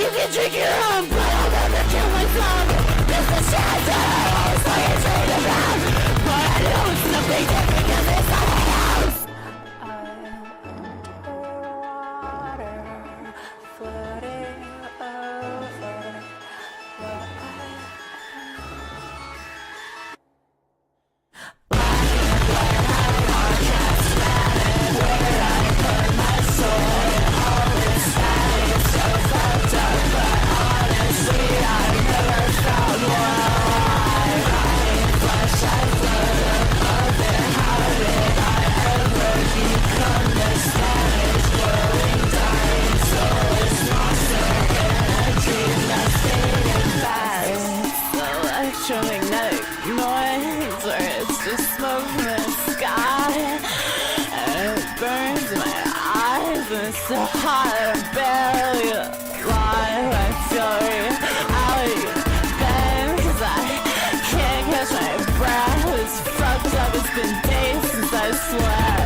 You can drink your own, but I'll never kill myself. This is shadows, like a train of round. But I know it's nothing different because it's someone else. Floating over what electromagnetic noise, or it's just smoke from the sky, and it burns my eyes, and it's so hot I barely lie. I feel reality bend, 'cause I can't catch my breath. It's fucked up, it's been days since I slept.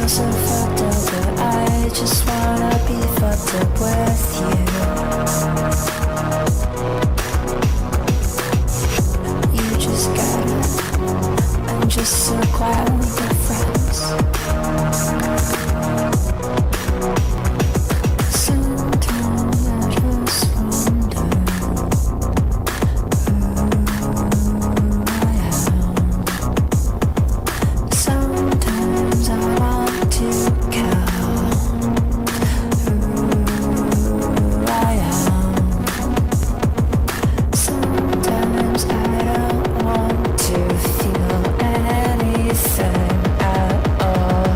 so fucked up, but I just wanna be fucked up with you. You just gotta, I'm just so glad we're friends. Sometimes I just wonder who I am. Sometimes I want to count who I am. Sometimes I don't want to feel anything at all.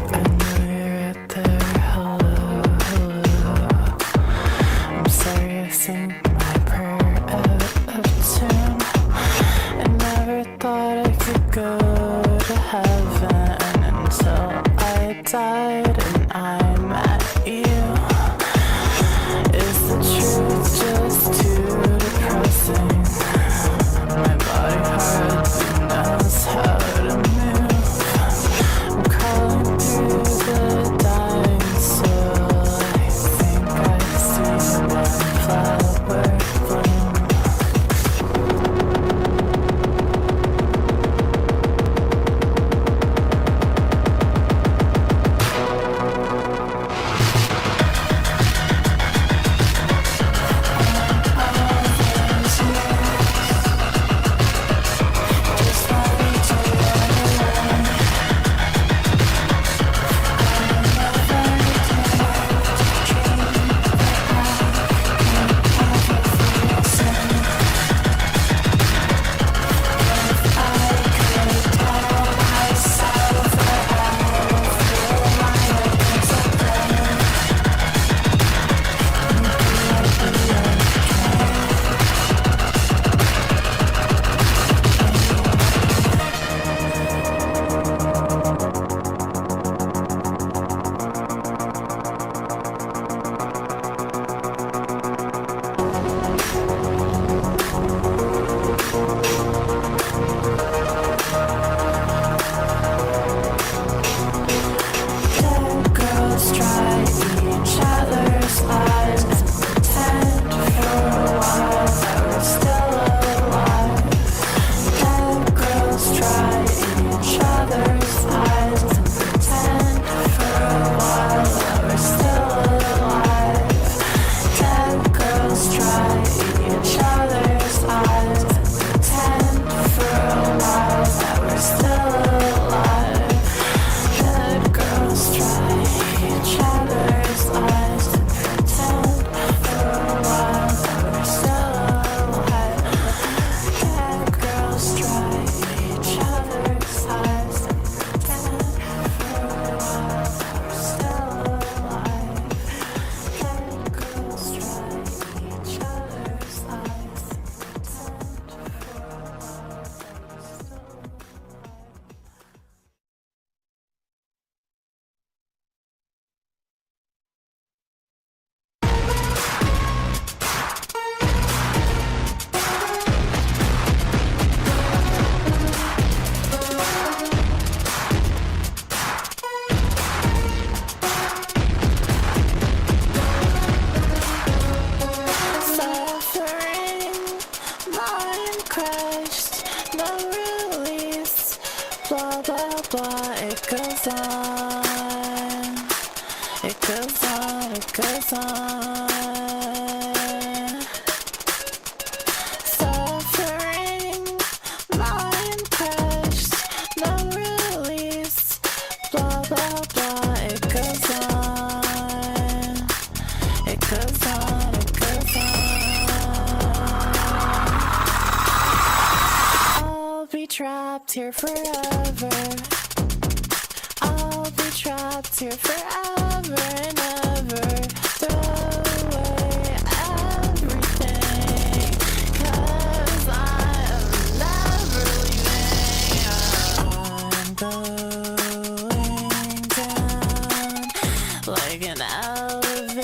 I know you're right there, hello, hello. I'm sorry I sing my prayer out of tune. I never thought I could go to heaven until I died and I met you. Is the truth just too depressing? My body hardly knows how to move. I'm crawling through the dying soul. I think I see one flower bloom. Girls try each other's lives and pretend for a while that we're still alive. Dead girls try each other's lives and pretend for a while that we're still alive. Dead girls try each other's lives and pretend for a while that we're still alive. Dead girls try each other's lives and pretend for a while that we're still alive. Dead girls try each other's lives and pretend for a while that we're still alive. Dead girls try each other's lives and pretend for a while that we're still alive. Suffering, mind crushed, no release, blah blah blah, it goes on, it goes on, it goes on. Suffering, mind crushed, no release, blah blah blah, it goes on, it goes on, it goes on. I'll be trapped here forever. I'll be trapped here forever and ever. Throw away everything, 'cause I'm never leaving. I'm going down like an elevator.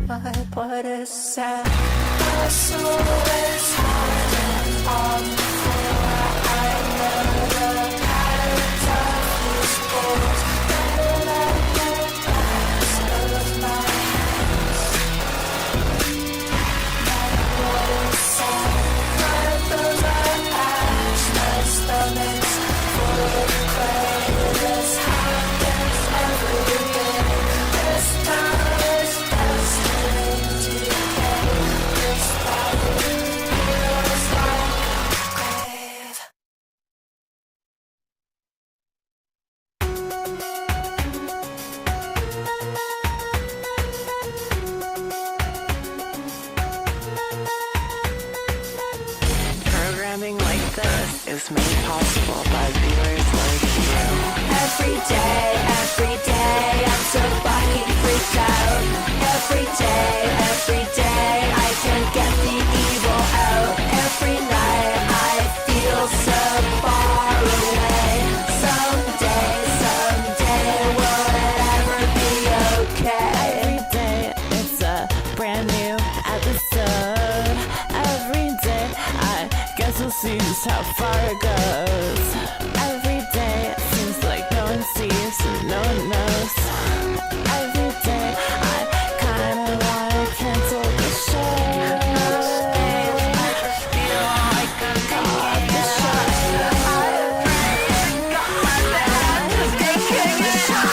My blood is sad. My soul is hardened on the floor. I know the patterns of these boards better than the backs of my hands. My blood is sad. My throats are ash. My stomach's full of clay. This happens every day. This town is destined to decay. This body feels like a grave. Programming like this is made possible by viewers like you. Every day, I'm so fucking freaked out. Every day, I can't get the evil out. Every night, I feel so far away. Someday, will it ever be okay? Every day it's a brand new episode. Every day I guess we'll see just how far it goes. Every day it seems like no one sees and no one knows. Every day I kinda wanna cancel the show. Most days I just feel like I'm taking the show.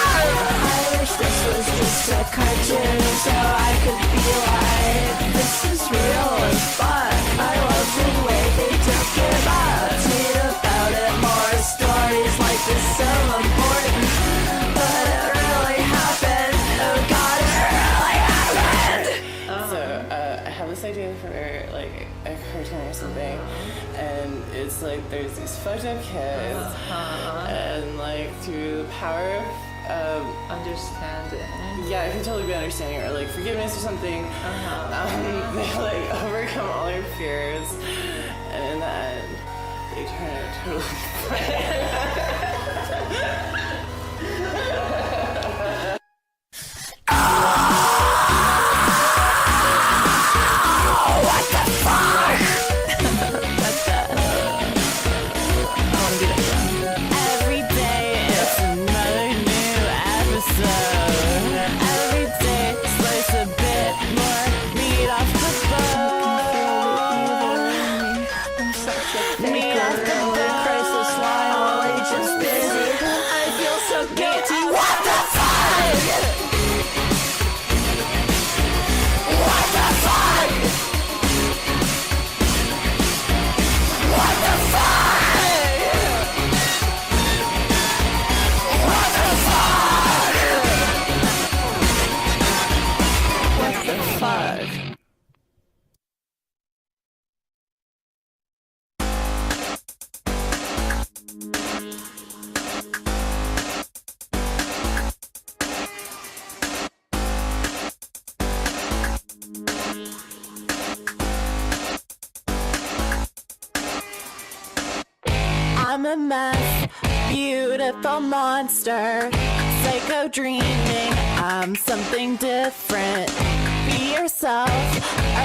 I wish this was just a cartoon so I could be like, this is real and fun. I love the way they talk about it. More stories like this so important. But it really happened. Oh God, it really happened. So I have this idea for like a cartoon or something, and it's like there's these fucked up kids, and like through the power of Understanding. yeah, it can totally be understanding or like forgiveness or something. They like overcome all their fears, and in the end, they turn out totally Every day it's another new episode. Every day slice a bit more meat off the bone. I'm such a Meat off the bone. crisis while just busy. I feel so guilty. What the fuck? What the fuck? What the fuck? What the fuck? What the fuck? I'm a mess, beautiful monster, psycho dreaming, I'm something different. Be yourself,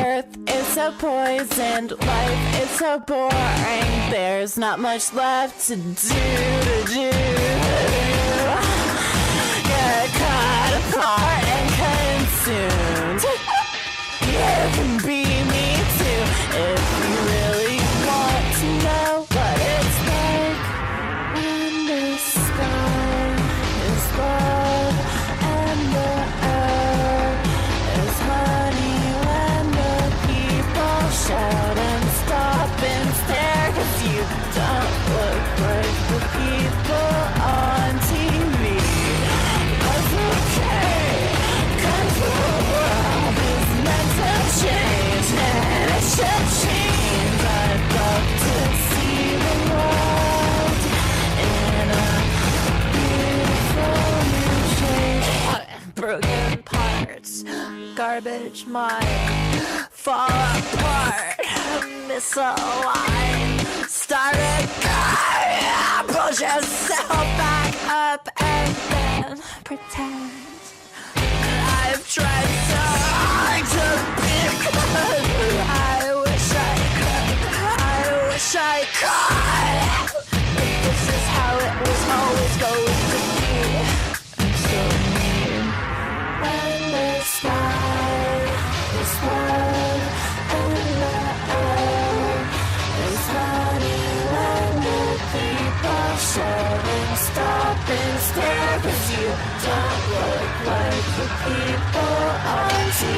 Earth is so poisoned, life is so boring, there's not much left to do. Get caught apart and consumed. You can be me too if you really want to know what it's like when the sky is love and the air is honey. When the people shout and stop and stare 'cause you don't look like the people garbage might fall apart, misaligned, start again, push yourself back up and then pretend. I've tried so hard to be good. I wish I could. But this is how it was always going to be. I'm so mean. When the sky is red and the air is honey, when the people shout and stop and stare, 'cause you don't look like the people on TV.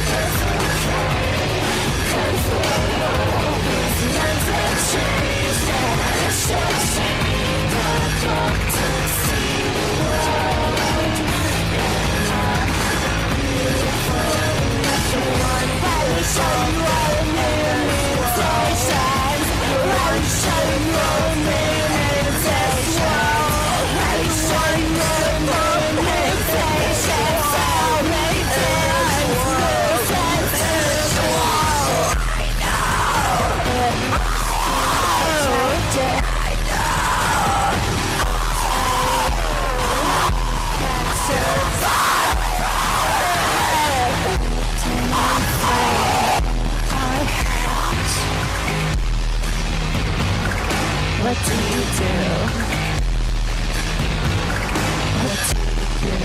That's okay, 'cause the world is meant to change, and it's just ain't the clock to see the world. Let me show you all the limitations. Let me show you all the limitations. Let me show you all the limitations. All What do you do? What do you do?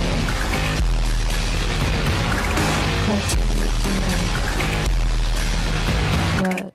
What do you do? What?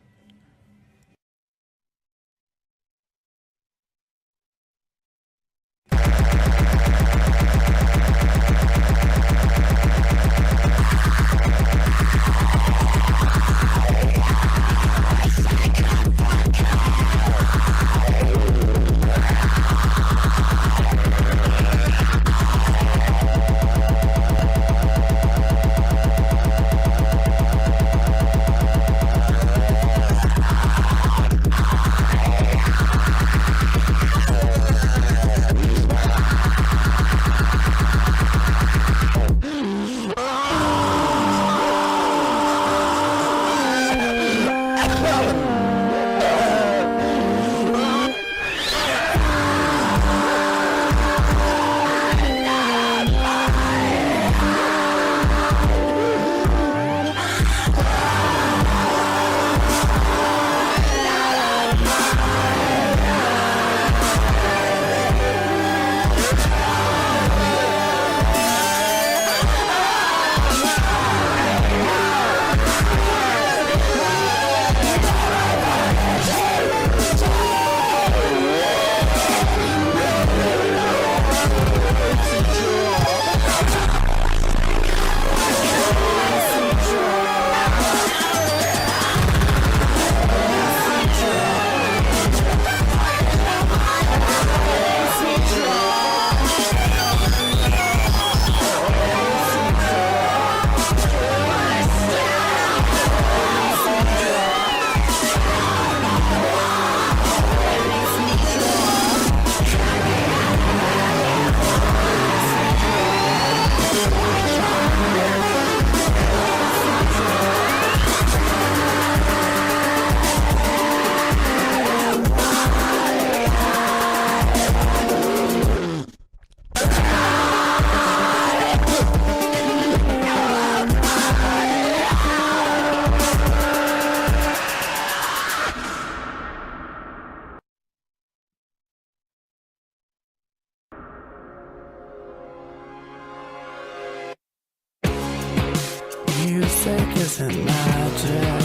Music isn't magic.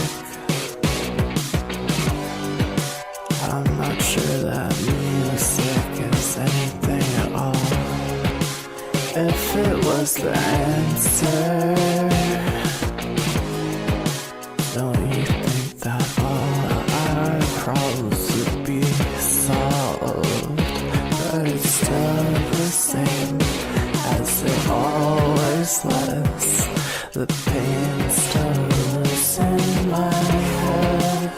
I'm not sure that music is anything at all. If it was the answer, don't you think that all our problems would be solved? But it's still the same as it always was. The pain still lives in my head,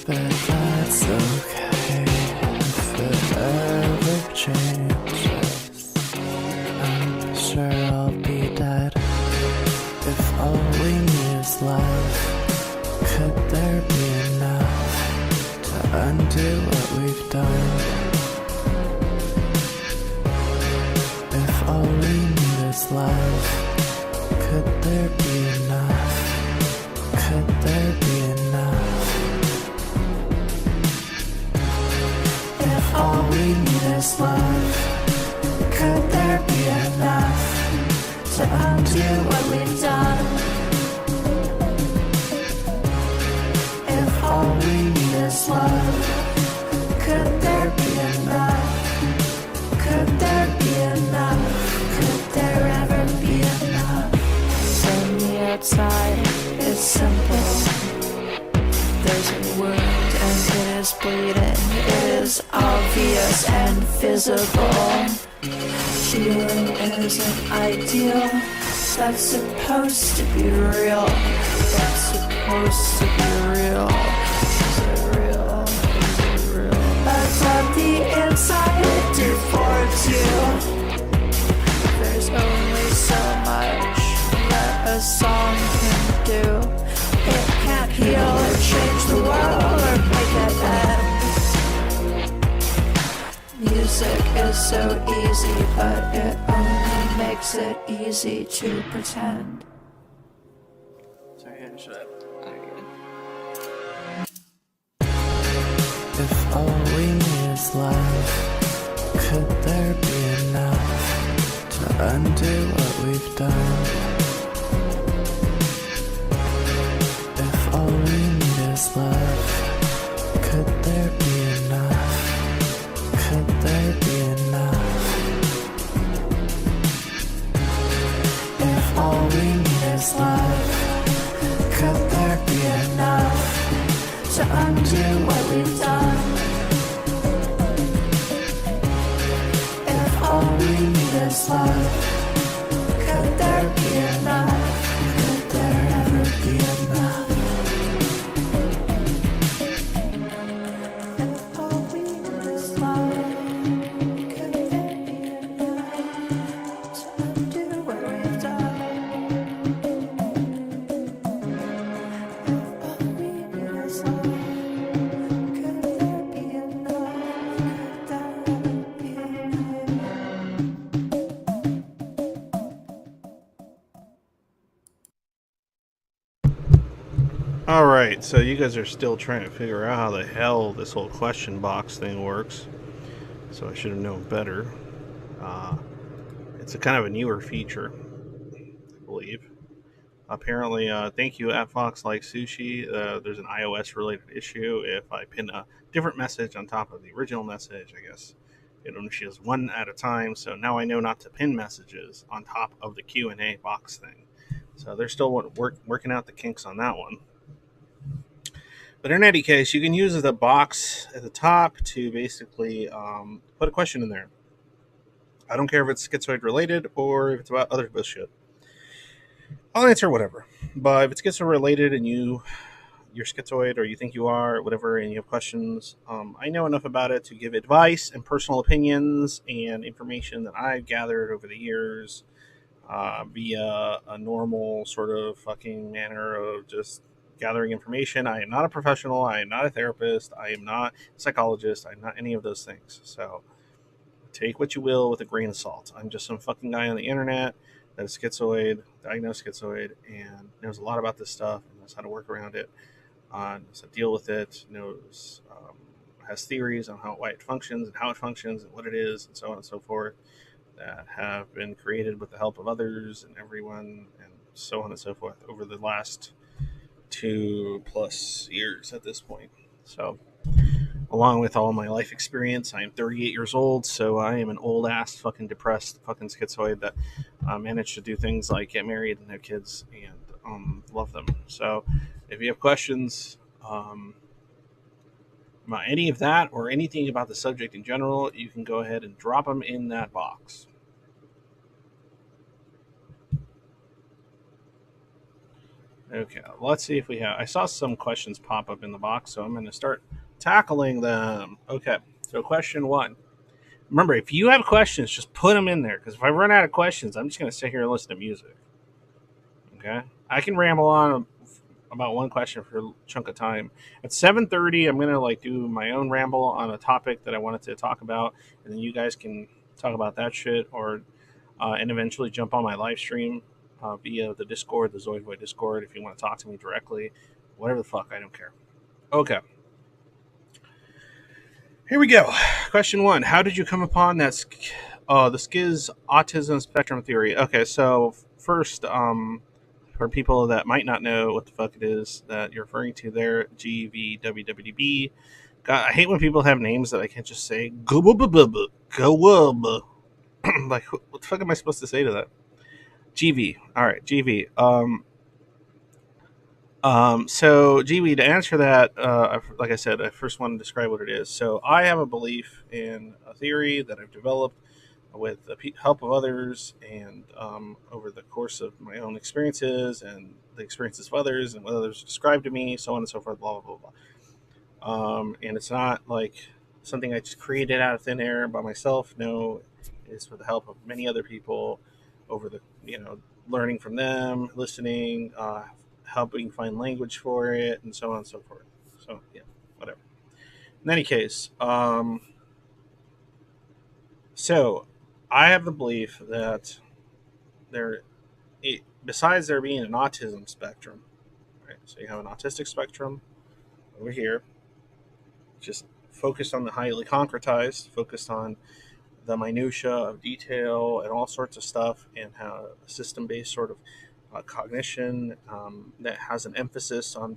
but that's okay if it ever changes. I'm sure I'll be dead. is love? Could there be enough? Could there be enough? If all we need is love, could there be enough to undo what we've done? If all we need is love, could there be enough? Could there be enough? Could there ever be enough? From the outside, it's simple. There's a wound and it is bleeding. It is obvious and visible. Healing isn't ideal. That's supposed to be real. That's supposed to be real. Is it real? Is it real? But from the inside it deforms you. There's only so much that a song can do. It can't heal or change the world or make it end. Music is so easy, but it only makes it easy to pretend. Sorry, I had to shut up. Alright. If all we need is love, could there be enough to undo what we've done? If all we need is love, could there be enough? Could there be enough? If all we need is love, could there be enough to undo what we've done? If all we need is love, could there be enough? Could there ever be enough? If all we need is love, could there be enough to undo what we've done? If all we need is love, could there be enough? Could there ever be enough? Alright, so you guys are still trying to figure out how the hell this whole question box thing works. So I should have known better. It's a kind of a newer feature, I believe. Apparently, thank you at Fox Like Sushi. There's an iOS related issue. If I pin a different message on top of the original message, I guess it only shows one at a time. So now I know not to pin messages on top of the Q&A box thing. So they're still working out the kinks on that one. But in any case, you can use the box at the top to basically put a question in there. I don't care if it's schizoid related or if it's about other bullshit. I'll answer whatever. But if it's schizoid related and you're schizoid or you think you are, whatever, and you have questions, I know enough about it to give advice and personal opinions and information that I've gathered over the years via a normal sort of fucking manner of just gathering information. I am not a professional. I am not a therapist. I am not a psychologist. I'm not any of those things. So take what you will with a grain of salt. I'm just some fucking guy on the internet that is schizoid, diagnosed schizoid, and knows a lot about this stuff and knows how to work around it, knows how to deal with it, knows, has theories on why it functions and how it functions and what it is and so on and so forth that have been created with the help of others and everyone and so on and so forth over the last 2+ years at this point. So along with all my life experience, I am 38 years old, so I am an old ass fucking depressed fucking schizoid that managed to do things like get married and have kids and love them. So if you have questions about any of that or anything about the subject in general, you can go ahead and drop them in that box. Okay, let's see if we have. I saw some questions pop up in the box, so I'm going to start tackling them. Okay, so question 1. Remember, if you have questions, just put them in there, because if I run out of questions, I'm just going to sit here and listen to music. Okay? I can ramble on about one question for a chunk of time. At 7:30, I'm going to do my own ramble on a topic that I wanted to talk about, and then you guys can talk about that shit, or and eventually jump on my live stream via the Discord, the Zoidvoid Discord, if you want to talk to me directly. Whatever the fuck, I don't care. Okay. Here we go. Question 1. How did you come upon that the Skiz autism spectrum theory? Okay, so first, for people that might not know what the fuck it is that you're referring to there, GVWWB. God, I hate when people have names that I can't just say. Go like, what the fuck am I supposed to say to that? GV. All right, GV. So GV, to answer that, like I said, I first want to describe what it is. So I have a belief in a theory that I've developed with the help of others, and over the course of my own experiences and the experiences of others and what others describe to me, so on and so forth, blah blah blah blah. And it's not like something I just created out of thin air by myself. No, it's with the help of many other people over the learning from them, listening, helping find language for it, and so on and so forth. So yeah, whatever. In any case, so I have the belief that besides there being an autism spectrum, right? So you have an autistic spectrum over here, just focused on the highly concretized, focused on the minutia of detail and all sorts of stuff, and how a system-based sort of cognition that has an emphasis on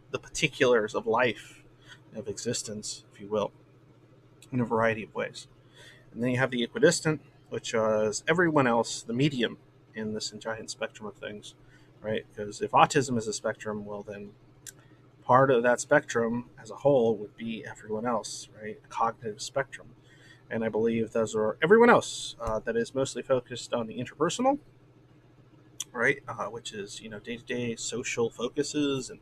the particulars of life, of existence, if you will, in a variety of ways. And then you have the equidistant, which is everyone else, the medium in this giant spectrum of things, right? Because if autism is a spectrum, well, then part of that spectrum as a whole would be everyone else, right? A cognitive spectrum. And I believe those are everyone else that is mostly focused on the interpersonal, right? Which is, day-to-day social focuses and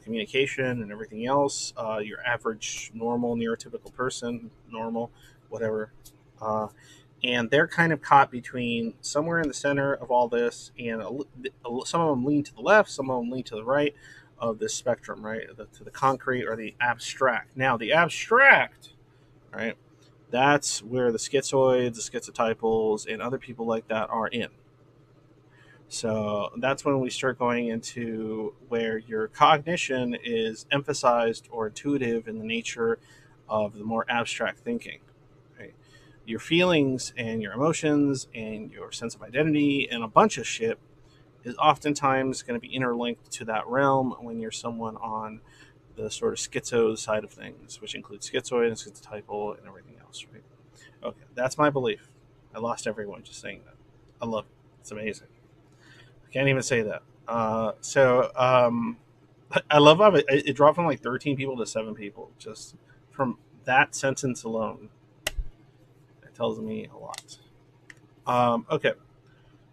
communication and everything else. Your average, normal, neurotypical person, normal, whatever. And they're kind of caught between somewhere in the center of all this, and some of them lean to the left, some of them lean to the right of this spectrum, right? To the concrete or the abstract. Now, the abstract, right? That's where the schizoids, the schizotypals, and other people like that are in. So that's when we start going into where your cognition is emphasized or intuitive in the nature of the more abstract thinking. Right? Your feelings and your emotions and your sense of identity and a bunch of shit is oftentimes going to be interlinked to that realm when you're someone on the sort of schizo side of things, which includes schizoid and schizotypal and everything else, right? Okay, that's my belief. I lost everyone just saying that. I love it. It's amazing. I can't even say that. I love how it dropped from like 13 people to 7 people just from that sentence alone. It tells me a lot. Okay.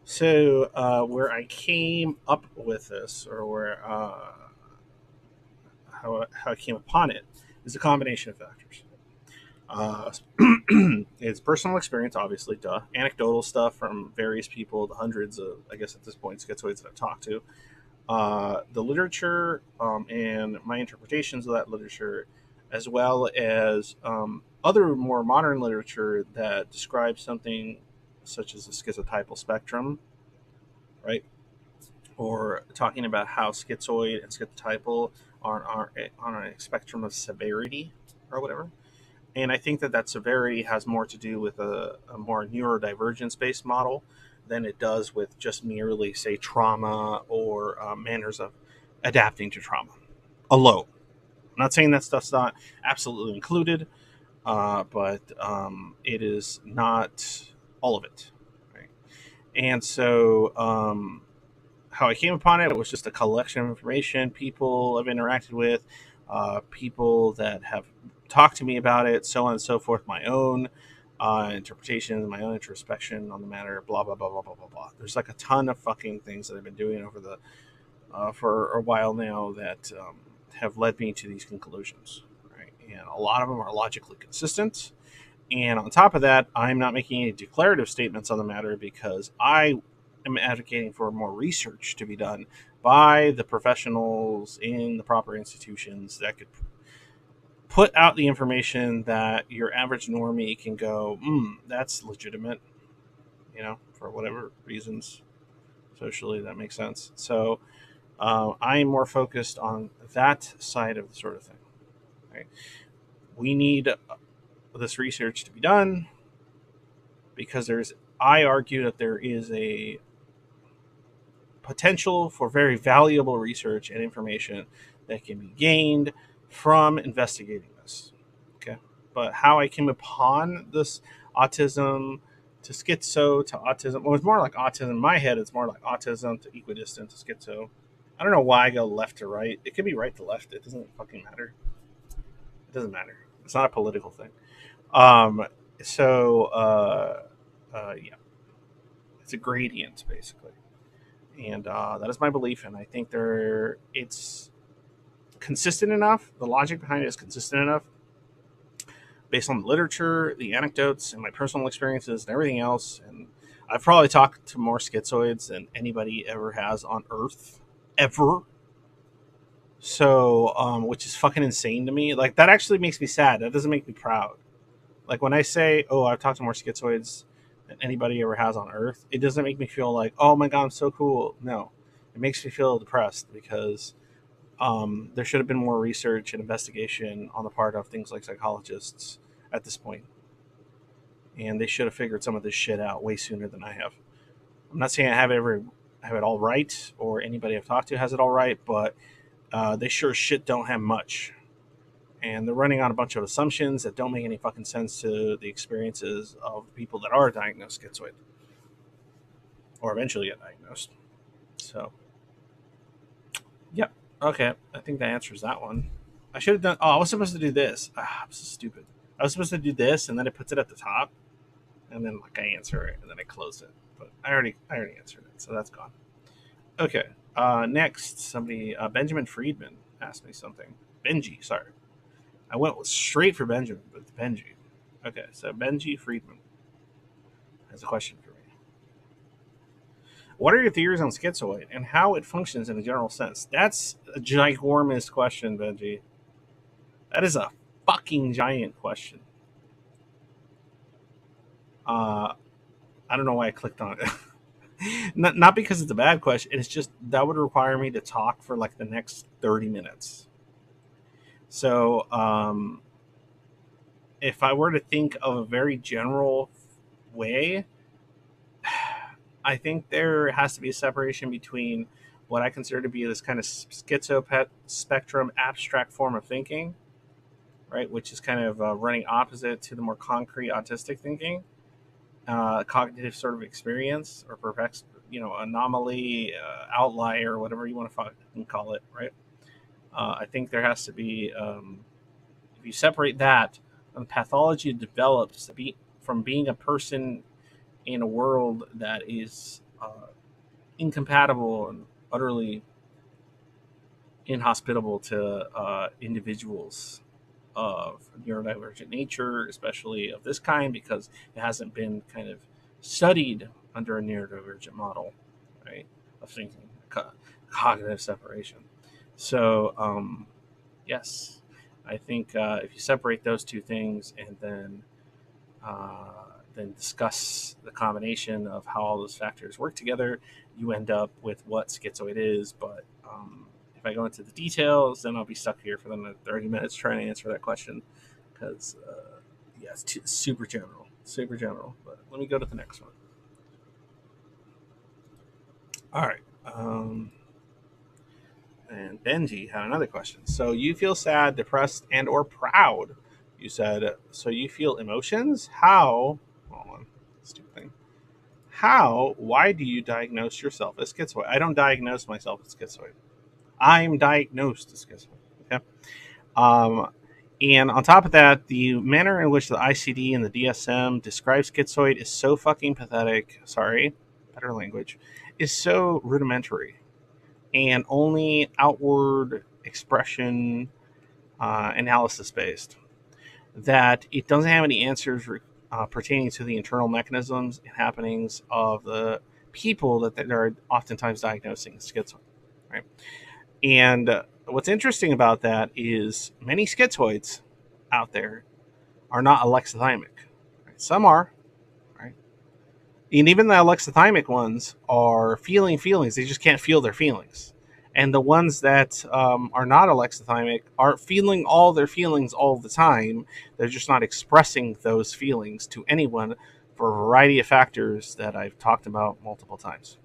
So where I came up with this, or where how I came upon it, is a combination of factors. It's personal experience, obviously, anecdotal stuff from various people, the hundreds of, I guess at this point, schizoids that I've talked to, the literature, and my interpretations of that literature, as well as other more modern literature that describes something such as the schizotypal spectrum, right? Or talking about how schizoid and schizotypal are on a spectrum of severity or whatever. And I think that severity has more to do with a more neurodivergence-based model than it does with just merely, say, trauma or manners of adapting to trauma alone. I'm not saying that stuff's not absolutely included, but it is not all of it. Right? And so how I came upon it was just a collection of information, people I've interacted with, people that have talked to me about it, so on and so forth, my own interpretation, my own introspection on the matter, blah, blah, blah, blah, blah, blah, blah. There's like a ton of fucking things that I've been doing over for a while now that have led me to these conclusions, right? And a lot of them are logically consistent. And on top of that, I'm not making any declarative statements on the matter because I am advocating for more research to be done by the professionals in the proper institutions that could put out the information that your average normie can go, that's legitimate. for whatever reasons socially that makes sense. So I'm more focused on that side of the sort of thing. Right? We need this research to be done because I argue that there is a potential for very valuable research and information that can be gained from investigating this. Okay. But how I came upon this autism to schizo to autism, well, it's more like autism in my head. It's more like autism to equidistant to schizo. I don't know why I go left to right. It could be right to left. It doesn't fucking matter. It doesn't matter. It's not a political thing. Um, yeah, it's a gradient basically, and that is my belief. And I think it's consistent enough. The logic behind it is consistent enough, based on the literature, the anecdotes, and my personal experiences, and everything else. And I've probably talked to more schizoids than anybody ever has on Earth, ever. So, which is fucking insane to me. Like, that actually makes me sad. That doesn't make me proud. Like, when I say, oh, I've talked to more schizoids than anybody ever has on Earth, it doesn't make me feel like, oh my God, I'm so cool. No. It makes me feel depressed because there should have been more research and investigation on the part of things like psychologists at this point. And they should have figured some of this shit out way sooner than I have. I'm not saying I have it all right, or anybody I've talked to has it all right, but they sure as shit don't have much. And they're running on a bunch of assumptions that don't make any fucking sense to the experiences of people that are diagnosed schizoid or eventually get diagnosed. So, yep. Okay, I think that answers that one. I should have done. Oh, I was supposed to do this. I'm so stupid. I was supposed to do this, and then it puts it at the top, and then like I answer it, and then I close it. But I already answered it, so that's gone. Okay. Next, somebody, Benjamin Friedman asked me something. Benji, sorry. I went straight for Benjamin, but it's Benji. Okay, so Benji Friedman has a question for me. What are your theories on schizoid and how it functions in a general sense? That's a ginormous question, Benji. That is a fucking giant question. I don't know why I clicked on it. not because it's a bad question. It's just that would require me to talk for like the next 30 minutes. So, if I were to think of a very general way, I think there has to be a separation between what I consider to be this kind of schizo spectrum abstract form of thinking, right, which is kind of running opposite to the more concrete autistic thinking, cognitive sort of experience, or perhaps anomaly, outlier, whatever you want to fucking call it, right? I think there has to be, if you separate that, the pathology develops from being a person in a world that is incompatible and utterly inhospitable to individuals of neurodivergent nature, especially of this kind, because it hasn't been kind of studied under a neurodivergent model, right, of thinking, cognitive separation. So, yes, I think if you separate those two things and then discuss the combination of how all those factors work together, you end up with what schizoid is. But if I go into the details, then I'll be stuck here for the 30 minutes trying to answer that question because, yeah, it's super general. But let me go to the next one. All right. And Benji had another question. So you feel sad, depressed, and or proud. You said, so you feel emotions? How? Hold on. Stupid thing. Why do you diagnose yourself as schizoid? I don't diagnose myself as schizoid. I'm diagnosed as schizoid. Okay. And on top of that, the manner in which the ICD and the DSM describes schizoid is so fucking pathetic. Sorry, better language. Is so rudimentary and only outward expression analysis based that it doesn't have any answers pertaining to the internal mechanisms and happenings of the people that are oftentimes diagnosing schizoid, right? And what's interesting about that is many schizoids out there are not alexithymic. Right? Some are, right? And even the alexithymic ones are feeling feelings. They just can't feel their feelings. And the ones that are not alexithymic are feeling all their feelings all the time. They're just not expressing those feelings to anyone for a variety of factors that I've talked about multiple times.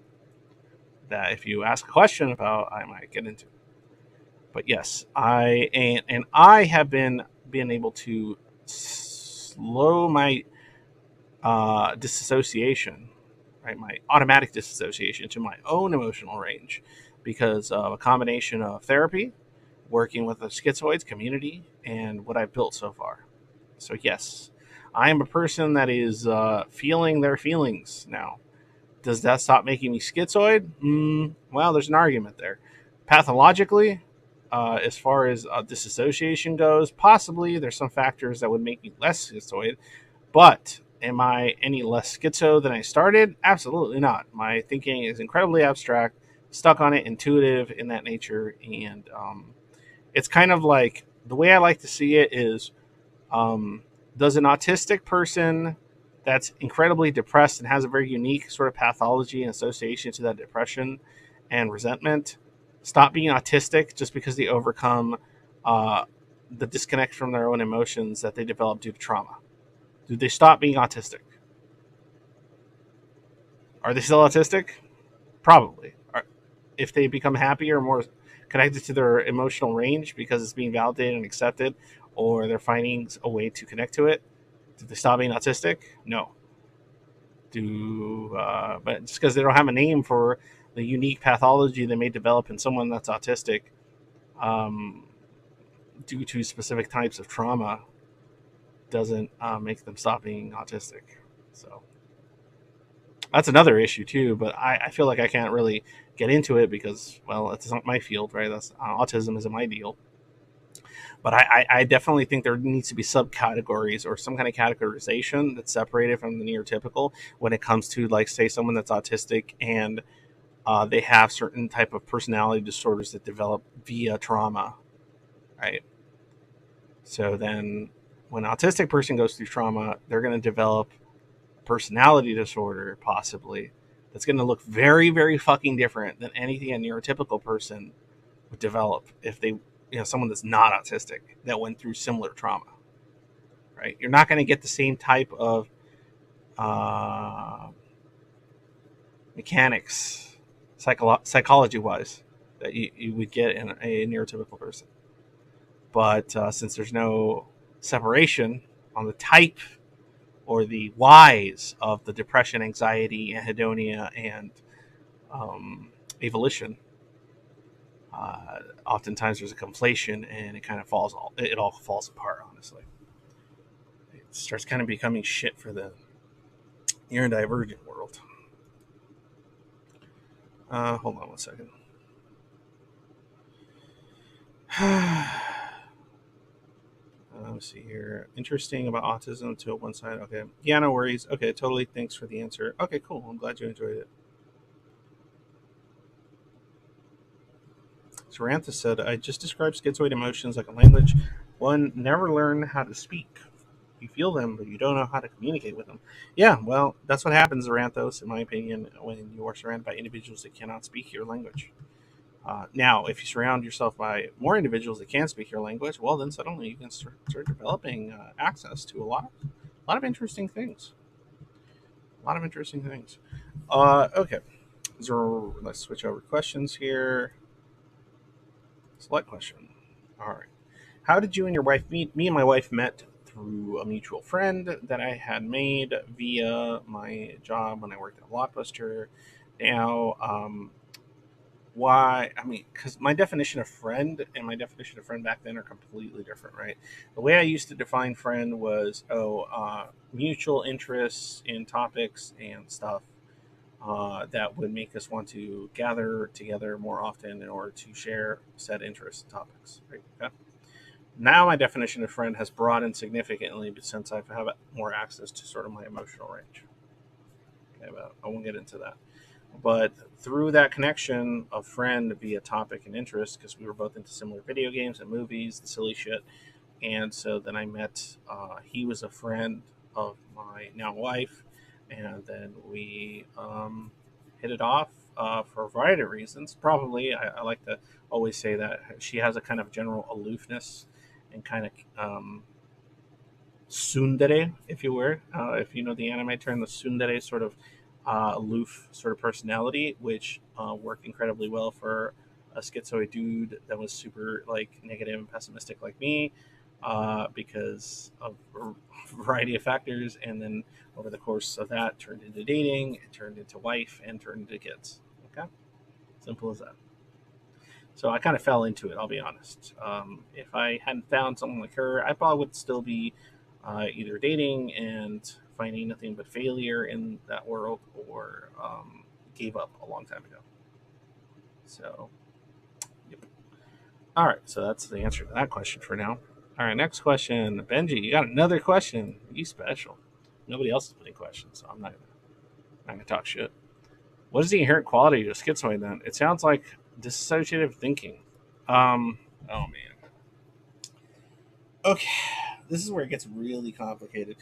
That if you ask a question about, I might get into. But yes, I have been able to slow my disassociation, right? My automatic disassociation to my own emotional range because of a combination of therapy, working with the schizoids community, and what I've built so far. So, yes, I am a person that is feeling their feelings now. Does that stop making me schizoid? Well, there's an argument there. Pathologically, as far as disassociation goes, possibly there's some factors that would make me less schizoid, but am I any less schizo than I started? Absolutely not. My thinking is incredibly abstract, stuck on it, intuitive in that nature. And it's kind of like the way I like to see it is does an autistic person that's incredibly depressed and has a very unique sort of pathology and association to that depression and resentment stop being autistic just because they overcome uh, the disconnect from their own emotions that they develop due to trauma? Do they stop being autistic? Are they still autistic? Probably. If they become happier, more connected to their emotional range because it's being validated and accepted, or they're finding a way to connect to it, do they stop being autistic? No. But just because they don't have a name for the unique pathology they may develop in someone that's autistic, um, due to specific types of trauma, doesn't make them stop being autistic. So that's another issue too. But I feel like I can't really get into it because, well, it's not my field, right? That's autism isn't my deal. But I definitely think there needs to be subcategories or some kind of categorization that's separated from the neurotypical when it comes to, like, say, someone that's autistic and they have certain type of personality disorders that develop via trauma, right? So then, when an autistic person goes through trauma, they're going to develop personality disorder, possibly, that's going to look very, very fucking different than anything a neurotypical person would develop if they, someone that's not autistic that went through similar trauma, right? You're not going to get the same type of uh, mechanics, psychology wise, that you would get in a neurotypical person. But since there's no separation on the type or the whys of the depression, anxiety, anhedonia, and avolition, oftentimes there's a conflation, and it all falls apart. Honestly, it starts kind of becoming shit for the neurodivergent world. Hold on one second. Let's see here. Interesting about autism to one side. Okay. Yeah, no worries. Okay, totally. Thanks for the answer. Okay, cool. I'm glad you enjoyed it. Sarantha said, I just described schizoid emotions like a language one never learned how to speak. You feel them, but you don't know how to communicate with them. Yeah, well, that's what happens, Zaranthos, in my opinion, when you are surrounded by individuals that cannot speak your language. Now, if you surround yourself by more individuals that can speak your language, well, then suddenly you can start developing access to a lot of interesting things. A lot of interesting things. Okay, so let's switch over questions here. Select question. All right. How did you and your wife meet? Me and my wife met through a mutual friend that I had made via my job when I worked at Blockbuster. Now, why? I mean, because my definition of friend and my definition of friend back then are completely different, right? The way I used to define friend was, mutual interests in topics and stuff that would make us want to gather together more often in order to share said interests and topics, right? Okay. Now my definition of friend has broadened significantly since I have more access to sort of my emotional range. Okay, but I won't get into that. But through that connection of friend via topic and interest, because we were both into similar video games and movies, the silly shit, and so then I met. He was a friend of my now wife, and then we hit it off for a variety of reasons. Probably, I like to always say that she has a kind of general aloofness and kind of tsundere, if you were, if you know the anime term, the tsundere sort of aloof sort of personality, which worked incredibly well for a schizoid dude that was super like negative and pessimistic like me, because of a variety of factors. And then over the course of that, turned into dating, it turned into wife, and turned into kids. Okay, simple as that. So I kind of fell into it. I'll be honest. If I hadn't found someone like her, I probably would still be either dating and finding nothing but failure in that world, or gave up a long time ago. So, yep. All right. So that's the answer to that question for now. All right. Next question, Benji. You got another question? You special. Nobody else is putting questions, so I'm not gonna talk shit. What is the inherent quality of schizoid then? It sounds like dissociative thinking. Oh man. Okay, this is where it gets really complicated.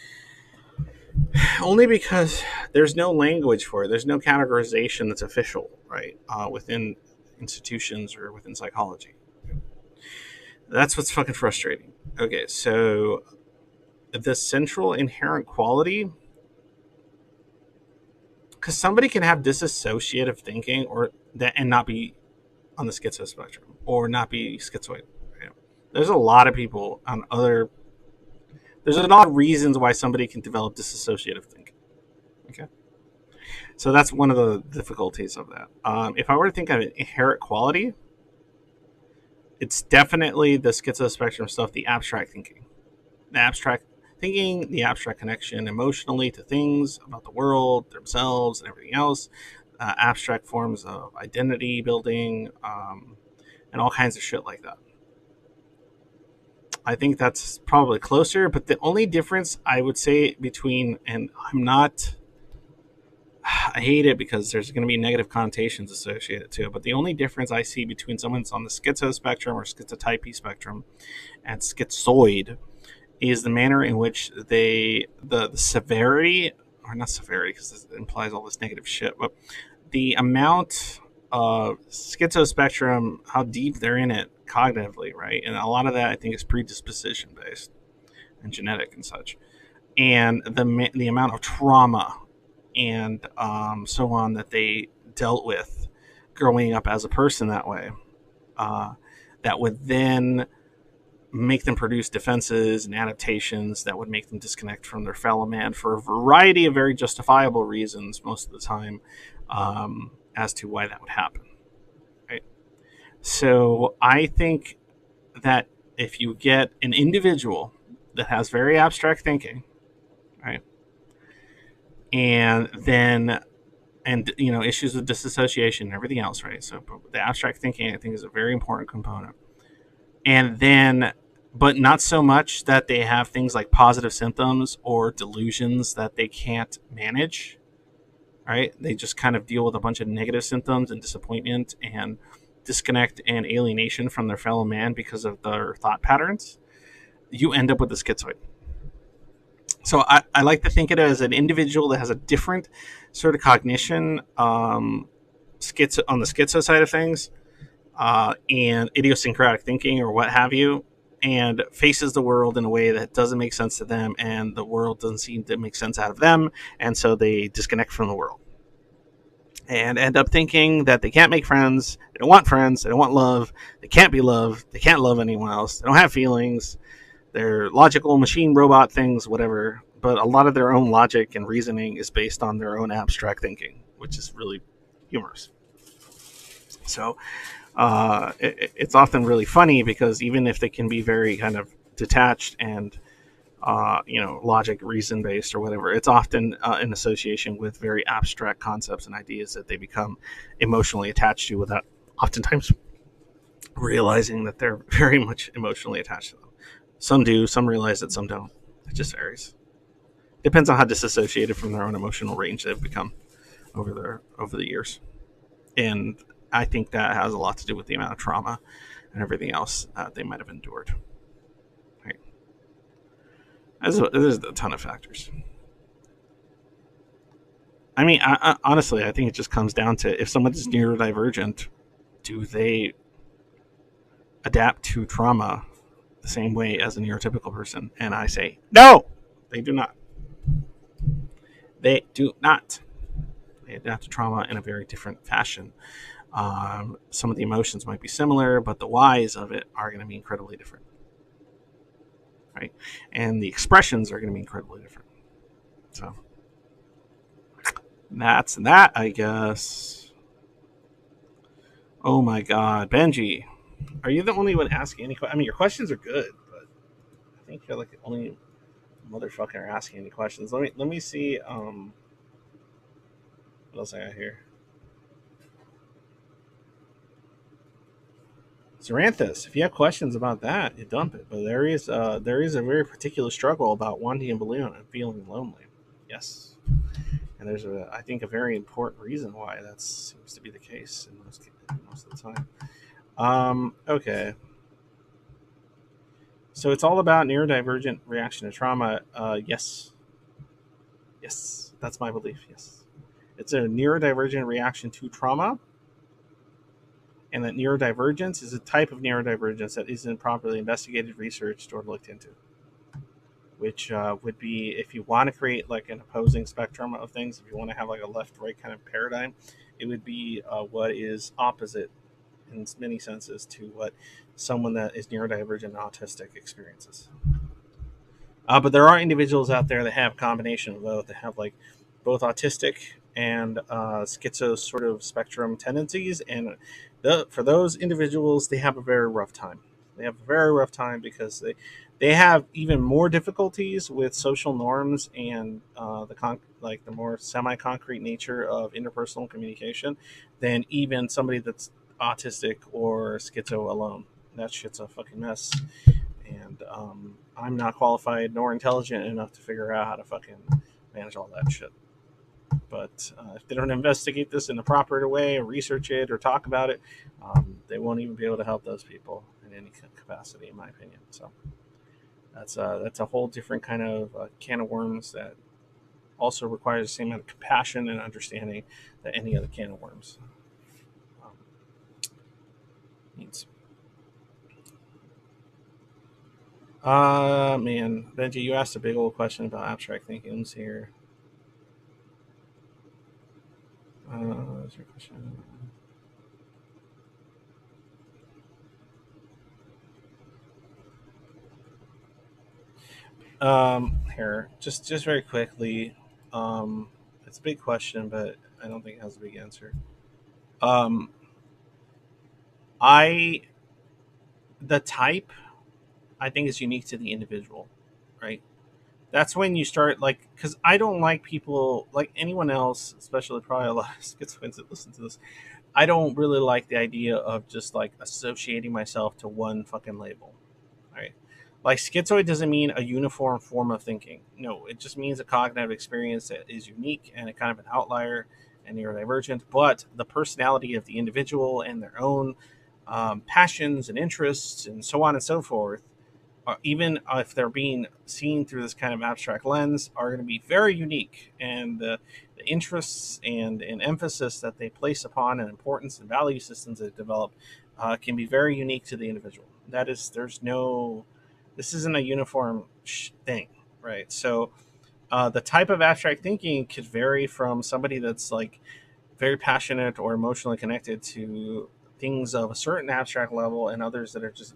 Only because there's no language for it. There's no categorization that's official, right? Within institutions or within psychology. That's what's fucking frustrating. Okay, so the central inherent quality, because somebody can have disassociative thinking or that and not be on the schizo spectrum or not be schizoid. Right? There's a lot of people on other. There's a lot of reasons why somebody can develop disassociative thinking. Okay, so that's one of the difficulties of that. If I were to think of an inherent quality, it's definitely the schizo spectrum stuff, the abstract thinking, the abstract connection emotionally to things about the world, themselves, and everything else. Abstract forms of identity building, and all kinds of shit like that. I think that's probably closer, but the only difference I would say between, and I hate it because there's going to be negative connotations associated to it, but the only difference I see between someone that's on the schizo spectrum or schizotypy spectrum and schizoid is the manner in which the severity, or not severity because it implies all this negative shit, but the amount of schizo spectrum, how deep they're in it cognitively, right? And a lot of that I think is predisposition based and genetic and such, and the amount of trauma and so on that they dealt with growing up as a person that way, that would then make them produce defenses and adaptations that would make them disconnect from their fellow man for a variety of very justifiable reasons most of the time, as to why that would happen. Right? So I think that if you get an individual that has very abstract thinking, right, and then issues with disassociation and everything else, right? So the abstract thinking I think is a very important component. And then, but not so much that they have things like positive symptoms or delusions that they can't manage, right? They just kind of deal with a bunch of negative symptoms and disappointment and disconnect and alienation from their fellow man because of their thought patterns. You end up with a schizoid. So I like to think of it as an individual that has a different sort of cognition, schizo on the schizo side of things, and idiosyncratic thinking or what have you, and faces the world in a way that doesn't make sense to them, and the world doesn't seem to make sense out of them, and so they disconnect from the world and end up thinking that they can't make friends, they don't want love, they can't be loved, they can't love anyone else, they don't have feelings, they're logical machine robot things, whatever, but a lot of their own logic and reasoning is based on their own abstract thinking, which is really humorous. So it's often really funny because even if they can be very kind of detached and logic, reason based or whatever, it's often in association with very abstract concepts and ideas that they become emotionally attached to without oftentimes realizing that they're very much emotionally attached to them. Some do, some realize it, some don't. It just varies. Depends on how disassociated from their own emotional range they've become over the years. And I think that has a lot to do with the amount of trauma and everything else they might have endured. Right. There's a ton of factors. I mean, honestly, I think it just comes down to if someone is neurodivergent, do they adapt to trauma the same way as a neurotypical person? And I say, no, they do not. They do not. They adapt to trauma in a very different fashion. Some of the emotions might be similar, but the whys of it are going to be incredibly different. Right? And the expressions are going to be incredibly different. So that's that, I guess. Oh my God, Benji, are you the only one asking any questions? I mean, your questions are good, but I think you're like the only motherfucker asking any questions. Let me see. What else I got here? Ceranthus, if you have questions about that, you dump it. But there is a very particular struggle about wanting a balloon and feeling lonely. Yes, and there's I think a very important reason why that seems to be the case in most of the time. Okay. So it's all about neurodivergent reaction to trauma. Yes. Yes, that's my belief. Yes. It's a neurodivergent reaction to trauma, and that neurodivergence is a type of neurodivergence that isn't properly investigated, researched, or looked into. Which would be, if you want to create like an opposing spectrum of things, if you want to have like a left-right kind of paradigm, it would be what is opposite in many senses to what someone that is neurodivergent and autistic experiences. But there are individuals out there that have a combination of both. That have like both autistic and schizo sort of spectrum tendencies, and for those individuals, they have a very rough time. They have a very rough time because they have even more difficulties with social norms and like the more semi-concrete nature of interpersonal communication than even somebody that's autistic or schizo alone. That shit's a fucking mess, and I'm not qualified nor intelligent enough to figure out how to fucking manage all that shit. But if they don't investigate this in a proper way, or research it, or talk about it, they won't even be able to help those people in any capacity, in my opinion. So that's a whole different kind of can of worms that also requires the same amount of compassion and understanding that any other can of worms needs. Man, Benji, you asked a big old question about abstract thinking. Let's see here. That's your question. Here, just very quickly. It's a big question, but I don't think it has a big answer. Um, I the type I think is unique to the individual, right? That's when you start like, because I don't like people like anyone else, especially probably a lot of schizoids that listen to this. I don't really like the idea of just like associating myself to one fucking label, right? Like schizoid doesn't mean a uniform form of thinking. No, it just means a cognitive experience that is unique and a kind of an outlier and neurodivergent. But the personality of the individual and their own passions and interests and so on and so forth, even if they're being seen through this kind of abstract lens, are going to be very unique. And the interests and emphasis that they place upon and importance and value systems that develop can be very unique to the individual. That is, this isn't a uniform thing, right? So the type of abstract thinking could vary from somebody that's like very passionate or emotionally connected to things of a certain abstract level, and others that are just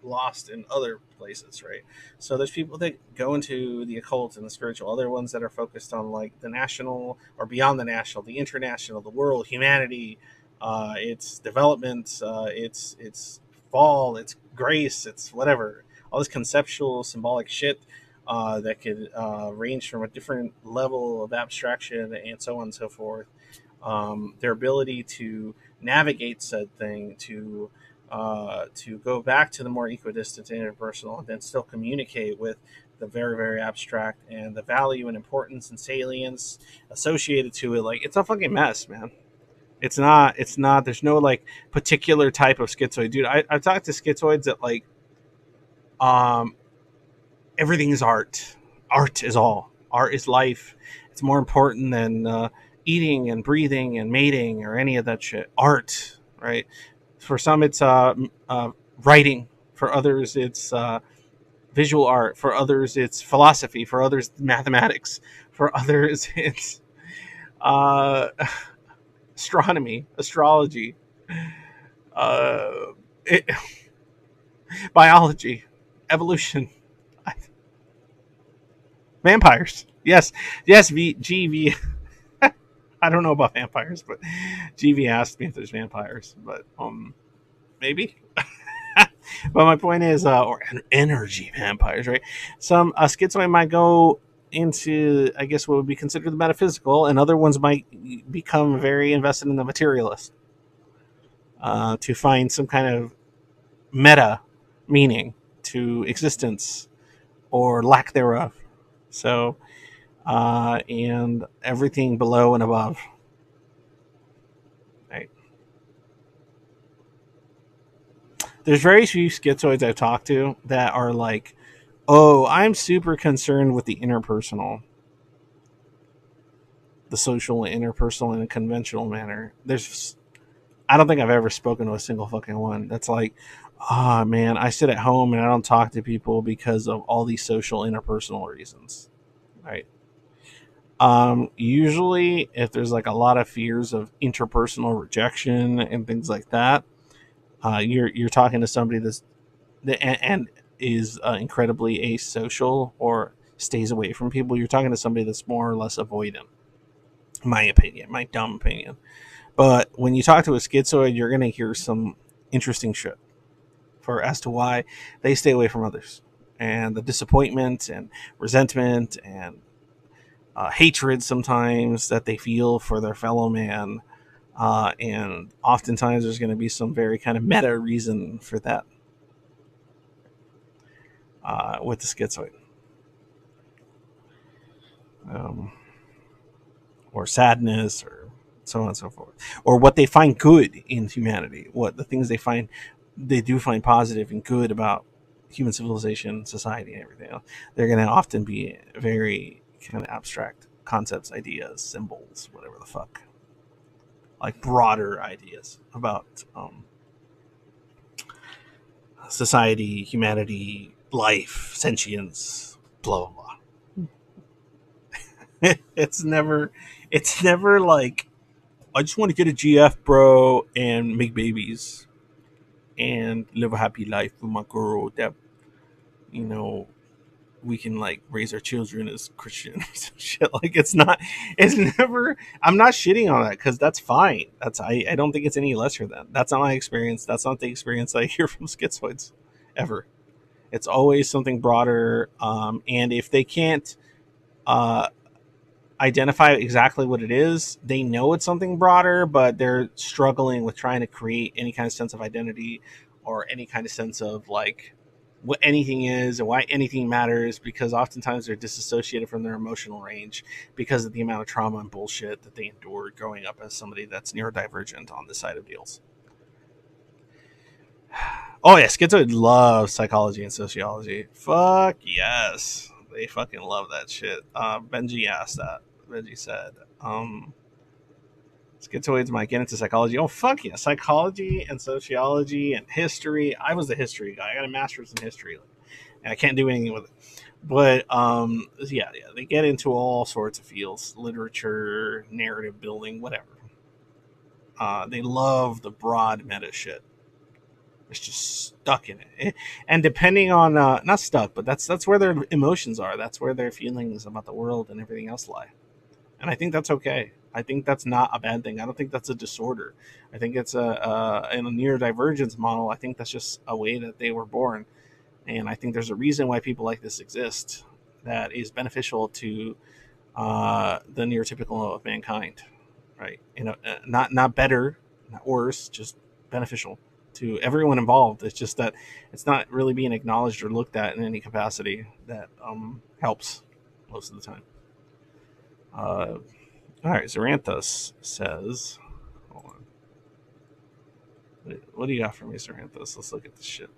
lost in other places, right? So there's people that go into the occult and the spiritual, other ones that are focused on like the national or beyond the national, the international, the world, humanity, its development, its fall, its grace, its whatever, all this conceptual, symbolic shit that could range from a different level of abstraction and so on and so forth. Their ability to navigate said thing, to go back to the more equidistant and interpersonal, and then still communicate with the very, very abstract, and the value and importance and salience associated to it. Like, it's a fucking mess, man. It's not, there's no like particular type of schizoid. Dude, I've talked to schizoids that like, um, everything is art. Art is all. Art is life. It's more important than eating and breathing and mating or any of that shit. Art, right? For some, it's writing. For others, it's visual art. For others, it's philosophy. For others, mathematics. For others, it's uh, astronomy, astrology, uh, it, biology, evolution, vampires. Yes, yes, GV. I don't know about vampires, but GV asked me if there's vampires, but maybe. But my point is, or energy vampires, right? Some schizoid might go into, I guess, what would be considered the metaphysical, and other ones might become very invested in the materialist to find some kind of meta meaning to existence or lack thereof. So, and everything below and above. Right. There's very few schizoids I've talked to that are like, oh, I'm super concerned with the interpersonal, the social and interpersonal in a conventional manner. I don't think I've ever spoken to a single fucking one that's like, ah, man, I sit at home and I don't talk to people because of all these social interpersonal reasons. Right. Usually, if there's like a lot of fears of interpersonal rejection and things like that, you're talking to somebody and is incredibly asocial or stays away from people. You're talking to somebody that's more or less avoidant. My opinion, my dumb opinion. But when you talk to a schizoid, you're gonna hear some interesting shit for as to why they stay away from others and the disappointment and resentment and hatred sometimes that they feel for their fellow man. And oftentimes there's going to be some very kind of meta reason for that with the schizoid. Or sadness or so on and so forth. Or what they find good in humanity, what the things they do find positive and good about human civilization, society, and everything else. They're going to often be very kind of abstract concepts, ideas, symbols, whatever the fuck. Like broader ideas about society, humanity, life, sentience, blah blah blah. It's never like I just want to get a GF, bro, and make babies and live a happy life with my girl that you know we can like raise our children as Christians. Shit, like it's never. I'm not shitting on that because that's fine. I don't think it's any lesser than. That's not my experience. That's not the experience I hear from schizoids ever. It's always something broader. And if they can't uh, identify exactly what it is, they know it's something broader, but they're struggling with trying to create any kind of sense of identity or any kind of sense of like what anything is and why anything matters, because oftentimes they're disassociated from their emotional range because of the amount of trauma and bullshit that they endured growing up as somebody that's neurodivergent on this side of deals. Oh yeah, schizoid loves psychology and sociology. Fuck yes. They fucking love that shit. Benji asked that. Benji said, schizoids might get into psychology. Oh fuck yeah, psychology and sociology and history. I was the history guy. I got a master's in history, and I can't do anything with it. But yeah, they get into all sorts of fields: literature, narrative building, whatever. They love the broad meta shit. It's just stuck in it, and depending on not stuck, but that's where their emotions are. That's where their feelings about the world and everything else lie. And I think that's okay. I think that's not a bad thing. I don't think that's a disorder. I think it's in a neurodivergence model. I think that's just a way that they were born, and I think there's a reason why people like this exist that is beneficial to the neurotypical of mankind, right? Not better, not worse, just beneficial to everyone involved. It's just that it's not really being acknowledged or looked at in any capacity that helps most of the time. All right, Zaranthus says, hold on. What do you got for me, Zaranthus? Let's look at this shit.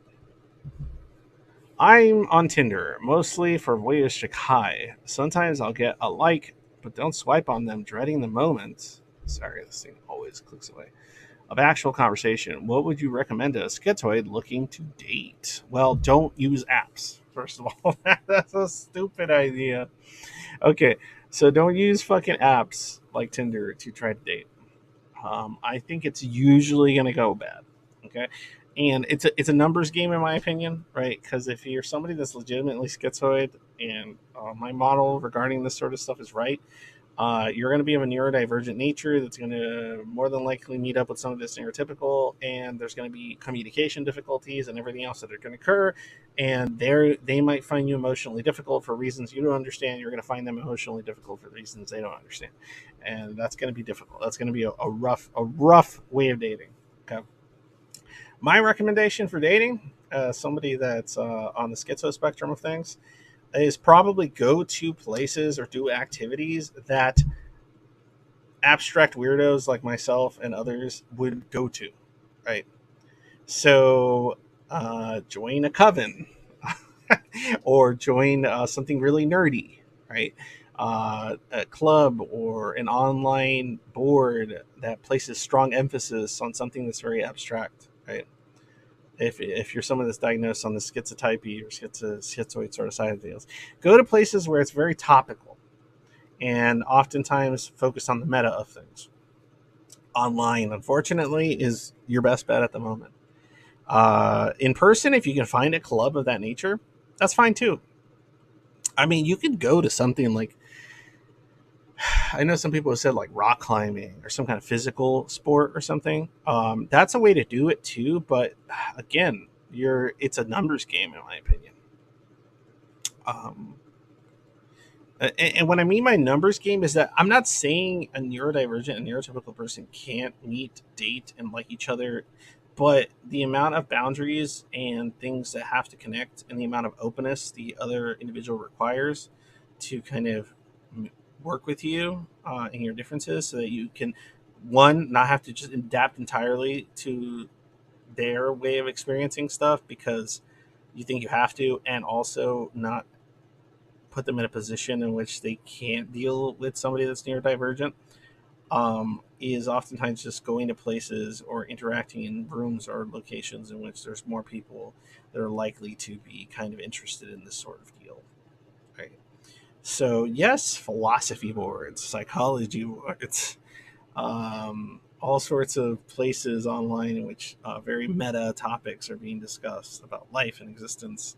I'm on Tinder, mostly for voyeuristic high. Sometimes I'll get a like but don't swipe on them, dreading the moment. Sorry, this thing always clicks away. Of actual conversation. What would you recommend to a schizoid looking to date? Well, don't use apps. First of all, that's a stupid idea. Okay, so don't use fucking apps like Tinder to try to date. I think it's usually going to go bad. Okay, and it's a numbers game in my opinion, right? Because if you're somebody that's legitimately schizoid, and my model regarding this sort of stuff is right, you're going to be of a neurodivergent nature that's going to more than likely meet up with some of this neurotypical, and there's going to be communication difficulties and everything else that are going to occur. And they might find you emotionally difficult for reasons you don't understand. You're going to find them emotionally difficult for reasons they don't understand, and that's going to be difficult. That's going to be a rough way of dating. Okay, my recommendation for dating somebody that's on the schizo spectrum of things is probably go to places or do activities that abstract weirdos like myself and others would go to, right? So, join a coven or join something really nerdy, right? A club or an online board that places strong emphasis on something that's very abstract, right? If you're someone that's diagnosed on the schizotypy or schizoid sort of side of deals, go to places where it's very topical and oftentimes focus on the meta of things. Online, unfortunately, is your best bet at the moment. In person, if you can find a club of that nature, that's fine too. I mean, you could go to something like, I know some people have said like rock climbing or some kind of physical sport or something. That's a way to do it too, but again, it's a numbers game in my opinion. Um, and what I mean by numbers game is that I'm not saying a neurodivergent and neurotypical person can't meet, date, and like each other, but the amount of boundaries and things that have to connect and the amount of openness the other individual requires to kind of work with you in your differences so that you can, one, not have to just adapt entirely to their way of experiencing stuff because you think you have to, and also not put them in a position in which they can't deal with somebody that's neurodivergent, is oftentimes just going to places or interacting in rooms or locations in which there's more people that are likely to be kind of interested in this sort of deal. Right. So yes, philosophy boards, psychology boards, all sorts of places online in which very meta topics are being discussed about life and existence,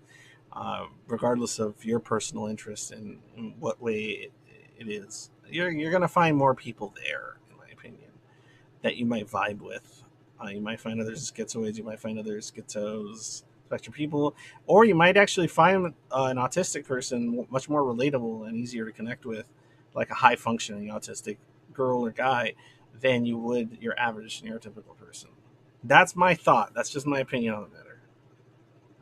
regardless of your personal interest in what way it is. You're going to find more people there, in my opinion, that you might vibe with. You might find others schizoids, you might find others schizos, spectrum people, or you might actually find an autistic person much more relatable and easier to connect with, like a high functioning autistic girl or guy, than you would your average neurotypical person. That's my thought. That's just my opinion on the matter.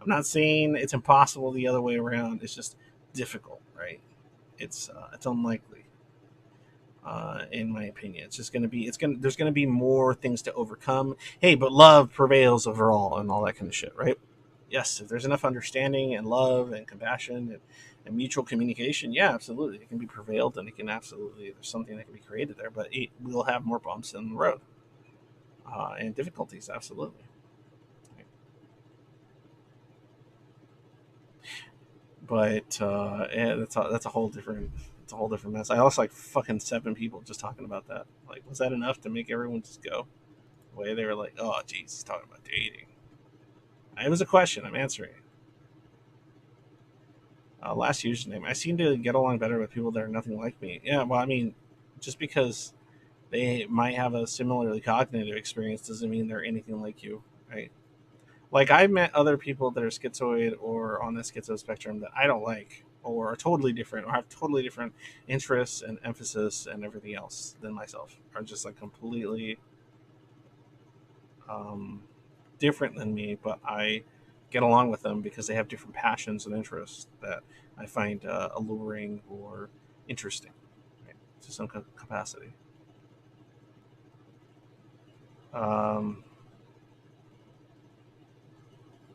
I'm not saying it's impossible the other way around. It's just difficult, right? It's unlikely, in my opinion. It's just there's gonna be more things to overcome. Hey, but love prevails overall and all that kind of shit, right? Yes, if there's enough understanding and love and compassion and mutual communication, yeah, absolutely, it can be prevailed and it can absolutely there's something that can be created there. But it will have more bumps in the road and difficulties, absolutely. But yeah, that's a whole different mess. I lost like fucking 7 people just talking about that. Like, was that enough to make everyone just go? The way they were like, oh, geez, he's talking about dating. It was a question. I'm answering. Last username. I seem to get along better with people that are nothing like me. Yeah, well, I mean, just because they might have a similarly cognitive experience doesn't mean they're anything like you, right? Like, I've met other people that are schizoid or on the schizo spectrum that I don't like, or are totally different, or have totally different interests and emphasis and everything else than myself, are just like completely um, different than me, but I get along with them because they have different passions and interests that I find alluring or interesting, right, to some capacity. Um,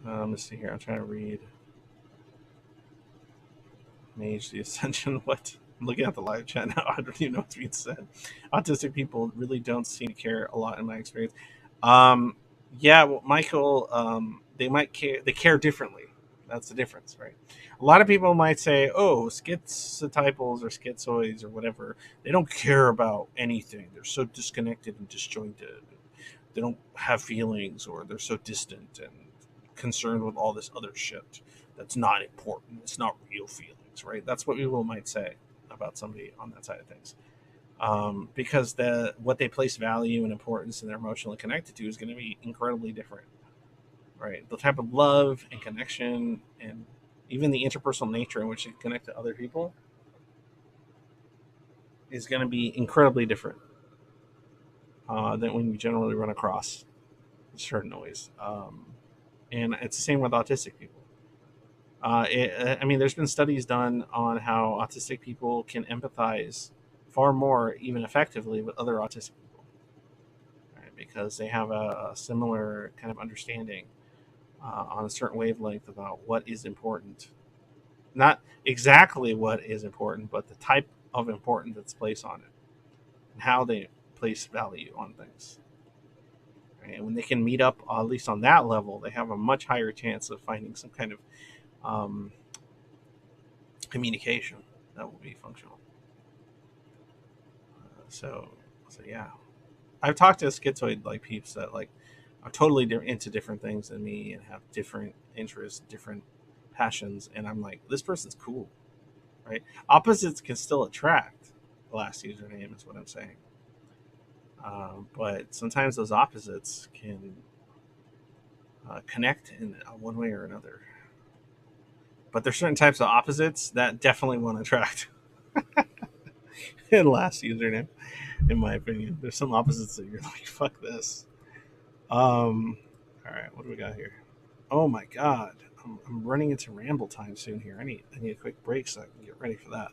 let's see here. I'm trying to read Mage the Ascension. What? I'm looking at the live chat now. I don't even know what's being said. Autistic people really don't seem to care a lot in my experience. Um, yeah, well, Michael, they might care. They care differently. That's the difference, right? A lot of people might say, "Oh, schizotypals or schizoids or whatever, they don't care about anything. They're so disconnected and disjointed. They don't have feelings, or they're so distant and concerned with all this other shit that's not important. It's not real feelings, right?" That's what people might say about somebody on that side of things, because what they place value and importance and they're emotionally connected to is going to be incredibly different, right? The type of love and connection and even the interpersonal nature in which they connect to other people is going to be incredibly different than when you generally run across certain noise. And it's the same with autistic people. I mean, there's been studies done on how autistic people can empathize far more, even effectively, with other autistic people, right? Because they have a similar kind of understanding on a certain wavelength about what is important. Not exactly what is important, but the type of importance that's placed on it and how they place value on things. Right? And when they can meet up, at least on that level, they have a much higher chance of finding some kind of um, communication that will be functional. So, so yeah, I've talked to schizoid like peeps that like are totally into different things than me and have different interests, different passions, and I'm like, this person's cool, right? Opposites can still attract. The last username is what I'm saying, but sometimes those opposites can connect in one way or another. But there's certain types of opposites that definitely want to attract. In last username, in my opinion, there's some opposites that you're like, fuck this. All right, what do we got here? Oh my god, I'm running into ramble time soon here. I need a quick break so I can get ready for that.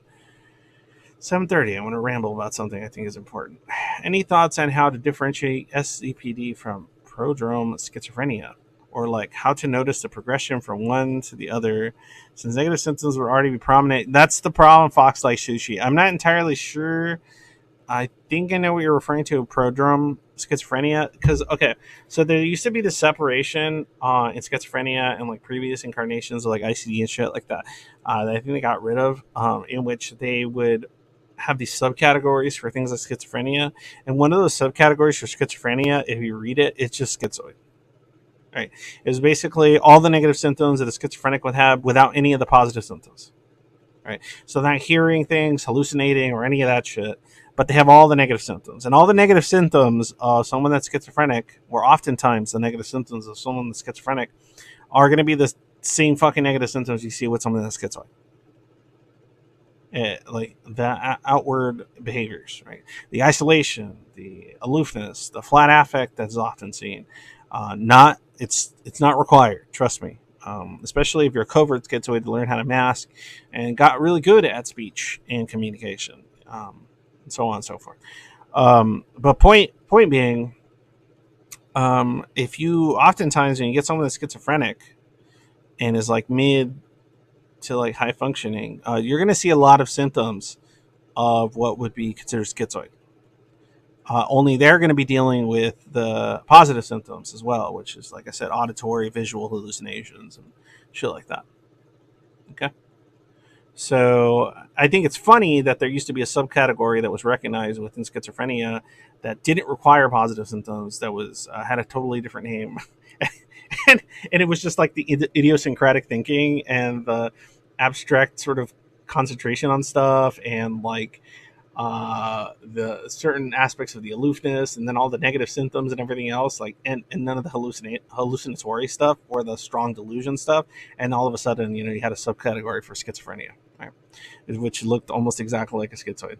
7:30. I want to ramble about something I think is important. Any thoughts on how to differentiate SCPD from prodrome schizophrenia, or like how to notice the progression from one to the other, since negative symptoms would already be prominent? That's the problem, Fox like sushi. I'm not entirely sure. I think I know what you're referring to, prodrome schizophrenia. Because okay, so there used to be this separation in schizophrenia and like previous incarnations of like ICD and shit like that. That I think they got rid of, in which they would have these subcategories for things like schizophrenia. And one of those subcategories for schizophrenia, if you read it, it's just schizoid. Right? It's basically all the negative symptoms that a schizophrenic would have without any of the positive symptoms. Right? So not hearing things, hallucinating, or any of that shit, but they have all the negative symptoms. And all the negative symptoms of someone that's schizophrenic, or oftentimes the negative symptoms of someone that's schizophrenic, are going to be the same fucking negative symptoms you see with someone that's schizoid. Like the outward behaviors, right? The isolation, the aloofness, the flat affect that's often seen. Not it's not required. Trust me. Especially if you're a covert schizoid to learn how to mask and got really good at speech and communication, and so on and so forth. But point being, if you oftentimes when you get someone that's schizophrenic and is like mid to like high functioning, you're going to see a lot of symptoms of what would be considered schizoid. Only they're going to be dealing with the positive symptoms as well, which is, like I said, auditory, visual hallucinations and shit like that. Okay. So I think it's funny that there used to be a subcategory that was recognized within schizophrenia that didn't require positive symptoms, that was had a totally different name. And it was just like the idiosyncratic thinking and the abstract sort of concentration on stuff and like the certain aspects of the aloofness and then all the negative symptoms and everything else, like and none of the hallucinatory stuff or the strong delusion stuff. And all of a sudden, you had a subcategory for schizophrenia, right? Which looked almost exactly like a schizoid.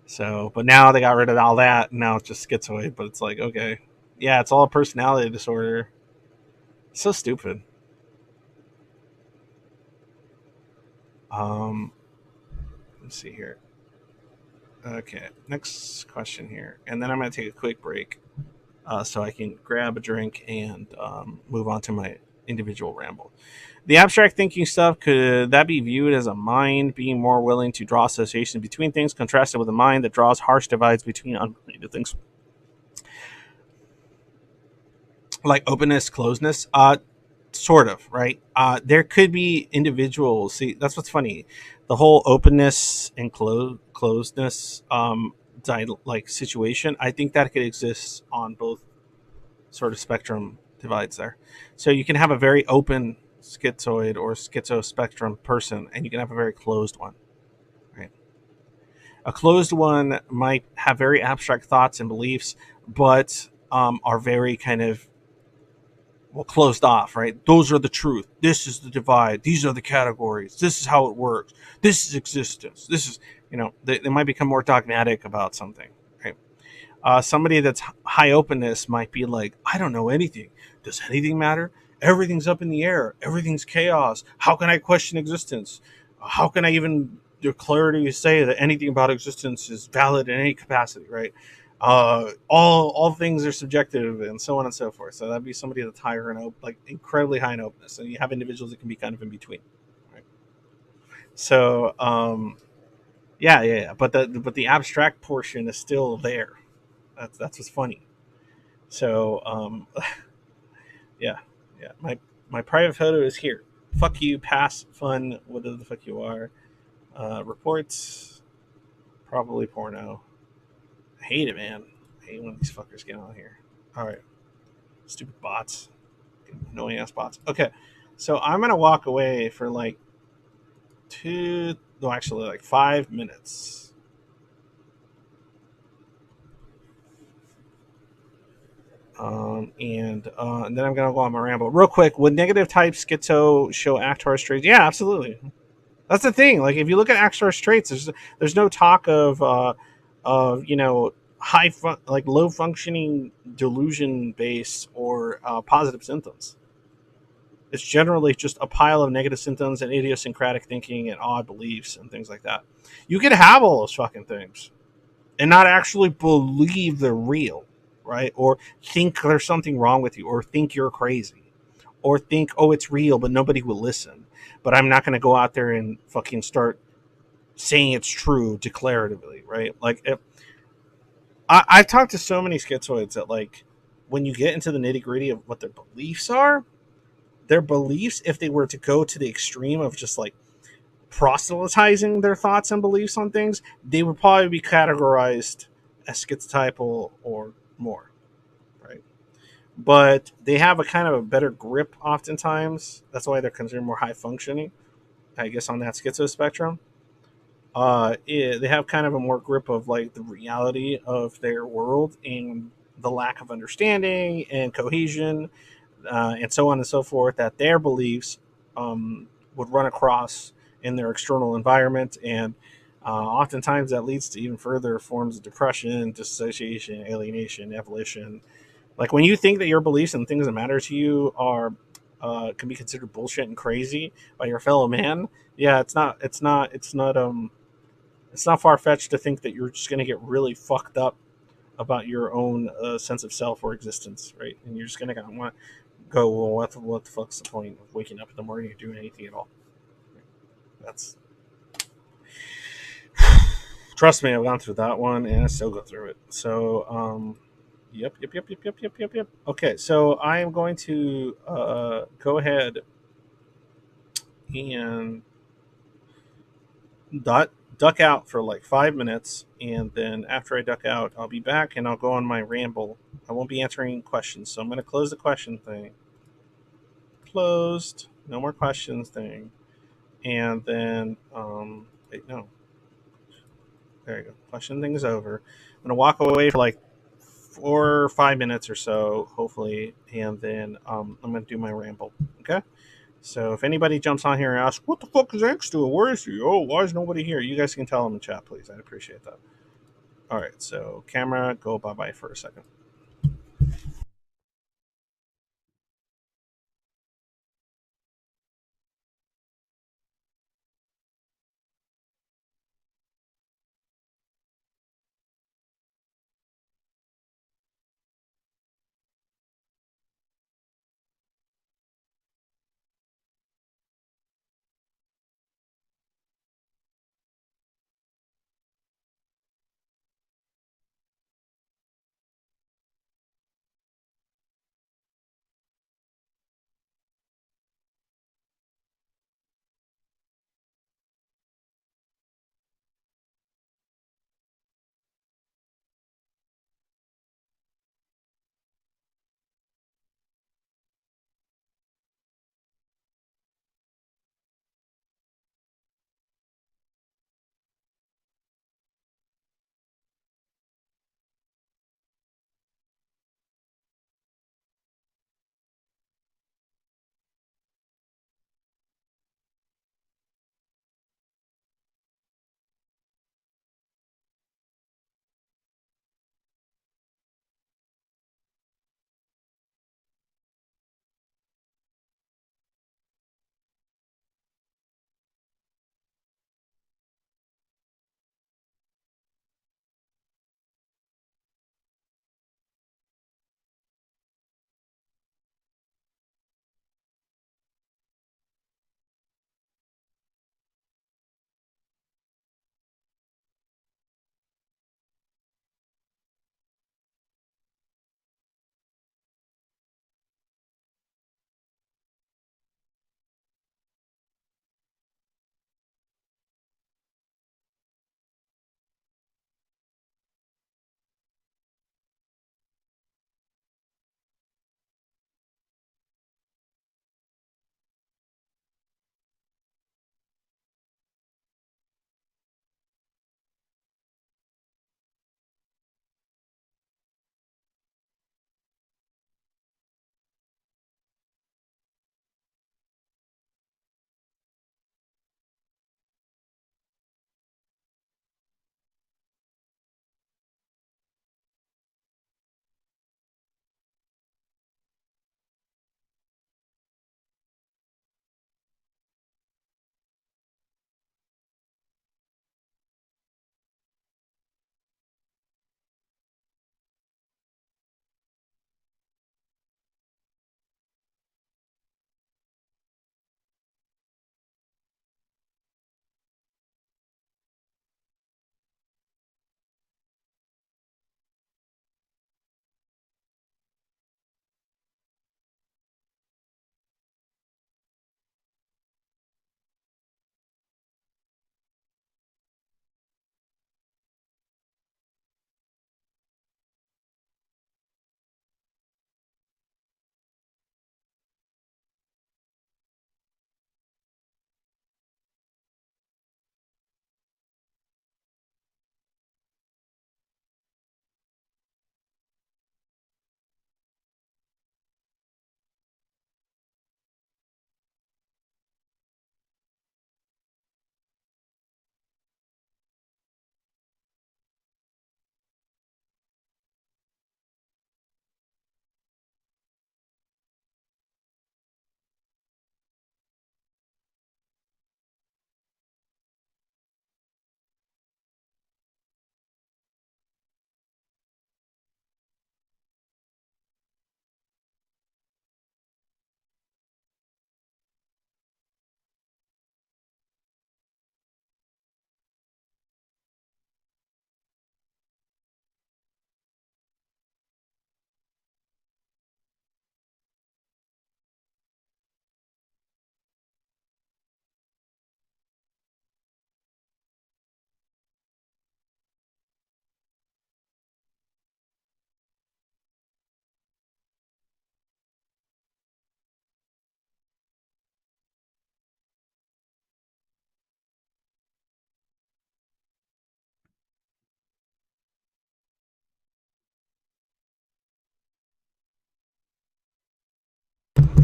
So, but now they got rid of all that, and now it's just schizoid. But it's like, okay, yeah, it's all a personality disorder. It's so stupid. um let's see here. Okay, next question here, and then I'm going to take a quick break so I can grab a drink and move on to my individual ramble. The abstract thinking stuff, could that be viewed as a mind being more willing to draw associations between things, contrasted with a mind that draws harsh divides between unrelated things, like openness, closeness? Sort of, right? There could be individuals. See, that's what's funny. The whole openness and closeness, like situation. I think that could exist on both sort of spectrum divides there. So you can have a very open schizoid or schizo spectrum person, and you can have a very closed one. Right? A closed one might have very abstract thoughts and beliefs, but are very kind of closed off. Right? Those are the truth. This is the divide. These are the categories. This is how it works. This is existence. This is they might become more dogmatic about something. Right? Somebody that's high openness might be like, I don't know anything. Does anything matter? Everything's up in the air. Everything's chaos. How can I question existence? How can I even declare to say that anything about existence is valid in any capacity? Right? All things are subjective, and so on and so forth. So that'd be somebody that's higher in like incredibly high in openness, and you have individuals that can be kind of in between. Right? So yeah. But the abstract portion is still there. That's what's funny. So yeah, yeah. My private photo is here. Fuck you, pass, fun, whatever the fuck you are. Reports, probably porno. I hate it, man. I hate when these fuckers get on here. All right, stupid bots, annoying ass bots. Okay, so I'm gonna walk away for like actually like 5 minutes. And then I'm gonna go on my ramble real quick. Would negative type schizo show actor traits? Yeah, absolutely. That's the thing. Like if you look at actor traits, there's no talk of like low functioning delusion based or positive symptoms. It's generally just a pile of negative symptoms and idiosyncratic thinking and odd beliefs and things like that. You can have all those fucking things and not actually believe they're real, right? Or think there's something wrong with you, or think you're crazy, or think, oh, it's real, but nobody will listen. But I'm not going to go out there and fucking start saying it's true declaratively, right? Like, I've talked to so many schizoids that, like, when you get into the nitty gritty of what their beliefs are, their beliefs, if they were to go to the extreme of just like proselytizing their thoughts and beliefs on things, they would probably be categorized as schizotypal or more, right? But they have a kind of a better grip oftentimes. That's why they're considered more high functioning, I guess, on that schizo spectrum. They have kind of a more grip of like the reality of their world and the lack of understanding and cohesion, and so on and so forth, that their beliefs would run across in their external environment. And oftentimes that leads to even further forms of depression, dissociation, alienation, evolution. Like when you think that your beliefs and things that matter to you are can be considered bullshit and crazy by your fellow man, yeah, it's not far fetched to think that you're just going to get really fucked up about your own sense of self or existence, right? And you're just going to want to go, well, what the fuck's the point of waking up in the morning and doing anything at all? That's trust me, I've gone through that one and I still go through it. So, yep. Okay, so I am going to go ahead and duck out for like 5 minutes, and then after I duck out, I'll be back and I'll go on my ramble. I won't be answering questions, so I'm going to close the question thing. Closed. No more questions thing. And then, wait, no. There you go. Question thing is over. I'm going to walk away for like 4 or 5 minutes or so, hopefully, and then I'm going to do my ramble. Okay? So if anybody jumps on here and asks, what the fuck is X doing? Where is he? Oh, why is nobody here? You guys can tell them in chat, please. I'd appreciate that. All right, so camera, go bye-bye for a second.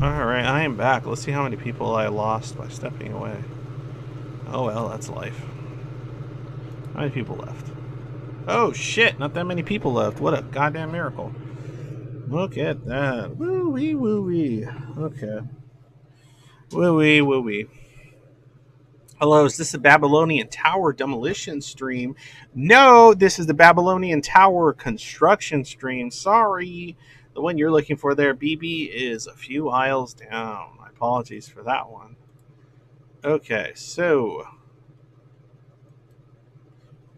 Alright, I am back. Let's see how many people I lost by stepping away. Oh well, that's life. How many people left? Oh shit, not that many people left. What a goddamn miracle. Look at that. Woo-wee, woo-wee. Okay. Woo-wee, woo-wee. Hello, is this the Babylonian Tower demolition stream? No, this is the Babylonian Tower construction stream. Sorry. The one you're looking for there, BB, is a few aisles down. My apologies for that one. Okay, so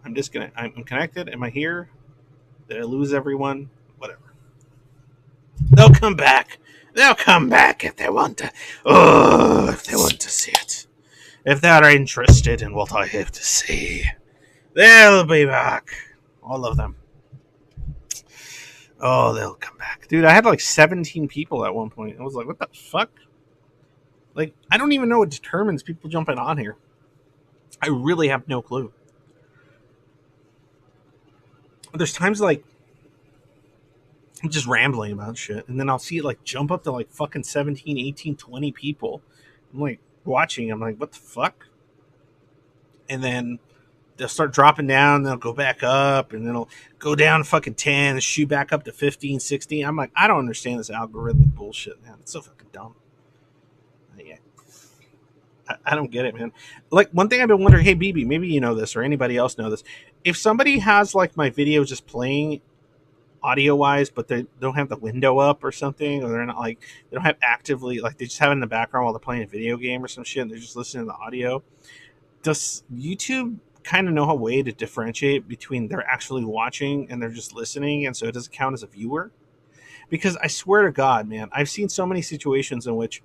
I'm connected. Am I here? Did I lose everyone? Whatever. They'll come back. They'll come back if they want to. Oh, if they want to see it. If they're interested in what I have to say, they'll be back. All of them. Oh, they'll come back. Dude, I had like 17 people at one point. I was like, what the fuck? Like, I don't even know what determines people jumping on here. I really have no clue. There's times like I'm just rambling about shit, and then I'll see it like jump up to like fucking 17, 18, 20 people. I'm like watching, I'm like, what the fuck? And then they'll start dropping down, they'll go back up, and then it'll go down fucking 10 and shoot back up to 15, 16. I'm like, I don't understand this algorithmic bullshit, man. It's so fucking dumb. Yeah. I don't get it, man. Like, one thing I've been wondering, hey, BB, maybe you know this, or anybody else know this. If somebody has, like, my video just playing audio-wise, but they don't have the window up or something, or they're not, like, they don't have actively, like, they just have it in the background while they're playing a video game or some shit, and they're just listening to the audio, does YouTube kind of know a way to differentiate between they're actually watching and they're just listening, and so it doesn't count as a viewer? Because I swear to God, man, I've seen so many situations in which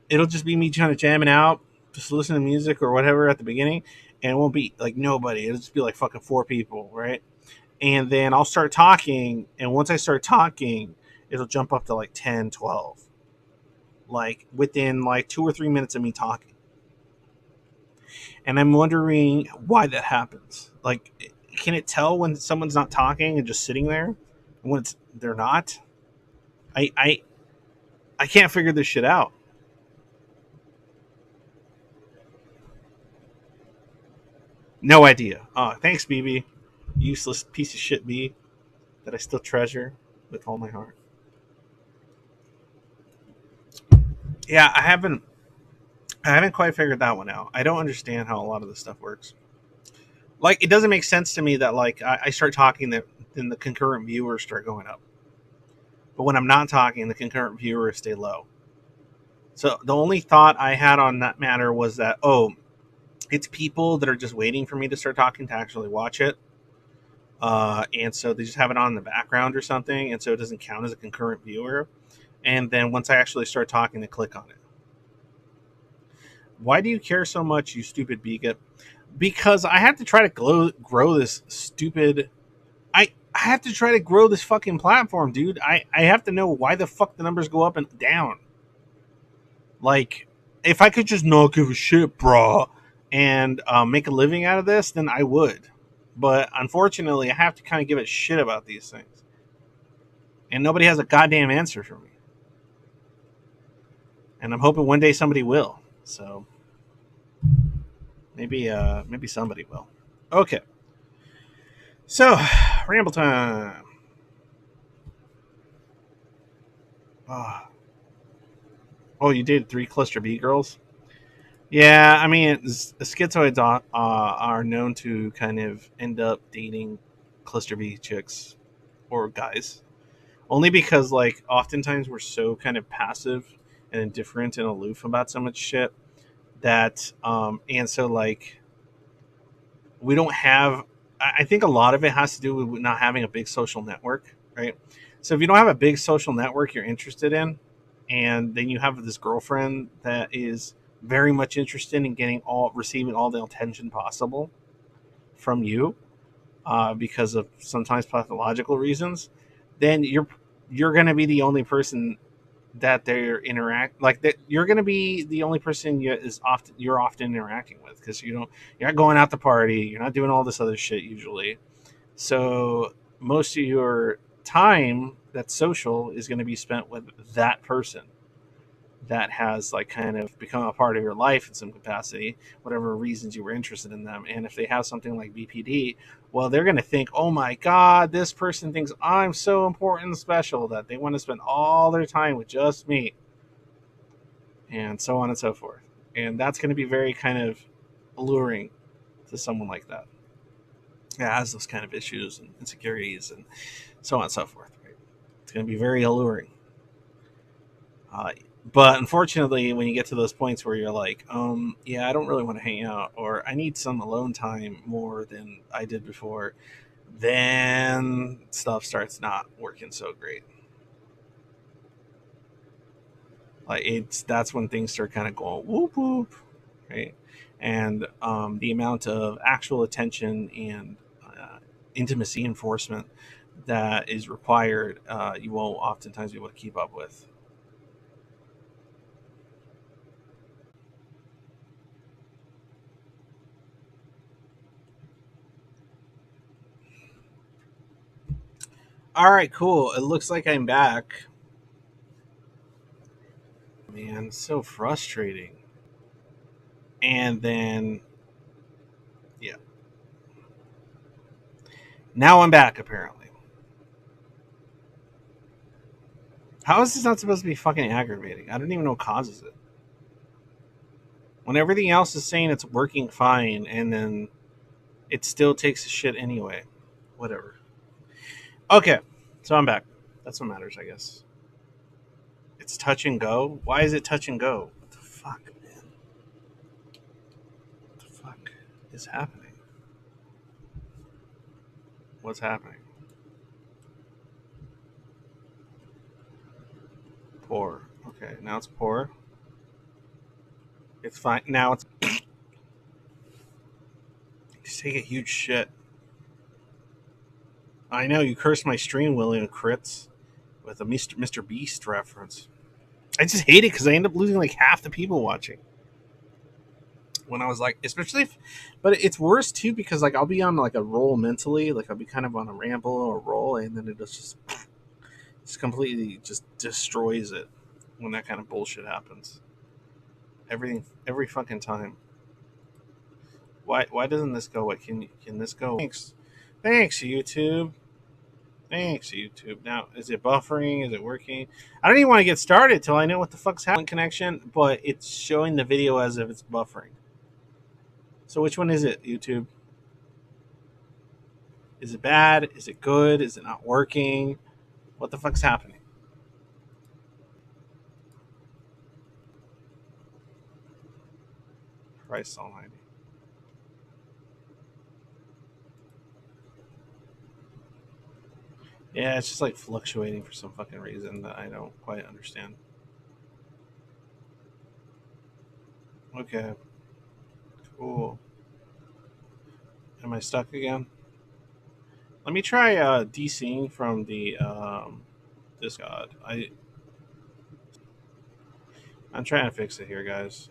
it'll just be me kind of jamming out, just listening to music or whatever at the beginning, and it won't be like nobody. It'll just be like fucking 4 people, right? And then I'll start talking, and once I start talking, it'll jump up to like 10, 12. Like within like 2 or 3 minutes of me talking. And I'm wondering why that happens. Like, can it tell when someone's not talking and just sitting there? When they're not? I can't figure this shit out. No idea. Oh, thanks, BB. Useless piece of shit B that I still treasure with all my heart. Yeah, I haven't quite figured that one out. I don't understand how a lot of this stuff works. Like, it doesn't make sense to me that, like, I start talking, that then the concurrent viewers start going up. But when I'm not talking, the concurrent viewers stay low. So the only thought I had on that matter was that, oh, it's people that are just waiting for me to start talking to actually watch it. And so they just have it on in the background or something, and so it doesn't count as a concurrent viewer. And then once I actually start talking, they click on it. Why do you care so much, you stupid bigot? Because I have to try to grow this stupid... I have to try to grow this fucking platform, dude. I have to know why the fuck the numbers go up and down. Like, if I could just not give a shit, brah, and make a living out of this, then I would. But unfortunately, I have to kind of give a shit about these things. And nobody has a goddamn answer for me. And I'm hoping one day somebody will. So maybe somebody will. Okay. So, ramble time. Oh, you did 3 cluster B girls? Yeah, I mean, schizoids are known to kind of end up dating cluster B chicks or guys. Only because, like, oftentimes we're so kind of passive and indifferent and aloof about so much shit that, and so, like, we don't have, I think a lot of it has to do with not having a big social network, right? So if you don't have a big social network you're interested in, and then you have this girlfriend that is very much interested in receiving all the attention possible from you, because of sometimes pathological reasons, then you're going to be the only person that they're you're going to be the only person you're often interacting with, because you're not going out to party, you're not doing all this other shit usually. So most of your time that's social is going to be spent with that person that has like kind of become a part of your life in some capacity, whatever reasons you were interested in them. And if they have something like BPD, well, they're going to think, oh my God, this person thinks I'm so important and special that they want to spend all their time with just me, and so on and so forth. And that's going to be very kind of alluring to someone like that. Yeah, has those kind of issues and insecurities and so on and so forth. Right? It's going to be very alluring. Uh, but unfortunately, when you get to those points where you're like, yeah, I don't really want to hang out, or I need some alone time more than I did before, then stuff starts not working so great. Like that's when things start kind of going whoop whoop, right? And the amount of actual attention and intimacy enforcement that is required, you won't oftentimes be able to keep up with. All right, cool. It looks like I'm back. Man, so frustrating. And then, yeah. Now I'm back, apparently. How is this not supposed to be fucking aggravating? I don't even know what causes it. When everything else is saying it's working fine, and then it still takes a shit anyway. Whatever. Okay, so I'm back. That's what matters, I guess. It's touch and go? Why is it touch and go? What the fuck, man? What the fuck is happening? What's happening? Poor. Okay, now it's poor. It's fine. Now it's. Just take a huge shit. I know you cursed my stream, William Crits, with a Mr. Beast reference. I just hate it because I end up losing like half the people watching. When I was like, especially if, but it's worse too because like I'll be on like a roll mentally, like I'll be kind of on a ramble or a roll, and then it just completely just destroys it when that kind of bullshit happens. Every fucking time. Why doesn't this go? What can this go? Thanks YouTube. Thanks YouTube. Now is it buffering? Is it working? I don't even want to get started till I know what the fuck's happening connection, but it's showing the video as if it's buffering. So which one is it, YouTube? Is it bad? Is it good? Is it not working? What the fuck's happening? Christ almighty. Yeah, it's just like fluctuating for some fucking reason that I don't quite understand. Okay. Cool. Am I stuck again? Let me try DCing from the Discord. I'm trying to fix it here, guys.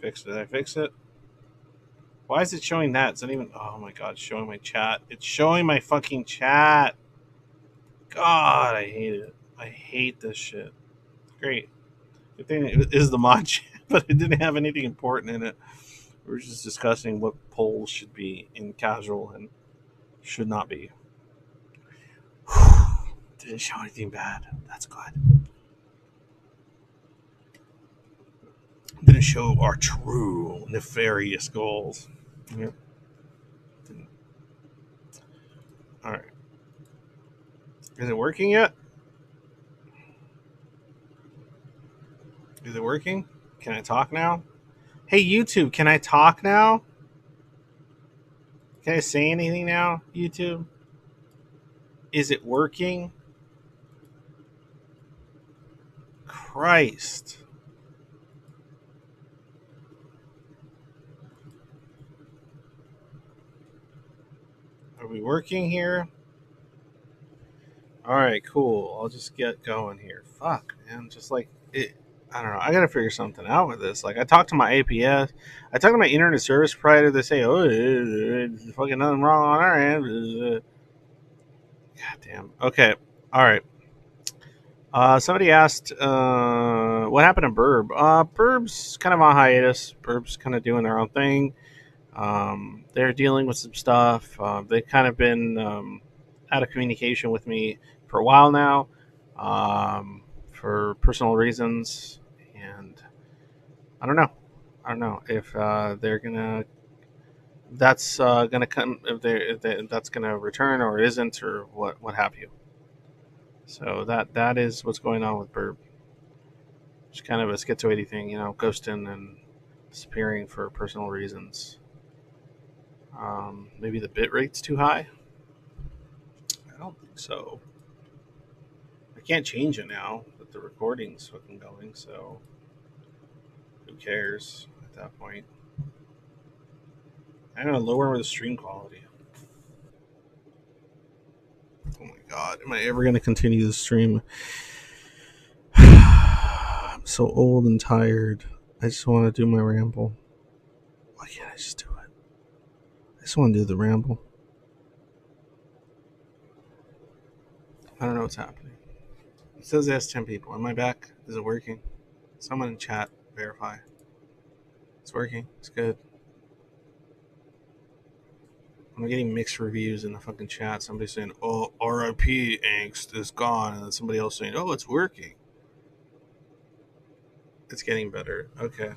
I fixed it. Why is it showing that? It's not even. Oh my god, it's showing my chat. It's showing my fucking chat. God, I hate it. I hate this shit. Great. Good thing it is the mod chat, but it didn't have anything important in it. We were just discussing what polls should be in casual and should not be. Didn't show anything bad. That's good. Didn't show our true nefarious goals. Yep. Didn't. All right. Is it working yet? Is it working? Can I talk now? Hey YouTube, can I talk now? Can I say anything now, YouTube? Is it working? Christ. Are we working here? All right, cool. I'll just get going here. Fuck, man. Just like it. I don't know. I gotta figure something out with this. Like, I talked to my APS, I talked to my internet service provider. They say, "Oh, there's fucking nothing wrong on our end." God damn. Okay. All right. Somebody asked, what happened to Burb? Burb's kind of on hiatus. Burb's kind of doing their own thing. They're dealing with some stuff. They've kind of been out of communication with me for a while now, for personal reasons, and I don't know. I don't know if they're gonna. That's gonna come. If that's gonna return or isn't, or what have you. So that is what's going on with Burb. It's kind of a schizoid thing, ghosting and disappearing for personal reasons. Maybe the bit rate's too high. I don't think so. I can't change it now that the recording's fucking going. So who cares at that point? I'm gonna lower the stream quality. Oh my god, am I ever gonna continue the stream? I'm so old and tired. I just want to do my ramble. Why can't I just do it? I just want to do the ramble. I don't know what's happening. It says it has 10 people. Am I back? Is it working? Someone in chat, verify. It's working. It's good. I'm getting mixed reviews in the fucking chat. Somebody saying, "Oh, RIP angst is gone," and then somebody else saying, "Oh, it's working." It's getting better. Okay.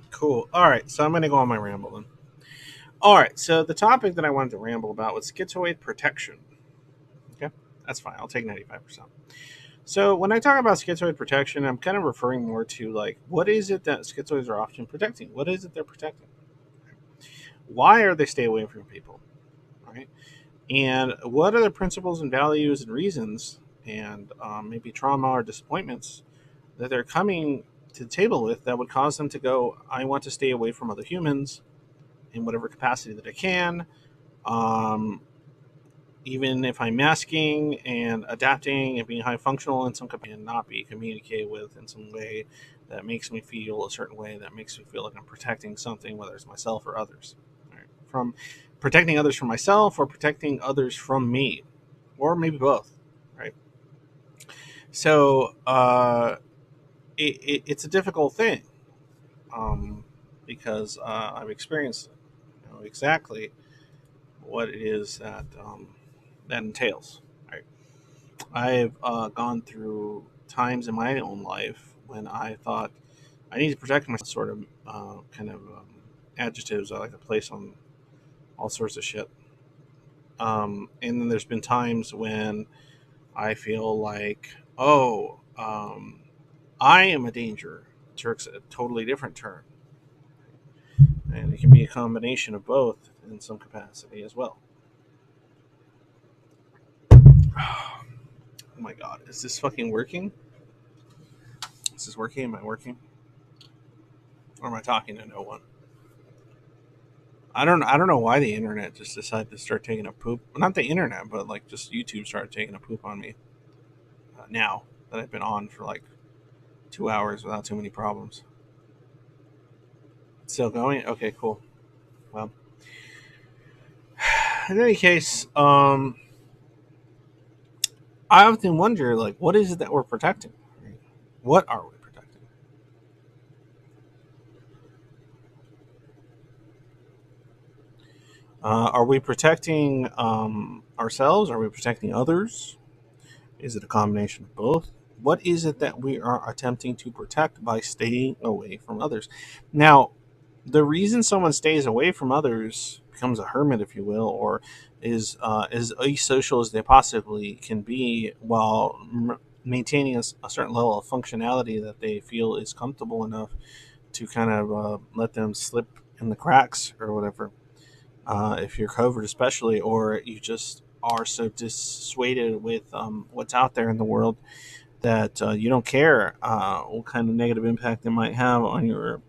Cool. All right. So I'm going to go on my ramble then. All right. So the topic that I wanted to ramble about was schizoid protection. Okay. That's fine. I'll take 95%. So when I talk about schizoid protection, I'm kind of referring more to, like, what is it that schizoids are often protecting? What is it they're protecting? Why are they stay away from people? Right? And what are the principles and values and reasons and maybe trauma or disappointments that they're coming to the table with that would cause them to go, I want to stay away from other humans in whatever capacity that I can, even if I'm masking and adapting and being high functional in some capacity and not be communicated with in some way that makes me feel a certain way, that makes me feel like I'm protecting something, whether it's myself or others. Right? From protecting others from myself or protecting others from me, or maybe both, right? So it's a difficult thing, because I've experienced exactly what it is that entails. Right? I've gone through times in my own life when I thought I need to protect myself, sort of adjectives I like to place on all sorts of shit. And then there's been times when I feel like, I am a danger. Turk's a totally different turn. And it can be a combination of both in some capacity as well. Oh my god, is this fucking working? Is this working? Am I working? Or am I talking to no one? I don't know why the internet just decided to start taking a poop. Not the internet, but like just YouTube started taking a poop on me. Now that I've been on for like 2 hours without too many problems. It's still going? Okay, cool. Well, in any case, I often wonder, like, what is it that we're protecting? What are we protecting? Are we protecting ourselves? Are we protecting others? Is it a combination of both? What is it that we are attempting to protect by staying away from others? Now, the reason someone stays away from others, becomes a hermit, if you will, or is as asocial as they possibly can be while maintaining a certain level of functionality that they feel is comfortable enough to kind of let them slip in the cracks or whatever. If you're covert, especially, or you just are so dissuaded with what's out there in the world that you don't care what kind of negative impact it might have on your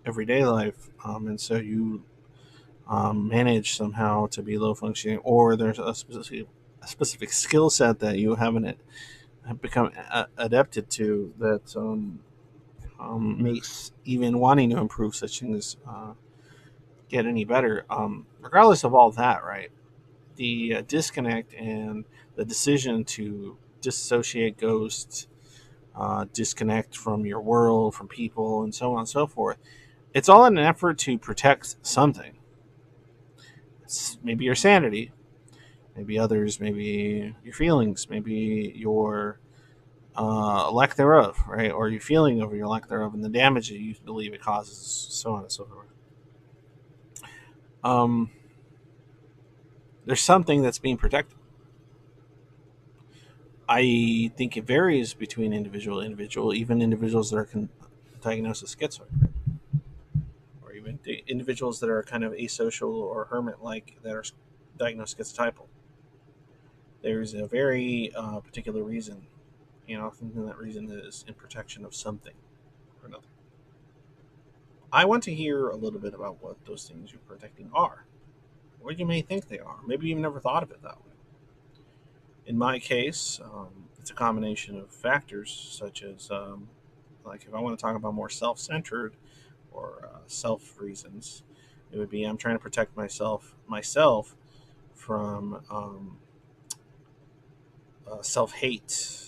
everyday life, and so you manage somehow to be low functioning, or there's a specific skill set that you haven't have become adapted to that makes even wanting to improve such things get any better. Regardless of all that, right? The disconnect and the decision to disassociate, ghost, disconnect from your world, from people, and so on and so forth. It's all in an effort to protect something. It's maybe your sanity, maybe others, maybe your feelings, maybe your lack thereof, right? Or your feeling over your lack thereof and the damage that you believe it causes, so on and so forth. There's something that's being protected. I think it varies between individual to individual, even individuals that are diagnosed with schizoid, or even individuals that are kind of asocial or hermit-like that are diagnosed schizotypal. There's a very particular reason, and often that reason is in protection of something or another. I want to hear a little bit about what those things you're protecting are, what you may think they are. Maybe you've never thought of it that way. In my case, it's a combination of factors, such as, like, if I want to talk about more self-centered or self reasons, it would be I'm trying to protect myself from self-hate.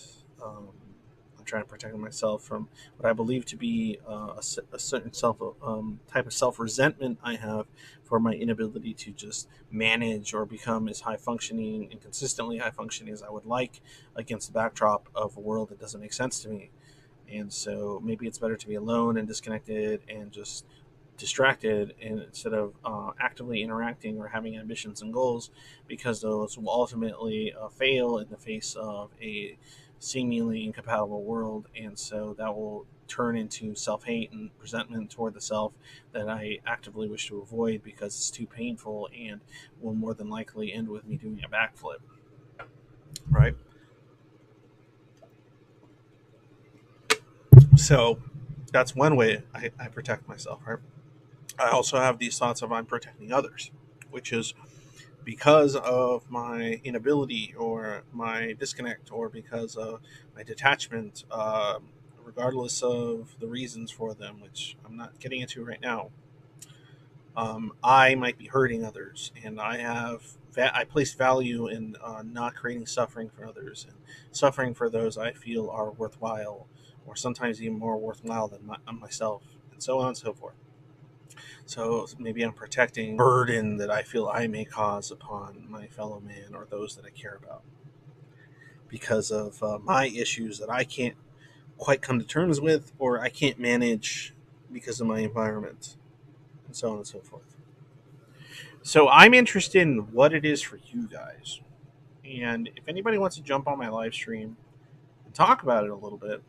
I'm trying to protect myself from what I believe to be a certain type of self-resentment I have for my inability to just manage or become as high functioning and consistently high functioning as I would like against the backdrop of a world that doesn't make sense to me. And so maybe it's better to be alone and disconnected and just distracted, and instead of actively interacting or having ambitions and goals, because those will ultimately fail in the face of a seemingly incompatible world. And so that will turn into self-hate and resentment toward the self that I actively wish to avoid because it's too painful and will more than likely end with me doing a backflip, right? So that's one way I protect myself, right? I also have these thoughts of I'm protecting others, which is because of my inability or my disconnect or because of my detachment, regardless of the reasons for them, which I'm not getting into right now. I might be hurting others, and I place value in not creating suffering for others and suffering for those I feel are worthwhile, or sometimes even more worthwhile than myself, and so on and so forth. So maybe I'm protecting burden that I feel I may cause upon my fellow man or those that I care about because of my issues that I can't quite come to terms with or I can't manage because of my environment, and so on and so forth. So I'm interested in what it is for you guys. And if anybody wants to jump on my live stream and talk about it a little bit,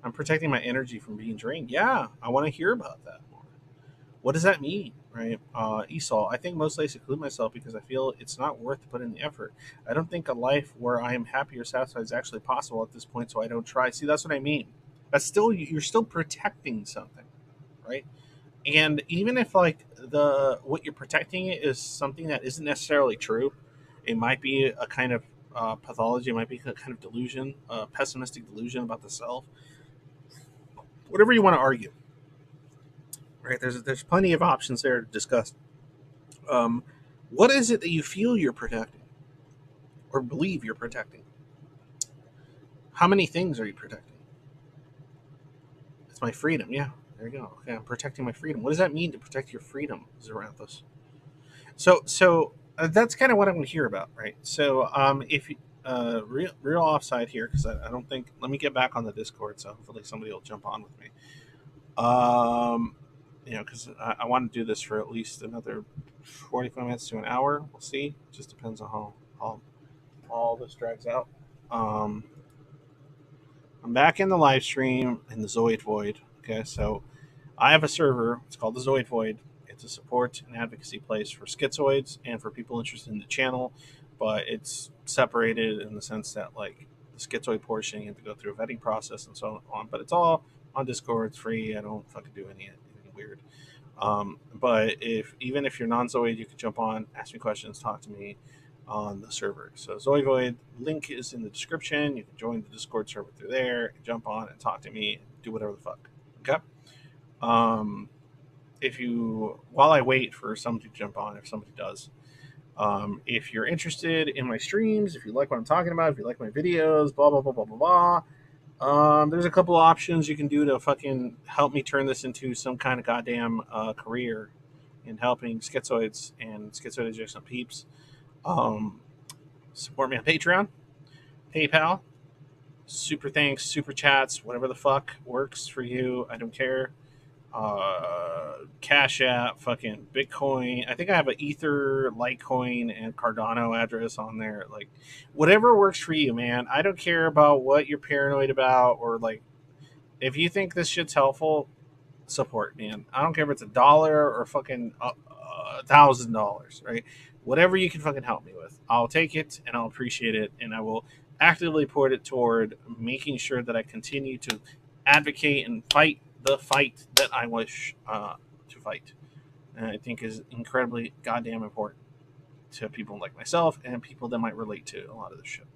I'm protecting my energy from being drained. Yeah, I want to hear about that more. What does that mean, right? Esau, I think mostly I seclude myself because I feel it's not worth to put in the effort. I don't think a life where I am happy or satisfied is actually possible at this point, so I don't try. See, that's what I mean. That's still, you're still protecting something, right? And even if like the what you're protecting is something that isn't necessarily true, it might be a kind of pathology, it might be a kind of delusion, a pessimistic delusion about the self. Whatever you want to argue, right? There's plenty of options there to discuss. Um, what is it that you feel you're protecting or believe you're protecting? How many things are you protecting? It's my freedom. Yeah, there you go. Okay, I'm protecting my freedom. What does that mean to protect your freedom, Zarathos? So that's kind of what I'm going to hear about, right? So if real offside here because I don't think. Let me get back on the Discord, so hopefully somebody will jump on with me. Because I want to do this for at least another 45 minutes to an hour. We'll see. Just depends on how all this drags out. I'm back in the live stream in the Zoid Void. Okay, so I have a server. It's called the Zoid Void. It's a support and advocacy place for schizoids and for people interested in the channel, but it's separated in the sense that like the schizoid portion you have to go through a vetting process and so on. But it's all on Discord. It's free. I don't fucking do anything weird. But even if you're non-Zoid, you can jump on, ask me questions, talk to me on the server. So Zoid link is in the description. You can join the Discord server through there, jump on and talk to me, do whatever the fuck. Okay. While I wait for somebody to jump on, if somebody does, if you're interested in my streams, if you like what I'm talking about, if you like my videos, blah blah blah blah blah blah, there's a couple options you can do to fucking help me turn this into some kind of goddamn career in helping schizoids and schizoid adjacent peeps. Support me on Patreon, PayPal, super thanks, super chats, whatever the fuck works for you. I don't care. Cash App, fucking Bitcoin. I think I have an Ether, Litecoin, and Cardano address on there. Like, whatever works for you, man. I don't care about what you're paranoid about, or like, if you think this shit's helpful, support, man. I don't care if it's $1 or fucking $1,000, right? Whatever you can fucking help me with, I'll take it and I'll appreciate it, and I will actively put it toward making sure that I continue to advocate and fight the fight that I wish to fight, and I think is incredibly goddamn important to people like myself and people that might relate to a lot of this shit,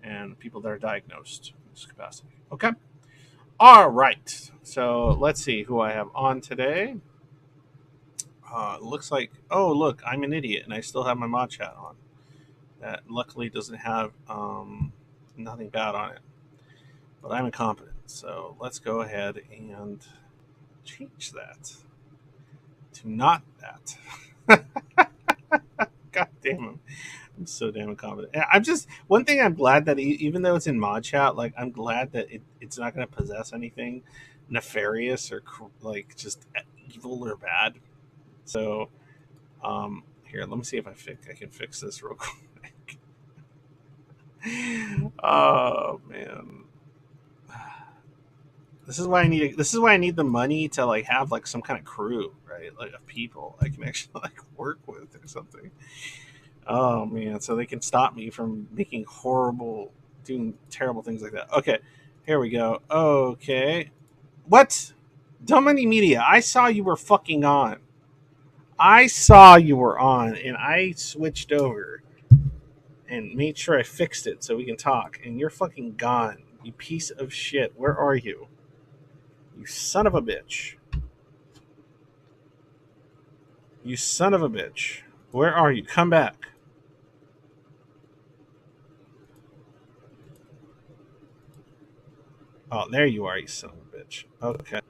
and people that are diagnosed in this capacity. Okay. All right. So let's see who I have on today. Looks like, oh, look, I'm an idiot and I still have my mod chat on. That luckily doesn't have nothing bad on it. But I'm incompetent. So let's go ahead and change that to not that. God damn it. I'm so damn incompetent. I'm just, one thing I'm glad that even though it's in mod chat, like, I'm glad that it's not going to possess anything nefarious or like just evil or bad. So here, let me see if I can fix this real quick. Oh man, this is why I need the money to like have like some kind of crew, right? Like of people I can actually like work with or something. Oh man, so they can stop me from doing terrible things like that. Okay, here we go. Okay, what? Dumb Money Media, I saw you were fucking on. I saw you were on, and I switched over and made sure I fixed it so we can talk. And you're fucking gone, you piece of shit. Where are you? You son of a bitch. You son of a bitch. Where are you? Come back. Oh, there you are, you son of a bitch. Okay.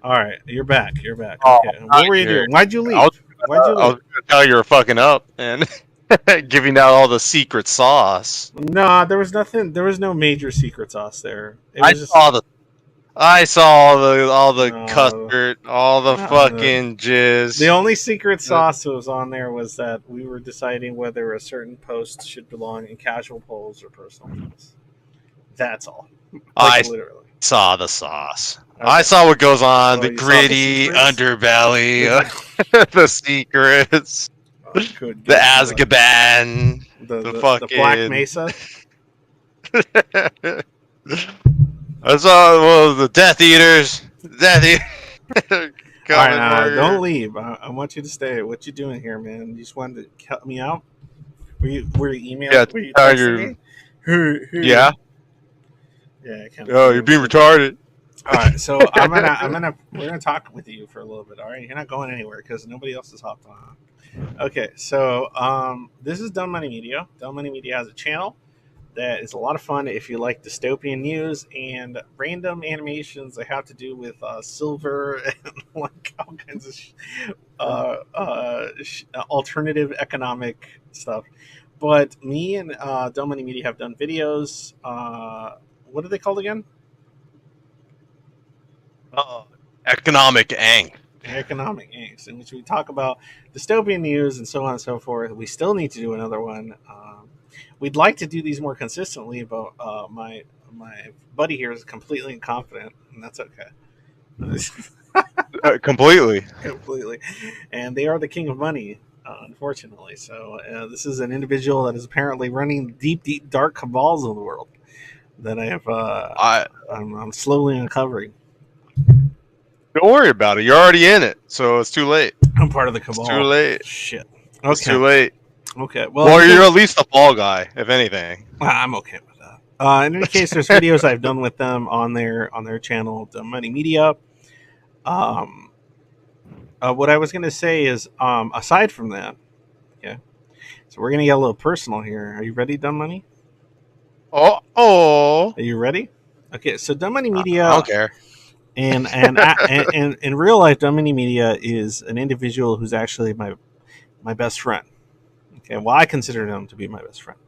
All right, you're back. You're back. Okay. What were you doing? Why'd you leave? I was going to tell you were fucking up and giving out all the secret sauce. Nah, there was nothing. There was no major secret sauce there. I saw all the custard, all the fucking jizz. The only secret sauce that was on there was that we were deciding whether a certain post should belong in casual polls or personal polls. That's all. Like, literally. Saw the sauce. Okay. I saw what goes on, the gritty underbelly, the secrets, the Azkaban, the fucking... The Black Mesa. I saw the Death Eaters. All right, don't leave. I want you to stay. What you doing here, man? You just wanted to help me out? Were you emailing? Yeah, were you texting me? Yeah. Yeah, I can't. Oh, you're being retarded. All right, so we're gonna talk with you for a little bit. All right, you're not going anywhere because nobody else has hopped on. Okay, so this is Dumb Money Media. Dumb Money Media has a channel that is a lot of fun if you like dystopian news and random animations that have to do with silver and like all kinds of alternative economic stuff. But me and Dumb Money Media have done videos. What are they called again? Economic angst. Economic angst, in which we talk about dystopian news and so on and so forth. We still need to do another one. We'd like to do these more consistently, but my buddy here is completely incompetent, and that's okay. Completely, and they are the king of money, unfortunately. So this is an individual that is apparently running deep, dark cabals of the world that I have. I'm slowly uncovering. Don't worry about it. You're already in it, so it's too late. I'm part of the cabal. It's too late. Shit. Okay. It's too late. Okay. Well, you're at least the fall guy, if anything. I'm okay with that. In any case, there's videos I've done with them on their channel, Dumb Money Media. Um, what I was going to say is, aside from that, yeah. So we're going to get a little personal here. Are you ready, Dumb Money? Oh. Are you ready? Okay. So Dumb Money I Media, don't care. and in real life, Dumb Money Media is an individual who's actually my best friend. Okay. Well, I consider him to be my best friend.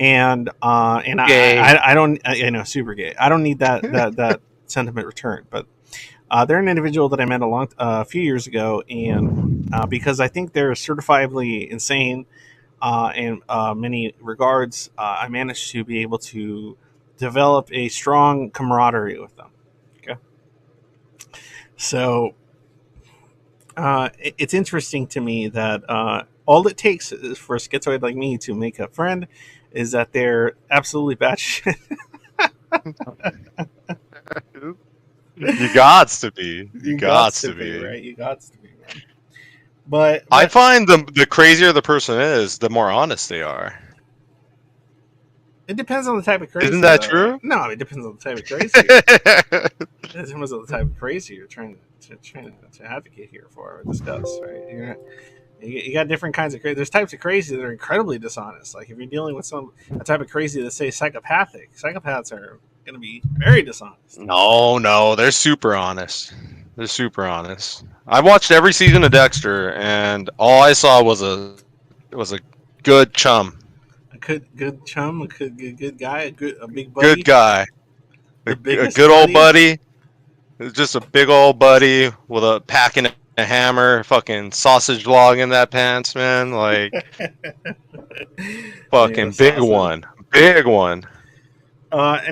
And Gay. I don't, I know, super gay. I don't need that sentiment returned, but they're an individual that I met a few years ago, and because I think they're certifiably insane in many regards, I managed to be able to develop a strong camaraderie with them. Okay, so it's interesting to me that all it takes is for a schizoid like me to make a friend is that they're absolutely batshit. You gots to be. You gots to be, be. right? You gots to be, man. But I find the crazier the person is, the more honest they are. it depends on the type of crazy. Isn't that though, true? Right? No, it depends on the type of crazy. It depends on the type of crazy you're trying to advocate here for or discuss, right? You got different kinds of crazy. There's types of crazy that are incredibly dishonest. Like if you're dealing with a type of crazy that's say psychopathic, psychopaths are going to be very dishonest. No, they're super honest. They're super honest. I watched every season of Dexter, and all I saw was a good chum, A good chum, a good guy, a big buddy, good guy, the a biggest good old buddy. It's just a big old buddy with a pack and a hammer, fucking sausage log in that pants, man. Like fucking big one. In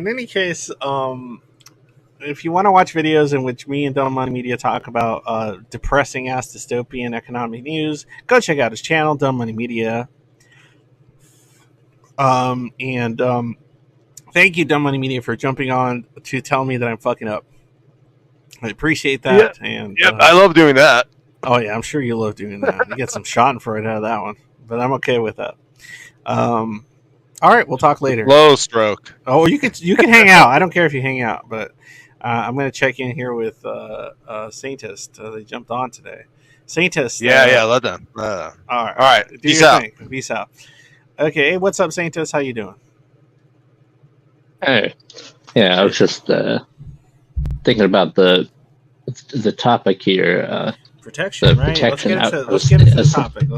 any case, if you want to watch videos in which me and Dumb Money Media talk about depressing ass dystopian economic news, go check out his channel, Dumb Money Media. And thank you, Dumb Money Media, for jumping on to tell me that I'm fucking up. I appreciate that. Yeah. And I love doing that. Oh yeah, I'm sure you love doing that. You get some Schadenfreude out of that one, but I'm okay with that. All right, we'll talk later. Low stroke. Oh, you can hang out. I don't care if you hang out, but I'm going to check in here with Saintist. They jumped on today. Saintist. Yeah, let them. All right. All right. Do Peace your out. thing. Peace out. Okay, hey, what's up, Saintist? How you doing? Hey, yeah, I was just thinking about the topic here. Protection, right? Let's get into the topic.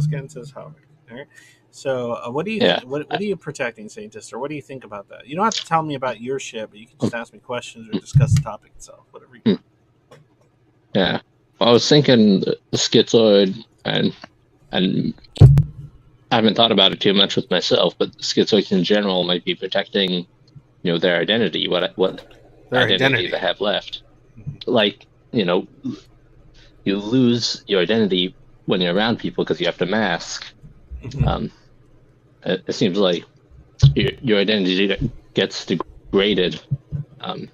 All right. So, what do you what are you protecting, Saintist, or what do you think about that? You don't have to tell me about your shit, but you can just ask me questions or discuss the topic itself, whatever you want. Yeah, well, I was thinking the schizoid, and I haven't thought about it too much with myself, but schizoids in general might be protecting, their identity, what their identity they have left. Like, you lose your identity when you're around people because you have to mask. Mm-hmm. It seems like your identity gets degraded. I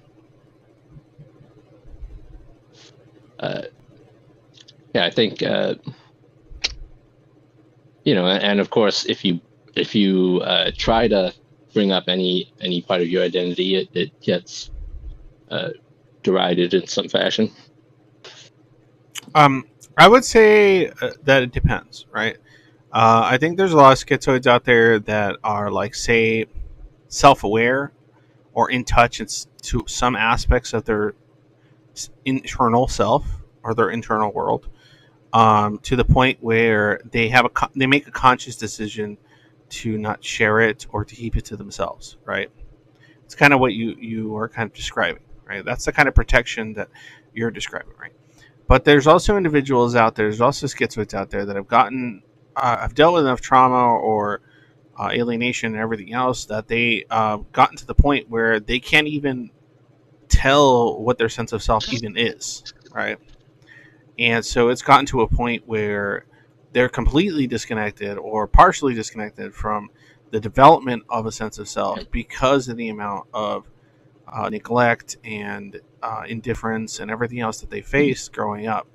think and of course, if you try to bring up any part of your identity, it gets derided in some fashion. I would say that it depends, right? I think there's a lot of schizoids out there that are, like, say, self-aware or in touch to some aspects of their internal self or their internal world, to the point where they make a conscious decision to not share it or to keep it to themselves, right? It's kind of what you are kind of describing, right? That's the kind of protection that you're describing, right? But there's also individuals out there, there's also schizoids out there that have dealt with enough trauma or alienation and everything else that they gotten to the point where they can't even tell what their sense of self even is, right? And so it's gotten to a point where they're completely disconnected or partially disconnected from the development of a sense of self because of the amount of neglect and indifference and everything else that they faced growing up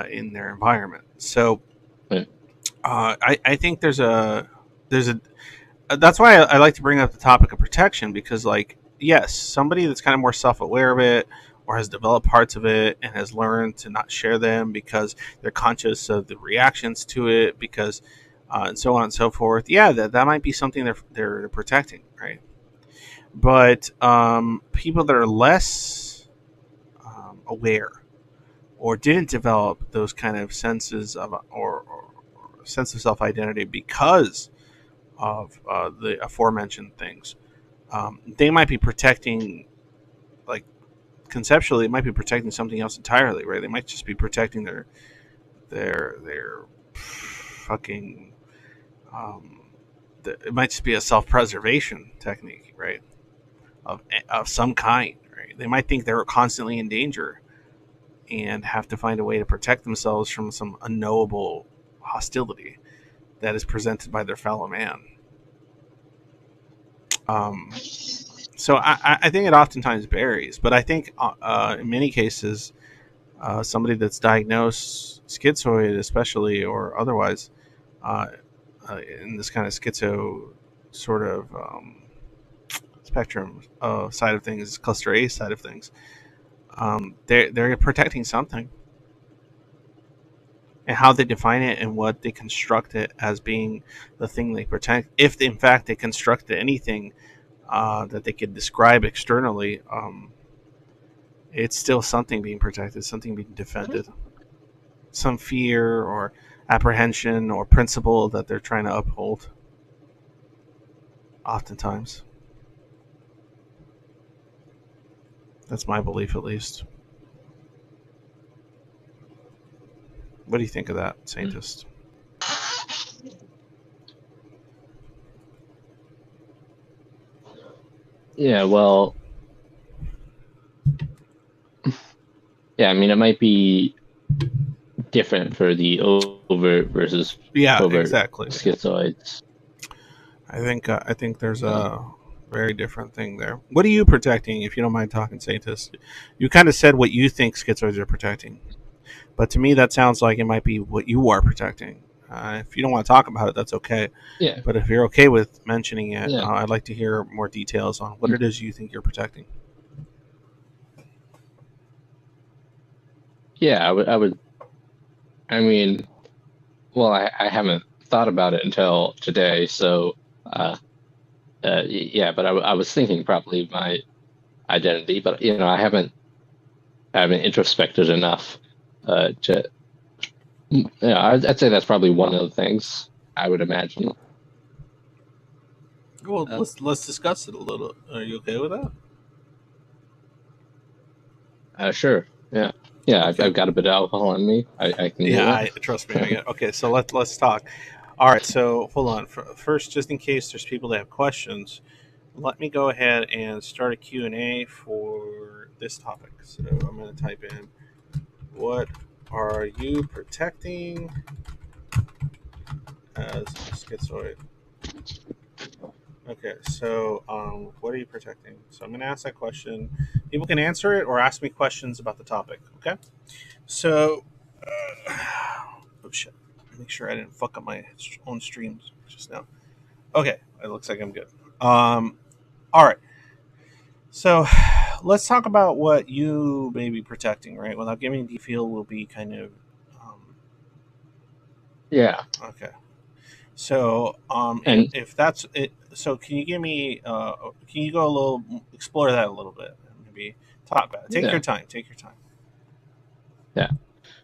in their environment. So I think there's a that's why I like to bring up the topic of protection, because, like, yes, somebody that's kind of more self-aware of it, or has developed parts of it and has learned to not share them because they're conscious of the reactions to it, because and so on and so forth. Yeah, that might be something they're protecting, right? But people that are less aware, or didn't develop those kind of senses of or sense of self identity because of the aforementioned things, they might be protecting, like, conceptually, it might be protecting something else entirely, right? They might just be protecting their fucking. It might just be a self preservation technique, right? Of some kind, right? They might think they're constantly in danger and have to find a way to protect themselves from some unknowable hostility that is presented by their fellow man. So I think it oftentimes varies, but I think in many cases, somebody that's diagnosed schizoid, especially, or otherwise, in this kind of schizo sort of spectrum side of things, cluster A side of things, they're protecting something, and how they define it and what they construct it as being the thing they protect. If in fact they constructed anything that they could describe externally, it's still something being protected, something being defended, some fear or apprehension or principle that they're trying to uphold. Oftentimes, that's my belief, at least. What do you think of that, Saintist? Yeah, well, yeah, I mean, it might be different for the overt versus covert exactly. schizoids. I think there's a very different thing there. What are you protecting, if you don't mind talking, Saintist? You kind of said what you think schizoids are protecting, but to me that sounds like it might be what you are protecting. If you don't want to talk about it, that's okay. Yeah. But if you're okay with mentioning it, Yeah. I'd like to hear more details on what it is you think you're protecting. Yeah, I would. I mean, well, I haven't thought about it until today, so yeah. But I was thinking probably my identity, but I haven't introspected enough to. Yeah, I'd say that's probably one of the things I would imagine. Well, let's discuss it a little. Are you okay with that? Sure. Yeah. Yeah. Okay. I've got a bit of alcohol on me. I can do that. Trust me. Okay, so let's talk. All right, so hold on. First, just in case there's people that have questions, let me go ahead and start a Q&A for this topic. So I'm going to type in, what are you protecting as a schizoid? Okay, so what are you protecting? So I'm going to ask that question. People can answer it or ask me questions about the topic, okay? So, oh shit. Make sure I didn't fuck up my own streams just now. Okay, it looks like I'm good. All right. So let's talk about what you may be protecting, right? Without giving detail, will be kind of. Yeah. Okay. So, And if that's it, so can you give me? Can you go a little explore that a little bit? Maybe talk about it. Take your time. Take your time. Yeah.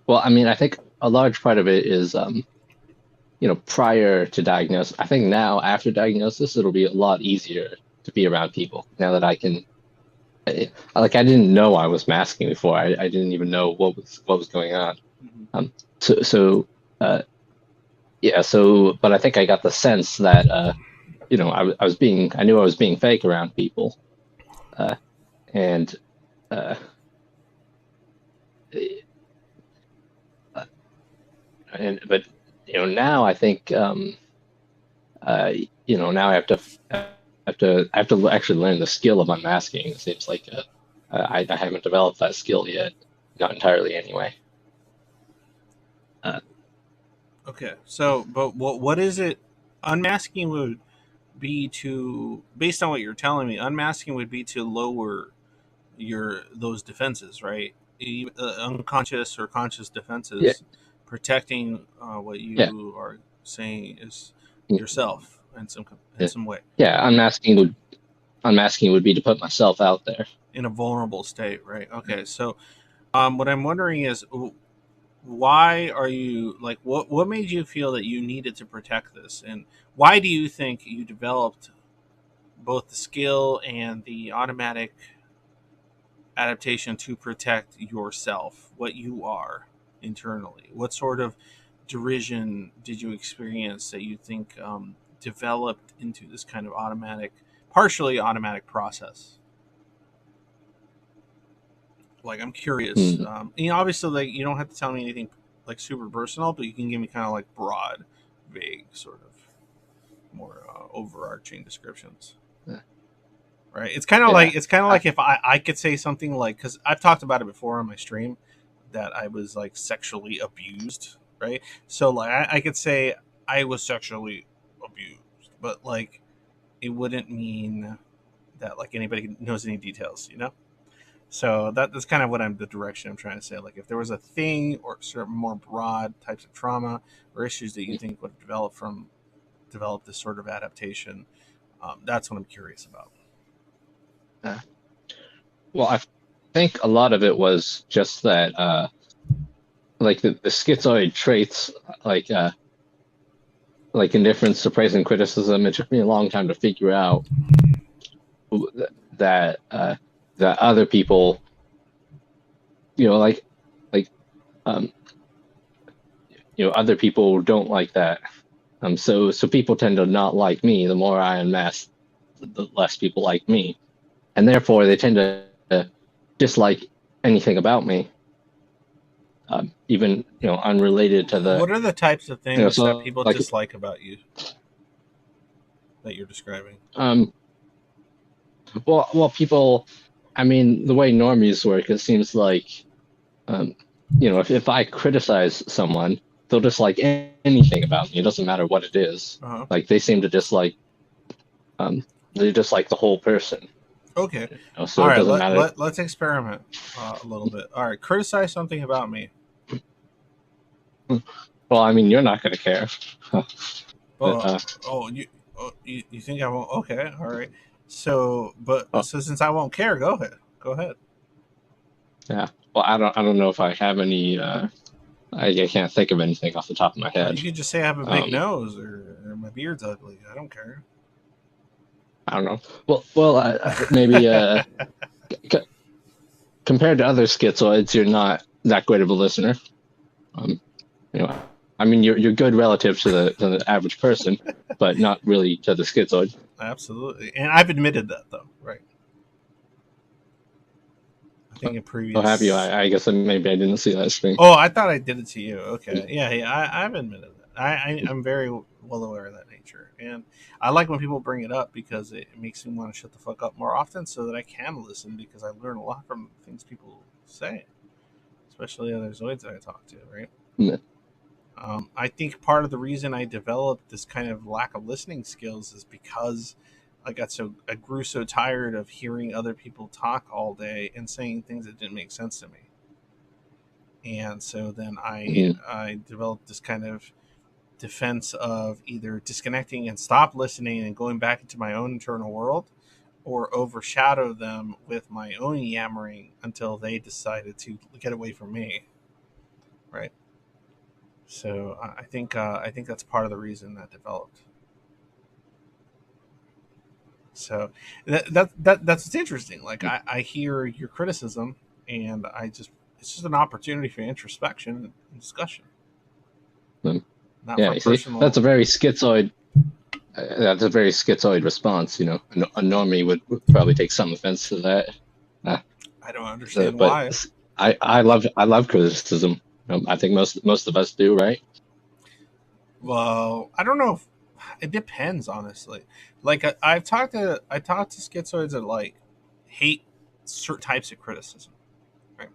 Well, I mean, I think a large part of it is, prior to diagnosis. I think now, after diagnosis, it'll be a lot easier to be around people now that I can. I didn't know I was masking before. I didn't even know what was going on. Mm-hmm. Yeah. So, but I think I got the sense that, I knew I was being fake around people, and. But now I think now I have to actually learn the skill of unmasking. It seems like I haven't developed that skill yet, not entirely anyway. Okay, so but what is it? Unmasking would be to, based on what you're telling me, unmasking would be to lower those defenses, right? Unconscious or conscious Yeah, defenses, protecting what yeah, you are saying is yeah. yourself in some way, Yeah, unmasking would be to put myself out there. in a vulnerable state, right? Okay, so what I'm wondering is, why are you like, what made you feel that you needed to protect this, and why do you think you developed both the skill and the automatic adaptation to protect yourself, what you are internally? What sort of derision did you experience that you think developed into this kind of partially automatic process? Like, I'm curious. Hmm. Obviously, like, you don't have to tell me anything like super personal, but you can give me kind of like broad, vague, sort of more overarching descriptions. Yeah. Right? It's kind of Yeah. like if I could say something like, because I've talked about it before on my stream, that I was like sexually abused, right? So like I could say I was sexually abused, but like it wouldn't mean that like anybody knows any details, you know? So that's kind of the direction I'm trying to say. Like, if there was a thing or certain more broad types of trauma or issues that you think would have develop this sort of adaptation, that's what I'm curious about. Yeah. Well, I think a lot of it was just that, like the schizoid traits, like indifference to praise and criticism. It took me a long time to figure out that that other people, like um, other people don't like that. So people tend to not like me. The more I unmask, the less people like me, and therefore they tend to dislike anything about me, even unrelated to the What are the types of things that so people like dislike about you that you're describing? well people. I mean, the way normies work, it seems like um, if I criticize someone, they'll dislike anything about me. It doesn't matter what it is. Uh-huh. Like they seem to dislike they dislike the whole person. Okay. So All it right. doesn't matter. Let's experiment a little bit. All right. Criticize something about me. Well, I mean, you're not going to care. But Oh, you think I won't? Okay. All right. So, well, so since I won't care, go ahead. Go ahead. yeah. Well, I don't know if I have any. I can't think of anything off the top of my head. You could just say I have a big Um, nose or my beard's ugly. I don't care. I don't know. Well, maybe c- compared to other schizoids, you're not that great of a listener. Um, I mean, you're good relative to the average person, but not really to the schizoid. Absolutely. And I've admitted that, though, right? I think in So have you? previous. I guess maybe I didn't see that screen. Oh, I thought I did it to you. Okay. Yeah, yeah. I've admitted that. I'm very well aware of that nature. And I like when people bring it up because it makes me want to shut the fuck up more often so that I can listen, because I learn a lot from things people say, especially other Zoids that I talk to, right? Mm. I think part of the reason I developed this kind of lack of listening skills is because I grew so tired of hearing other people talk all day and saying things that didn't make sense to me. And so then Mm. I developed this kind of defense of either disconnecting and stop listening and going back into my own internal world, or overshadow them with my own yammering until they decided to get away from me, right? So I think that's part of the reason that developed. So that's what's interesting. Like, I hear your criticism, and it's just an opportunity for introspection and discussion, Mm. not Yeah, for you see, personal. that's a very schizoid response. A normie would probably take some offense to that. Uh, I don't understand but why. I love criticism. I think most of us do, right? Well, I don't know if it depends, honestly. Like, I talked to schizoids that like hate certain types of criticism. Right?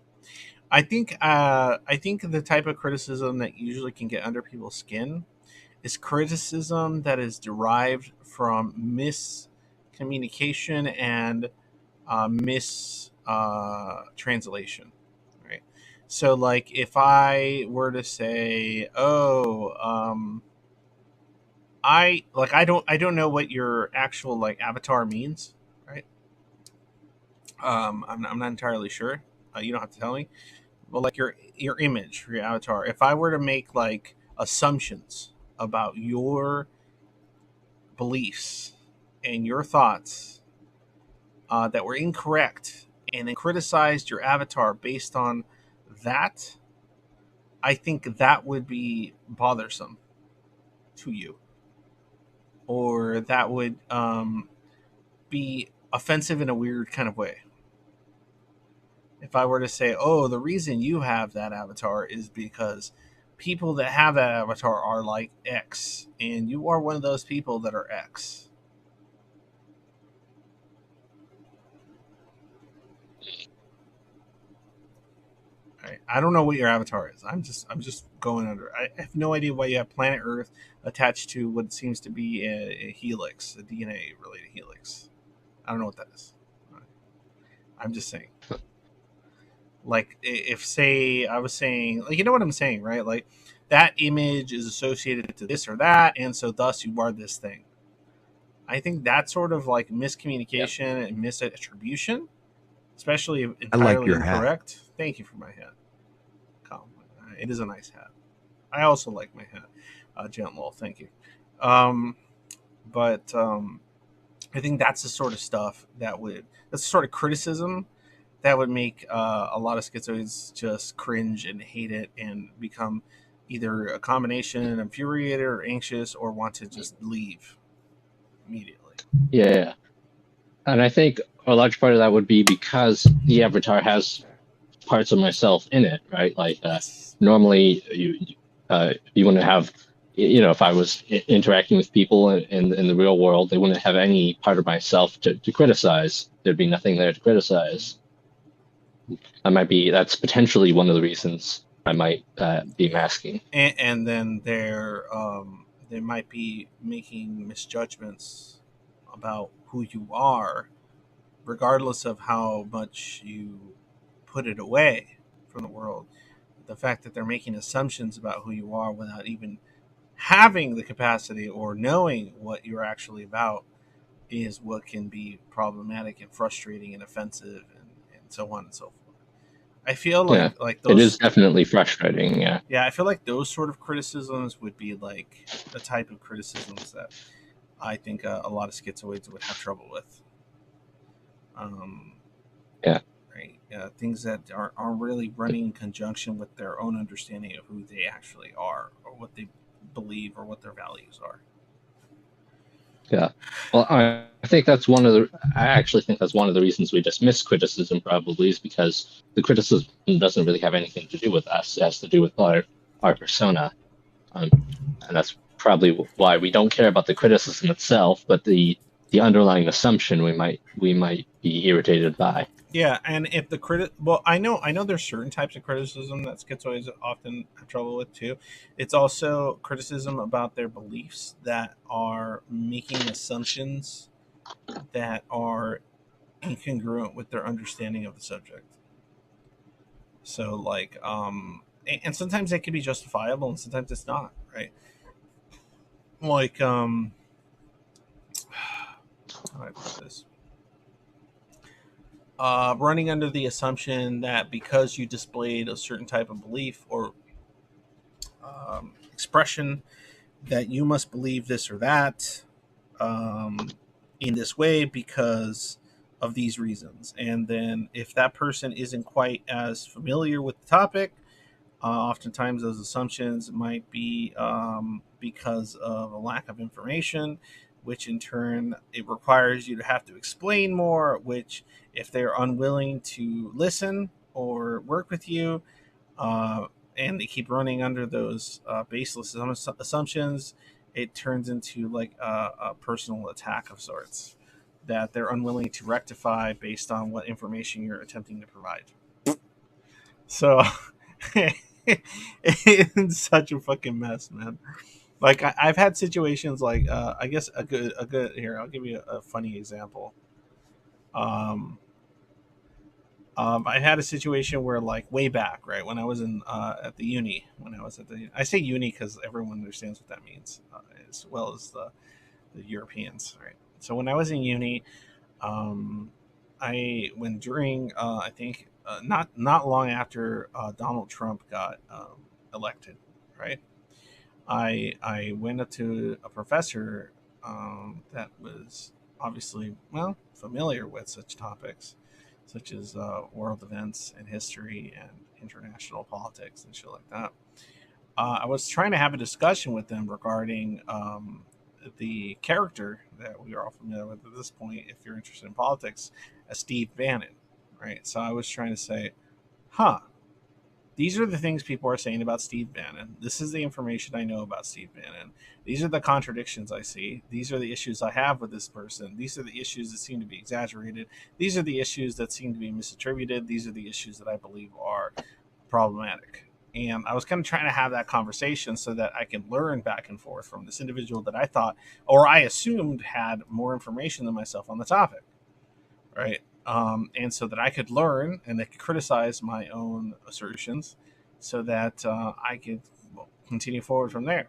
I think the type of criticism that usually can get under people's skin is criticism that is derived from miscommunication and translation, right? So, like, if I were to say, "Oh, I don't know what your actual like avatar means," right? I'm not entirely sure. You don't have to tell me. Well, like your image for your avatar. If I were to make like assumptions about your beliefs and your thoughts that were incorrect, and then criticized your avatar based on that, I think that would be bothersome to you, or that would be offensive in a weird kind of way. If I were to say, "Oh, the reason you have that avatar is because people that have that avatar are like X, and you are one of those people that are X." I don't know what your avatar is. I'm just going under. I have no idea why you have planet Earth attached to what seems to be a helix, a DNA related helix. I don't know what that is. I'm just saying. Like, if say I was saying, like, you know what I'm saying, right? Like, that image is associated to this or that, and so thus you are this thing. I think that sort of like miscommunication and misattribution, especially if entirely incorrect. Thank you for my hat. It is a nice hat. I also like my hat. Gentle, thank you. Um, but I think that's the sort of stuff that's the sort of criticism that would make a lot of schizoids just cringe and hate it and become either a combination infuriated or anxious or want to just leave immediately. Yeah. And I think a large part of that would be because the avatar has parts of myself in it, right? Like normally you wouldn't have, if I was interacting with people in the real world, they wouldn't have any part of myself to criticize. There'd be nothing there to criticize. That's potentially one of the reasons I might be masking. And then they might be making misjudgments about who you are, regardless of how much you put it away from the world. The fact that they're making assumptions about who you are without even having the capacity or knowing what you're actually about is what can be problematic and frustrating and offensive and so on and so forth. I feel like those. It is definitely frustrating. Yeah. Yeah, I feel like those sort of criticisms would be like the type of criticisms that I think a lot of schizoids would have trouble with. Yeah. Right. Things that are really running in conjunction with their own understanding of who they actually are, or what they believe, or what their values are. Yeah. Well, I think that's I actually think that's one of the reasons we dismiss criticism, probably, is because the criticism doesn't really have anything to do with us. It has to do with our persona. And that's probably why we don't care about the criticism itself, but the underlying assumption we might be irritated by. Yeah, and if the I know there's certain types of criticism that schizoids often have trouble with too. It's also criticism about their beliefs that are making assumptions that are incongruent with their understanding of the subject. So, like, and sometimes it can be justifiable, and sometimes it's not, right? Like, how do I put this? Running under the assumption that because you displayed a certain type of belief or expression, that you must believe this or that in this way because of these reasons. And then if that person isn't quite as familiar with the topic, oftentimes those assumptions might be because of a lack of information, which in turn it requires you to have to explain more, which if they're unwilling to listen or work with you, and they keep running under those baseless assumptions, it turns into like a personal attack of sorts that they're unwilling to rectify based on what information you're attempting to provide. So it's such a fucking mess, man. Like I've had situations like I guess a good here. I'll give you a funny example. Um, I had a situation where, like, way back, right when I was in at the uni, when I was at the, I say uni because everyone understands what that means, as well as the Europeans, right? So when I was in uni, um, I when during I think not long after Donald Trump got elected, right? I went up to a professor that was obviously well familiar with such topics, such as world events and history and international politics and shit like that. I was trying to have a discussion with them regarding the character that we are all familiar with at this point, if you're interested in politics, as Steve Bannon, right? So I was trying to say, huh, these are the things people are saying about Steve Bannon. This is the information I know about Steve Bannon. These are the contradictions I see. These are the issues I have with this person. These are the issues that seem to be exaggerated. These are the issues that seem to be misattributed. These are the issues that I believe are problematic. And I was kind of trying to have that conversation so that I could learn back and forth from this individual that I thought, or I assumed, had more information than myself on the topic, right? And so that I could learn and they could criticize my own assertions so that I could continue forward from there.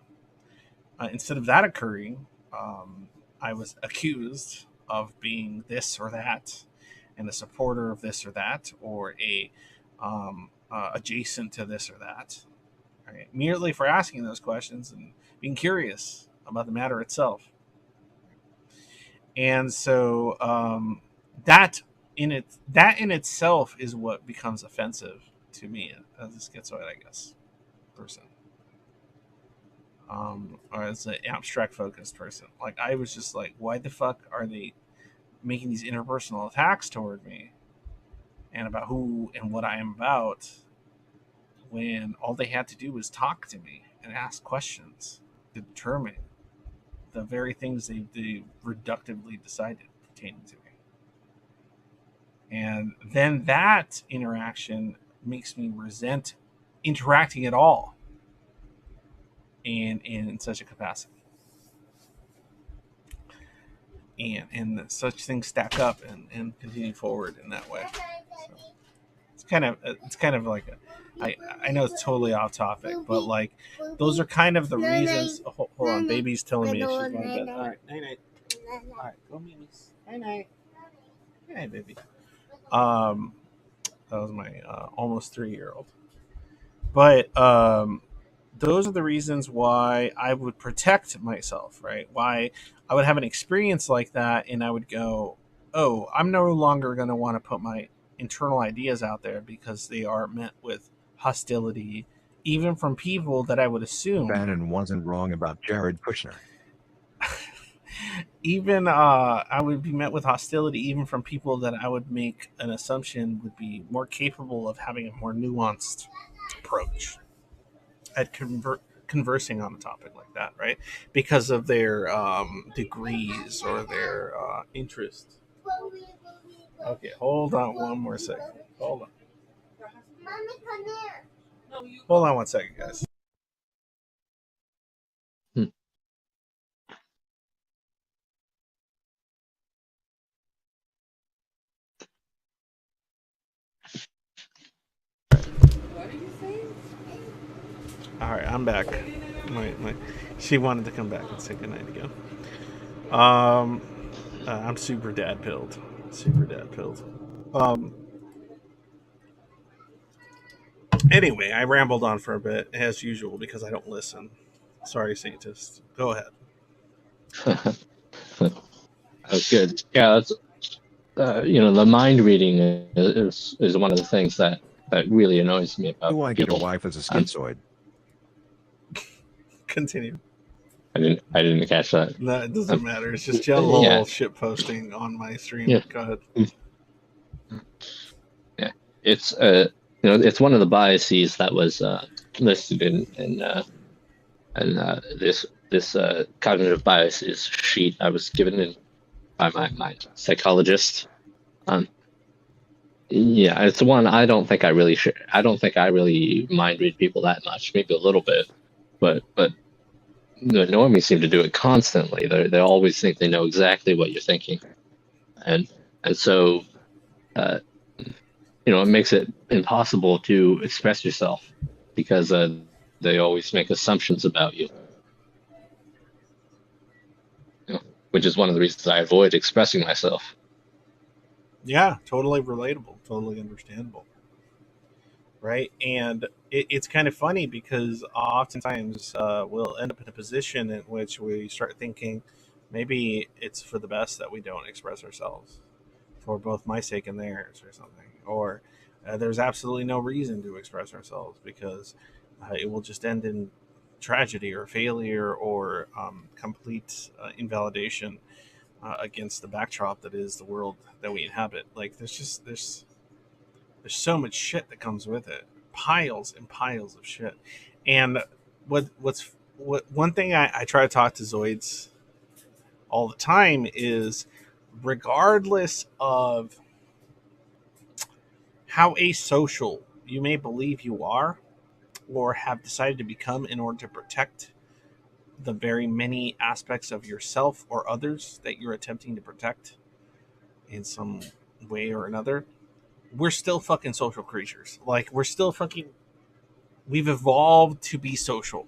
Instead of that occurring, I was accused of being this or that and a supporter of this or that, or a adjacent to this or that, right? Merely for asking those questions and being curious about the matter itself. And so that in itself is what becomes offensive to me as a schizoid, I guess, person, or as an abstract focused person. Like I was just like, why the fuck are they making these interpersonal attacks toward me and about who and what I am about, when all they had to do was talk to me and ask questions to determine the very things they reductively decided pertaining to me. And then that interaction makes me resent interacting at all in such a capacity. And such things stack up and continue forward in that way. So it's kind of like I know it's totally off topic, but like those are kind of the reasons. Oh, hold on, baby's telling me she's going to bed. All right, night night. All right, go memes. Night night. Hey baby. That was my almost 3-year-old. But those are the reasons why I would protect myself, right? Why I would have an experience like that and I would go, oh, I'm no longer going to want to put my internal ideas out there because they are met with hostility, even from people that I would assume. Bannon wasn't wrong about Jared Kushner. Even I would be met with hostility even from people that I would make an assumption would be more capable of having a more nuanced approach at conversing on a topic like that, right? Because of their degrees or their interest. Okay, hold on one more second. Hold on. Hold on one second, guys. All right, I'm back. She wanted to come back and say goodnight again. I'm super dad pilled. Anyway, I rambled on for a bit as usual because I don't listen. Sorry, Saintist. Go ahead. That's good. Yeah, that's the mind reading is one of the things that really annoys me about Do I get a wife as a schizoid? Continue. I didn't catch that. No, it doesn't matter. It's just little shit posting on my stream. Yeah. Go ahead. Yeah, it's it's one of the biases that was listed in this cognitive biases sheet I was given by my psychologist. Yeah, it's one I don't think I really mind read people that much. Maybe a little bit, but the normies seem to do it constantly. They always think they know exactly what you're thinking, and so it makes it impossible to express yourself because they always make assumptions about you. Which is one of the reasons I avoid expressing myself. Yeah, totally relatable, totally understandable. Right? And it's kind of funny because oftentimes we'll end up in a position in which we start thinking maybe it's for the best that we don't express ourselves for both my sake and theirs or something. Or there's absolutely no reason to express ourselves because it will just end in tragedy or failure or complete invalidation against the backdrop that is the world that we inhabit. Like there's so much shit that comes with it, piles and piles of shit. And what one thing I try to talk to Zoids all the time is, regardless of how asocial you may believe you are or have decided to become in order to protect the very many aspects of yourself or others that you're attempting to protect in some way or another, we're still fucking social creatures. Like, we're still fucking, we've evolved to be social,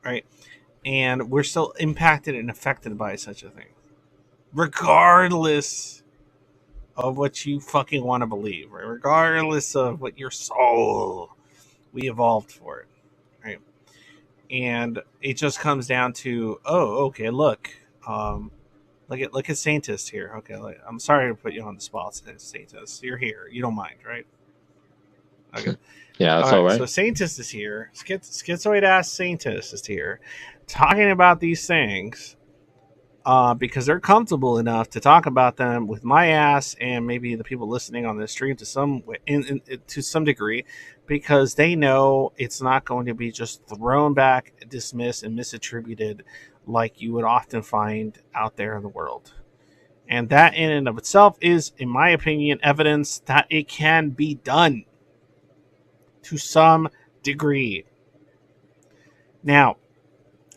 right? And we're still impacted and affected by such a thing, regardless of what you fucking want to believe, right? Regardless of what your soul, we evolved for it, right? And it just comes down to, oh, okay, look, look at Saintist here. Okay, I'm sorry to put you on the spot, Saintist. You're here. You don't mind, right? Okay. Yeah, that's all right. So Saintist is here. Schizoid ass Saintist is here, talking about these things because they're comfortable enough to talk about them with my ass and maybe the people listening on this stream to some degree, because they know it's not going to be just thrown back, dismissed, and misattributed like you would often find out there in the world. And that in and of itself is, in my opinion, evidence that it can be done to some degree. Now,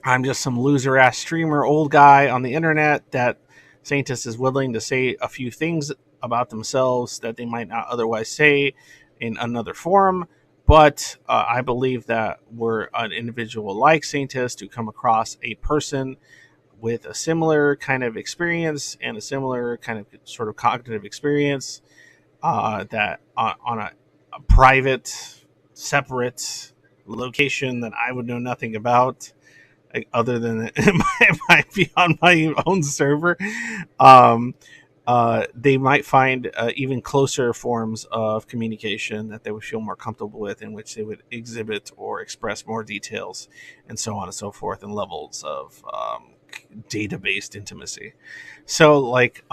I'm just some loser ass streamer, old guy on the internet that Saintist is willing to say a few things about themselves that they might not otherwise say in another forum. But I believe that we're an individual like Saintist to come across a person with a similar kind of experience and a similar kind of sort of cognitive experience that on a private, separate location that I would know nothing about, like, other than it might be on my own server. They might find even closer forms of communication that they would feel more comfortable with, in which they would exhibit or express more details, and so on and so forth, and levels of data-based intimacy. So, like,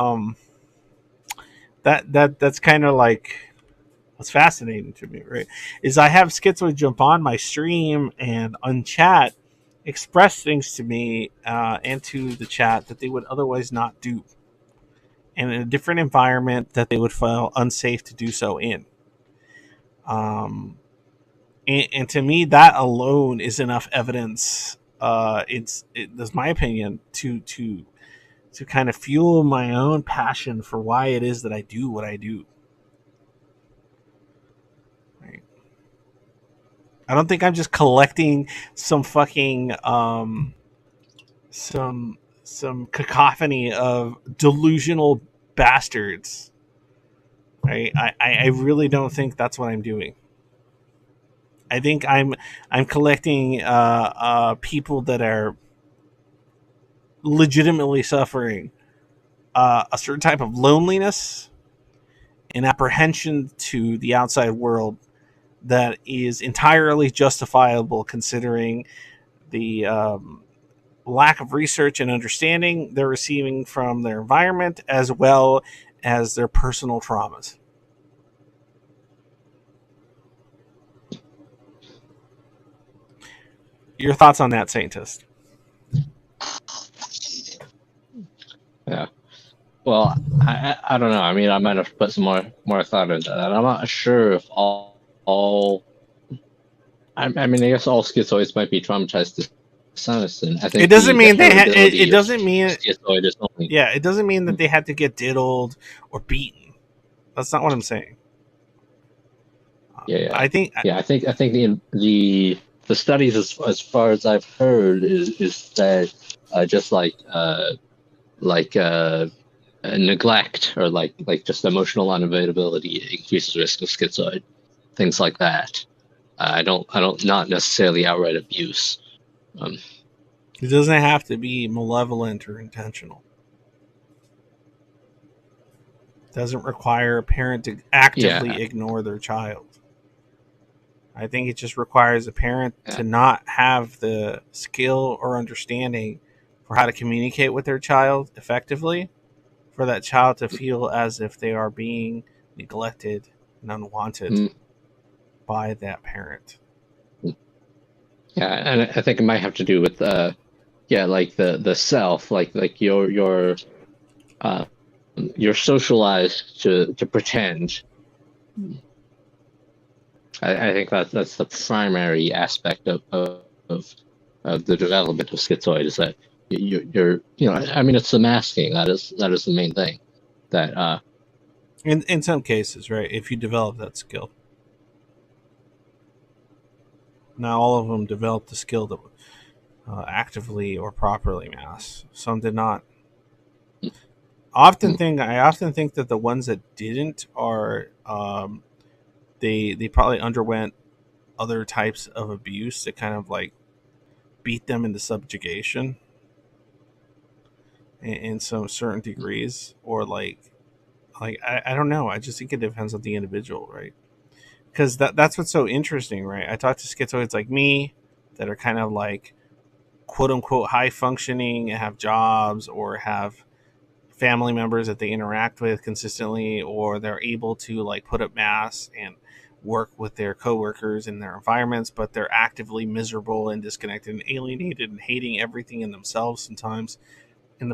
that's kind of like what's fascinating to me, right? Is I have Schizoid jump on my stream and unchat, express things to me and to the chat that they would otherwise not do, and in a different environment that they would feel unsafe to do so in. And to me, that alone is enough evidence. That's my opinion to kind of fuel my own passion for why it is that I do what I do. Right? I don't think I'm just collecting some fucking some cacophony of delusional bastards. Right? I really don't think that's what I'm doing. I think I'm collecting people that are legitimately suffering a certain type of loneliness and apprehension to the outside world that is entirely justifiable, considering the lack of research and understanding they're receiving from their environment, as well as their personal traumas. Your thoughts on that, Saintist? Yeah. Well, I don't know. I mean, I might have put some more thought into that. I'm not sure if all I mean, I guess all schizoids might be traumatized to some extent. I think It doesn't mean they heritability it doesn't of mean schizoid is only. yeah, it doesn't mean that they had to get diddled or beaten. That's not what I'm saying. Yeah. I think I think the studies, as far as I've heard, is that just neglect or like just emotional unavailability increases risk of schizoid, things like that. I don't not necessarily outright abuse. it doesn't have to be malevolent or intentional. It doesn't require a parent to actively ignore their child. I think it just requires a parent to not have the skill or understanding for how to communicate with their child effectively, for that child to feel as if they are being neglected and unwanted by that parent. Yeah, and I think it might have to do with like the self, like you're socialized to pretend. I think that's the primary aspect of the development of schizoid, is that you're I mean, it's the masking that is the main thing that In some cases, right? If you develop that skill, not all of them develop the skill to actively or properly mask. Some did not. I often think that the ones that didn't are they probably underwent other types of abuse that kind of like beat them into subjugation in some certain degrees, or I don't know. I just think it depends on the individual, right? Because that's what's so interesting, right? I talk to schizoids like me that are kind of like quote unquote high functioning and have jobs or have family members that they interact with consistently, or they're able to like put up masks and work with their coworkers in their environments, but they're actively miserable and disconnected and alienated and hating everything in themselves sometimes in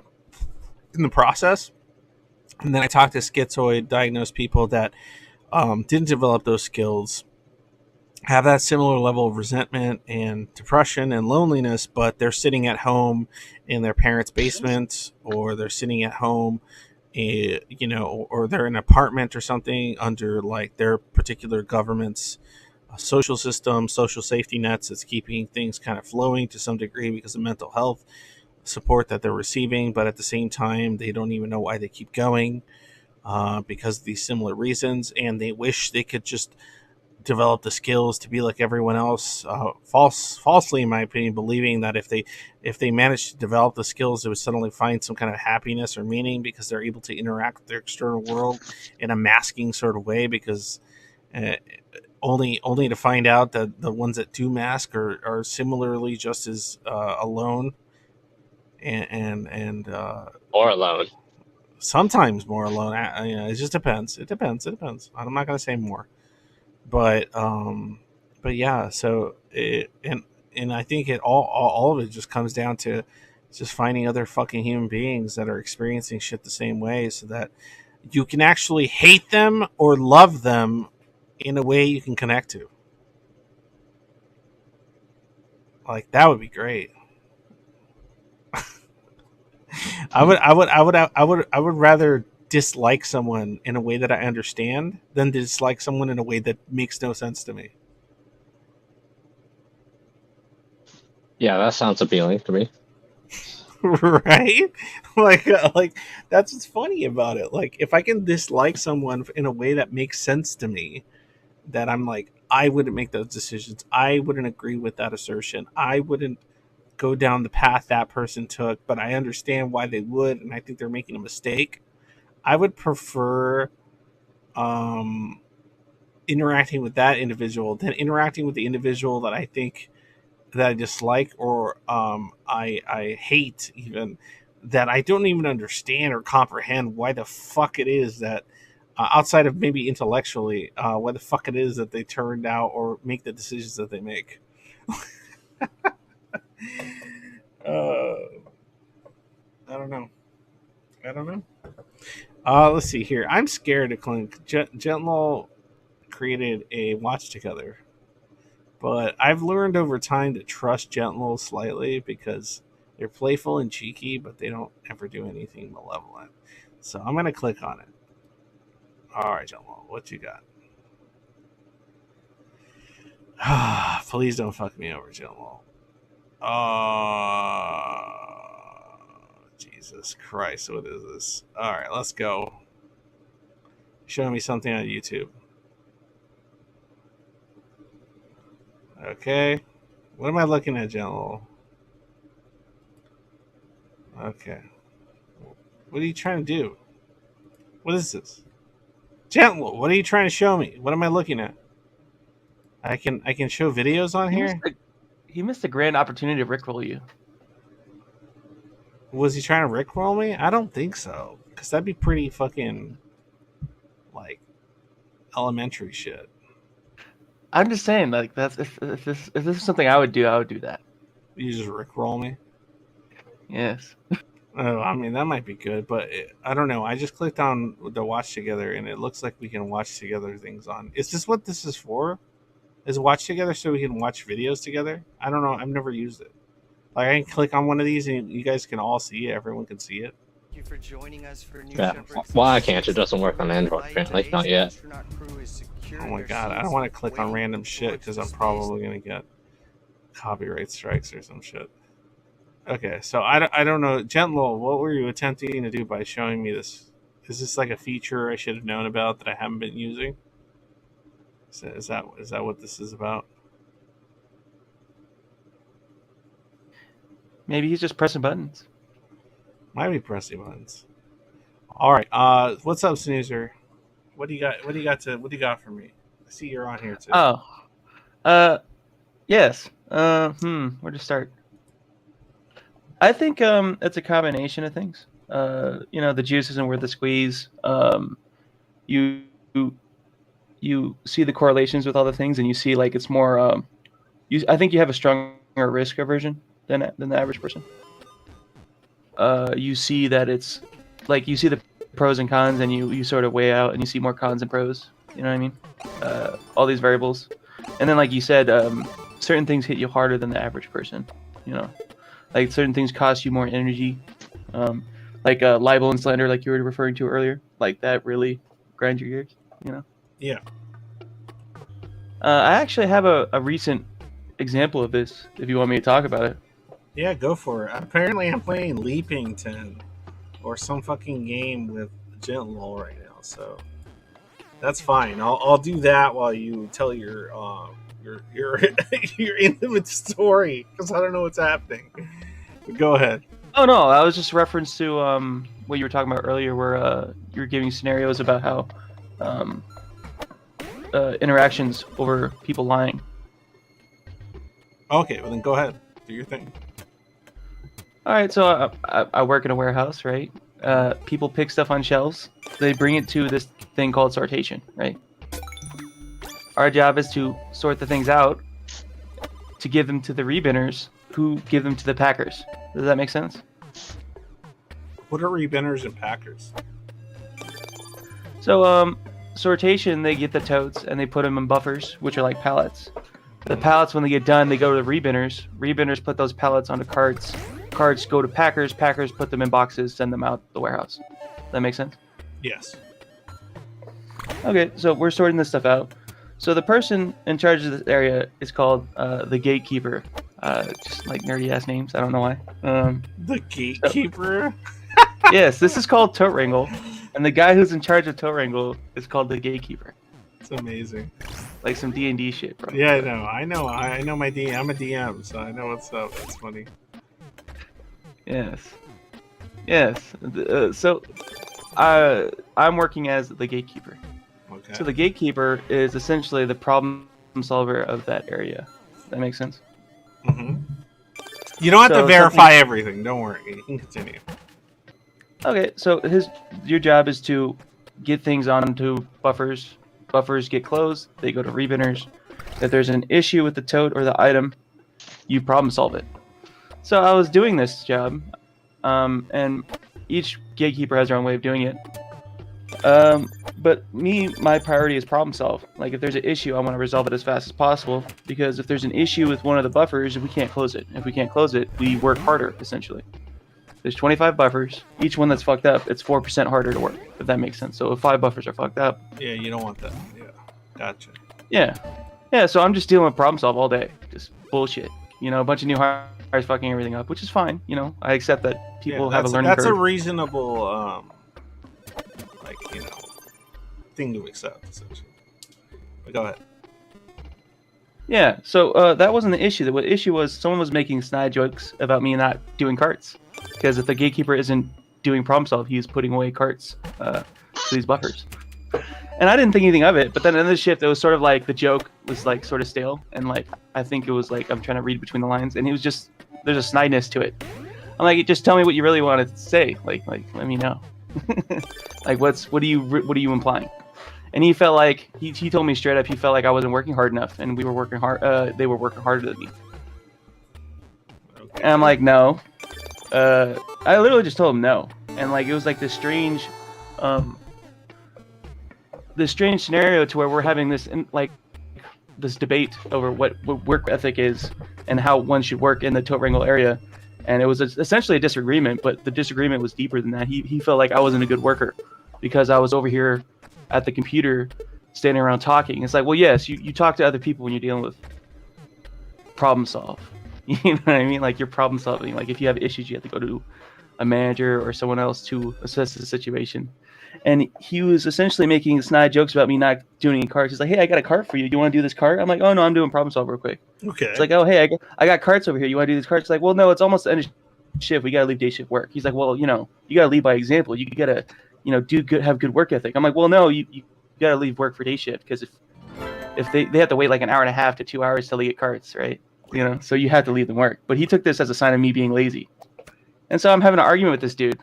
the process. And then I talk to schizoid diagnosed people that didn't develop those skills, have that similar level of resentment and depression and loneliness, but they're sitting at home in their parents' basement, or they're sitting at home, or they're in an apartment or something under like their particular government's social system, social safety nets that's keeping things kind of flowing to some degree because of mental health support that they're receiving. But at the same time, they don't even know why they keep going because of these similar reasons, and they wish they could just develop the skills to be like everyone else. Falsely, in my opinion, believing that if they manage to develop the skills, they would suddenly find some kind of happiness or meaning because they're able to interact with their external world in a masking sort of way. Because uh, only to find out that the ones that do mask are similarly just as alone and or alone. sometimes more alone. It just depends. It depends. I'm not going to say more. But yeah, so and I think all of it just comes down to just finding other fucking human beings that are experiencing shit the same way, so that you can actually hate them or love them in a way you can connect to. Like that would be great. I would rather dislike someone in a way that I understand than dislike someone in a way that makes no sense to me. Yeah, that sounds appealing to me. Right? Like that's what's funny about it. Like if I can dislike someone in a way that makes sense to me, that I'm like, I wouldn't make those decisions. I wouldn't agree with that assertion. I wouldn't go down the path that person took, but I understand why they would, and I think they're making a mistake. I would prefer um interacting with that individual than interacting with the individual that I think that I dislike, or I hate, even, that I don't even understand or comprehend why the fuck it is that outside of maybe intellectually, why the fuck it is that they turned out or make the decisions that they make. uh, I don't know. I don't know. Let's see here. I'm scared to clink. Gentle created a watch together, But I've learned over time to trust Gentle slightly because they're playful and cheeky, but they don't ever do anything malevolent. So I'm going to click on it. All right, Gentle, what you got? Please don't fuck me over, Gentle. Jesus Christ, what is this? All right, let's go. Show me something on YouTube. Okay. What am I looking at, Gentle? Okay. What are you trying to do? What is this? Gentle, what are you trying to show me? What am I looking at? I can show videos on here? He missed a grand opportunity to rickroll you. Was he trying to rickroll me? I don't think so. Because that'd be pretty fucking, like, elementary shit. I'm just saying, like, if this is something I would do that. You just rickroll me? Yes. Oh, I mean, that might be good, but I don't know. I just clicked on the watch together, and it looks like we can watch together things on. Is this what this is for? Is watch together so we can watch videos together? I don't know. I've never used it. Like, I can click on one of these, and you guys can all see it. Everyone can see it. Thank you for joining us for New Yeah. Shepherd's Why can't it? Doesn't work on Android apparently. Not yet. Oh my god, I don't want to click on random shit because I'm probably going to get copyright strikes or some shit. Okay, so I don't know. Gentle, what were you attempting to do by showing me this? Is this like a feature I should have known about that I haven't been using? Is that what this is about? Maybe he's just pressing buttons. Might be pressing buttons. All right. What's up, Snoozer? What do you got? What do you got for me? I see you're on here too. Oh. Yes. Where to start? I think it's a combination of things. The juice isn't worth the squeeze. You see the correlations with all the things, and you see like it's more. I think you have a stronger risk aversion than the average person. You see that it's like you see the pros and cons, and you sort of weigh out, and you see more cons and pros. You know what I mean? All these variables, and then like you said, certain things hit you harder than the average person. You know, like certain things cost you more energy, like libel and slander, like you were referring to earlier. Like that really grinds your gears. You know? Yeah. I actually have a recent example of this. If you want me to talk about it. Yeah, go for it. Apparently, I'm playing Leapington or some fucking game with Gentle right now, so that's fine. I'll do that while you tell your your intimate story because I don't know what's happening. But go ahead. Oh no, I was just reference to what you were talking about earlier, where you were giving scenarios about how interactions over people lying. Okay, well then go ahead. Do your thing. All right, so I work in a warehouse, right? People pick stuff on shelves. They bring it to this thing called sortation, right? Our job is to sort the things out to give them to the rebinners who give them to the packers. Does that make sense? What are rebinners and packers? So, sortation, they get the totes and they put them in buffers, which are like pallets. The pallets, when they get done, they go to the rebinners. Rebinners put those pallets onto carts. Carts go to packers. Packers put them in boxes, send them out the warehouse. That make sense? Yes. Okay, so we're sorting this stuff out. So the person in charge of this area is called the gatekeeper. Just like nerdy ass names. I don't know why. The gatekeeper? Yes, this is called tote wrangle. And the guy who's in charge of tote wrangle is called the gatekeeper. It's amazing. Like some D&D shit, bro. Yeah, I know my DM. I'm a DM, so I know what's up. That's funny. Yes. So I'm working as the gatekeeper. Okay. So the gatekeeper is essentially the problem solver of that area. Does that make sense? Mm-hmm. You don't have to verify everything. Don't worry. You can continue. Okay, so your job is to get things onto buffers. Buffers get closed. They go to rebinners. If there's an issue with the tote or the item, you problem solve it. So I was doing this job, and each gatekeeper has their own way of doing it. But my priority is problem solve. Like if there's an issue, I want to resolve it as fast as possible, because if there's an issue with one of the buffers, we can't close it. If we can't close it, we work harder, essentially. There's 25 buffers. Each one that's fucked up, it's 4% harder to work, if that makes sense. So if 5 buffers are fucked up. Yeah, you don't want that. Yeah, gotcha. Yeah. Yeah, so I'm just dealing with problem solve all day. Just bullshit. You know, a bunch of new hires fucking everything up, which is fine. You know, I accept that people have a learning curve. That's a reasonable, thing to accept, essentially. But go ahead. Yeah, so that wasn't the issue. The issue was someone was making snide jokes about me not doing carts. Because if the gatekeeper isn't doing problem solve, he's putting away carts to these buffers. And I didn't think anything of it, but then in the shift, it was sort of like the joke was like sort of stale. And like, I think it was like, I'm trying to read between the lines. And it was just, there's a snideness to it. I'm like, just tell me what you really want to say. Like, let me know. Like, what are you implying? And he felt like he told me straight up he felt like I wasn't working hard enough, and we were working hard. They were working harder than me. Okay. And I'm like, no. I literally just told him no, and like it was like this strange scenario to where we're having this this debate over what work ethic is and how one should work in the Tote Wrangle area. And it was essentially a disagreement, but the disagreement was deeper than that. He felt like I wasn't a good worker because I was over here at the computer standing around talking. It's like, well, yes, you talk to other people when you're dealing with problem solve. You know what I mean? Like you're problem solving. Like if you have issues, you have to go to a manager or someone else to assess the situation. And he was essentially making snide jokes about me not doing any carts. He's like, hey, I got a cart for you. Do you want to do this cart? I'm like, oh, no, I'm doing problem solve real quick. Okay. It's like, oh, hey, I got carts over here. You want to do these carts? It's like, well, no, it's almost the end of shift. We got to leave day shift work. He's like, well, you got to lead by example. You got to, have good work ethic. I'm like, well, no, you got to leave work for day shift because if they have to wait like an hour and a half to 2 hours till they get carts, right? So you have to leave them work. But he took this as a sign of me being lazy. And so I'm having an argument with this dude.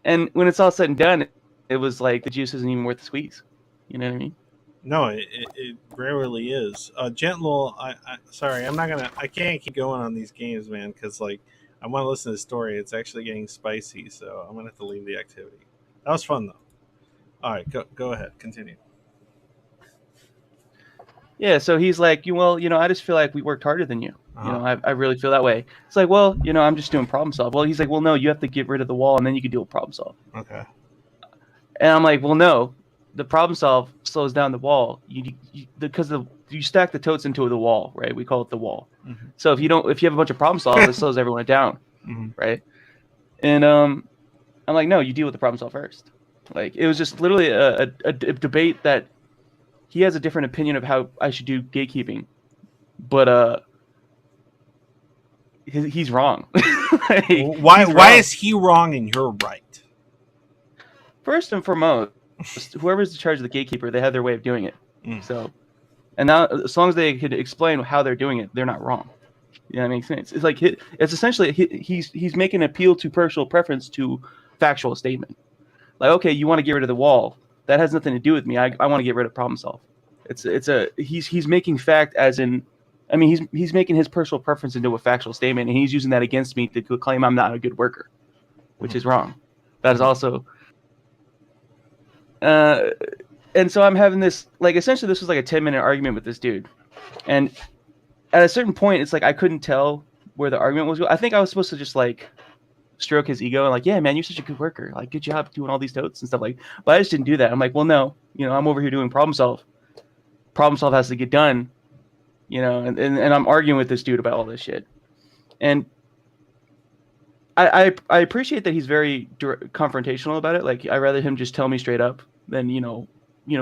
And when it's all said and done, it was like the juice isn't even worth the squeeze. You know what I mean? No, it rarely is. Gentle, sorry, I can't keep going on these games, man, because like I want to listen to the story. It's actually getting spicy, so I'm gonna have to leave the activity. That was fun though. All right, go ahead, continue. Yeah, so he's like, I just feel like we worked harder than you. I really feel that way. It's like, well, I'm just doing problem solve. Well, he's like, well, no, you have to get rid of the wall and then you can do a problem solve. Okay. And I'm like, well, no, the problem solve slows down the wall. Because you stack the totes into the wall, right? We call it the wall. Mm-hmm. So if you have a bunch of problem solve, it slows everyone down, mm-hmm. right? And I'm like, no, you deal with the problem solve first. Like it was just literally a debate that he has a different opinion of how I should do gatekeeping, but he's wrong. Why is he wrong and you're right? First and foremost, whoever's in charge of the gatekeeper, they have their way of doing it. Mm. So, and now as long as they could explain how they're doing it, they're not wrong. Yeah, that makes sense. It's like it's essentially he's making an appeal to personal preference to factual statement. Like, okay, you want to get rid of the wall. That has nothing to do with me. I want to get rid of problem solve. He's making fact as in, I mean, he's making his personal preference into a factual statement, and he's using that against me to claim I'm not a good worker, which is wrong. That is also, and so I'm having this, like, essentially this was like a 10-minute argument with this dude, and at a certain point, it's like I couldn't tell where the argument was going. I think I was supposed to just like stroke his ego and like, yeah, man, you're such a good worker. Like, good job doing all these totes and stuff like. But I just didn't do that. I'm like, well, no, I'm over here doing problem solve. Problem solve has to get done, and I'm arguing with this dude about all this shit. And I appreciate that he's very confrontational about it. Like, I'd rather him just tell me straight up than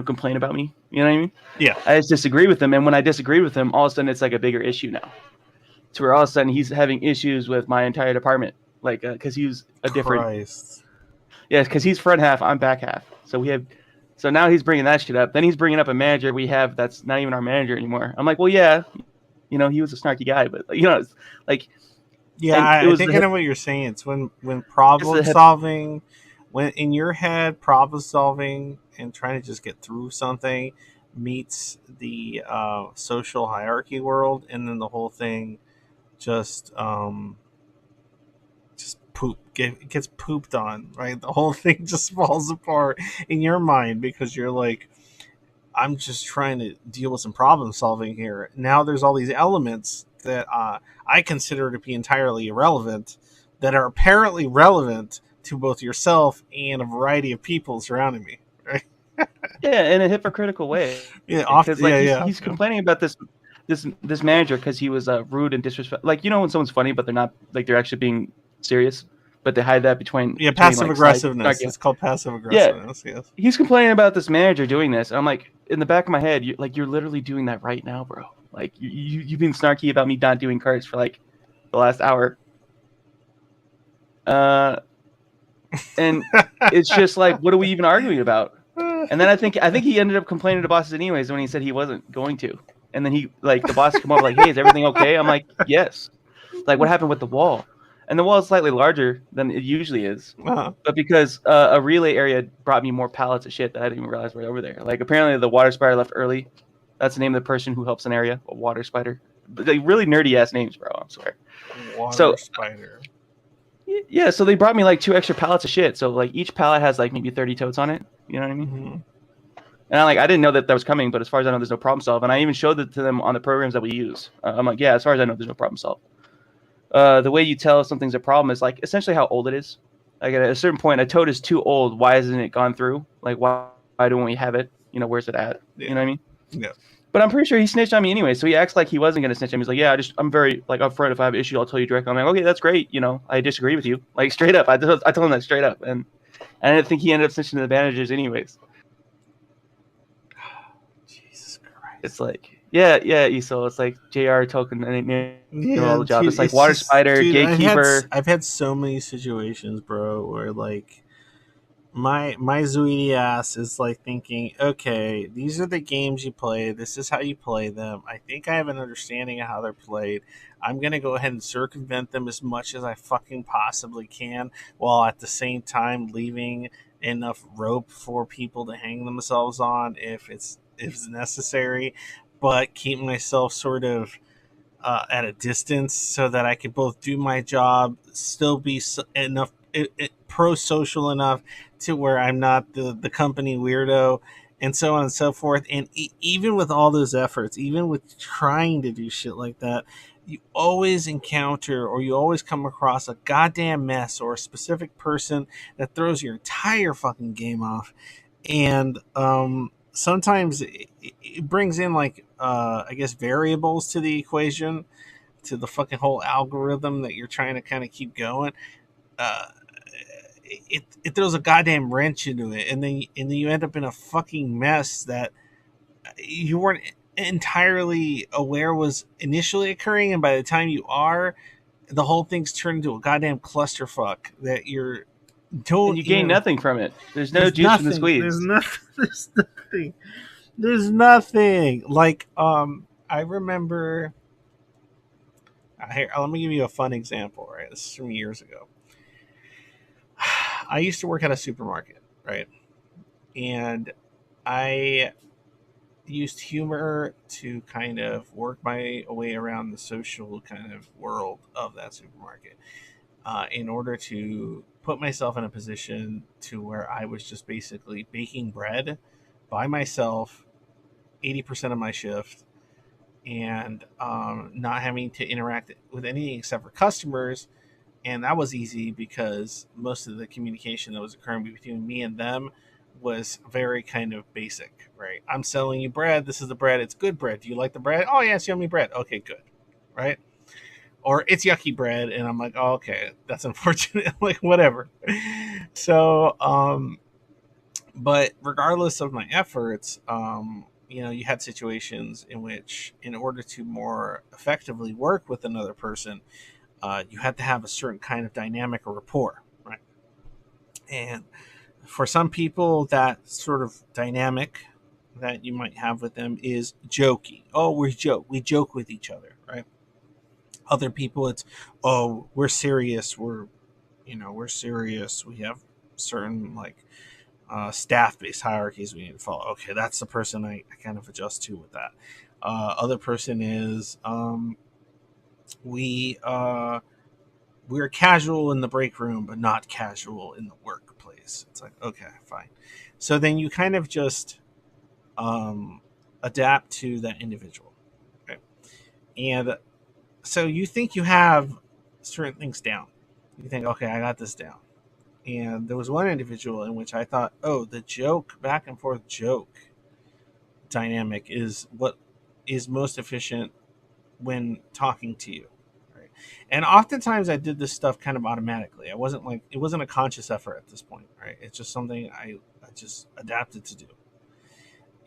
complain about me. You know what I mean? Yeah. I just disagree with him, and when I disagree with him, all of a sudden it's like a bigger issue now. To where all of a sudden he's having issues with my entire department. Like, because he's a different. Christ. Yeah, because he's front half, I'm back half. So now he's bringing that shit up. Then he's bringing up a manager we have that's not even our manager anymore. I'm like, well, yeah, he was a snarky guy, but it's like. Yeah, I think I know what you're saying. It's when problem solving, when in your head problem solving and trying to just get through something meets the social hierarchy world, and then the whole thing just gets pooped on, right? The whole thing just falls apart in your mind because you're like, I'm just trying to deal with some problem solving here. Now there's all these elements that I consider to be entirely irrelevant that are apparently relevant to both yourself and a variety of people surrounding me, right? Yeah, in a hypocritical way. Yeah, Because often, like yeah, he's complaining about this manager because he was rude and disrespectful. Like, you know when someone's funny but they're not, like, they're actually being serious, but they hide that between passive like aggressiveness. It's called passive aggressiveness. Yeah, Yes. he's complaining about this manager doing this. And I'm like, in the back of my head, you're literally doing that right now, bro. Like, you've been snarky about me not doing cards for like the last hour. And it's just like, what are we even arguing about? And then I think he ended up complaining to bosses anyways when he said he wasn't going to. And then he, like, the boss come over like, hey, is everything okay? I'm like, yes. Like, what happened with the wall? And the wall is slightly larger than it usually is. Uh-huh. But because a relay area brought me more pallets of shit that I didn't even realize were over there. Like, apparently the water spider left early. That's the name of the person who helps an area, a water spider. But they really nerdy ass names, bro. I swear. Water spider. Yeah, so they brought me like 2 extra pallets of shit. So like each pallet has like maybe 30 totes on it. You know what I mean? Mm-hmm. And I didn't know that was coming, but as far as I know, there's no problem solved. And I even showed it to them on the programs that we use. I'm like, yeah, as far as I know, there's no problem solved. The way you tell if something's a problem is like essentially how old it is. Like at a certain point, a tote is too old. Why hasn't it gone through? Like, why don't we have it? You know, where's it at? Yeah. You know what I mean? Yeah. But I'm pretty sure he snitched on me anyway. So he acts like he wasn't going to snitch on me. He's like, yeah, I'm very like upfront. If I have an issue, I'll tell you directly. I'm like, okay, that's great. You know, I disagree with you. Like straight up. I told him that straight up. And I didn't think he ended up snitching to the managers anyways. Jesus Christ. It's like, yeah, Esol. It's like JR token and all the jobs. Dude, it's like water spider, gatekeeper. I've had so many situations, bro, where like my Zoidy ass is like thinking, okay, these are the games you play. This is how you play them. I think I have an understanding of how they're played. I'm gonna go ahead and circumvent them as much as I fucking possibly can, while at the same time leaving enough rope for people to hang themselves on if it's necessary, but keep myself sort of at a distance so that I can both do my job, still be enough pro-social enough to where I'm not the company weirdo, and so on and so forth. And even with all those efforts, even with trying to do shit like that, you always encounter or you always come across a goddamn mess or a specific person that throws your entire fucking game off. And sometimes it brings in like I guess variables to the equation, to the fucking whole algorithm that you're trying to kind of keep going. It throws a goddamn wrench into it, and then you end up in a fucking mess that you weren't entirely aware was initially occurring, and by the time you are, the whole thing's turned into a goddamn clusterfuck that you're don't. And you gain nothing from it. There's no juice in the squeeze. There's nothing. Like I remember. Here, let me give you a fun example. Right, this is from years ago. I used to work at a supermarket, right? And I used humor to kind of work my way around the social kind of world of that supermarket in order to put myself in a position to where I was just basically baking bread by myself 80% of my shift and not having to interact with anything except for customers. And that was easy because most of the communication that was occurring between me and them was very kind of basic, right? I'm selling you bread. This is the bread. It's good bread. Do you like the bread? Oh, yeah, it's yummy bread. Okay, good. Right? Or it's yucky bread. And I'm like, oh, okay, that's unfortunate. Like, whatever. So, but regardless of my efforts, you know, you had situations in which, in order to more effectively work with another person, you had to have a certain kind of dynamic or rapport, right? And for some people, that sort of dynamic that you might have with them is jokey. Oh, we joke with each other, right? Other people, it's, oh, we're serious. We're serious. We have certain like staff-based hierarchies we need to follow. Okay, that's the person I kind of adjust to with that. Other person is we we're casual in the break room, but not casual in the workplace. It's like, okay, fine. So then you kind of just adapt to that individual. Okay? And so you think you have certain things down. You think, okay, I got this down. And there was one individual in which I thought, oh, the joke, back and forth joke dynamic is what is most efficient when talking to you. Right? And oftentimes I did this stuff kind of automatically. It wasn't a conscious effort at this point, right? It's just something I just adapted to do.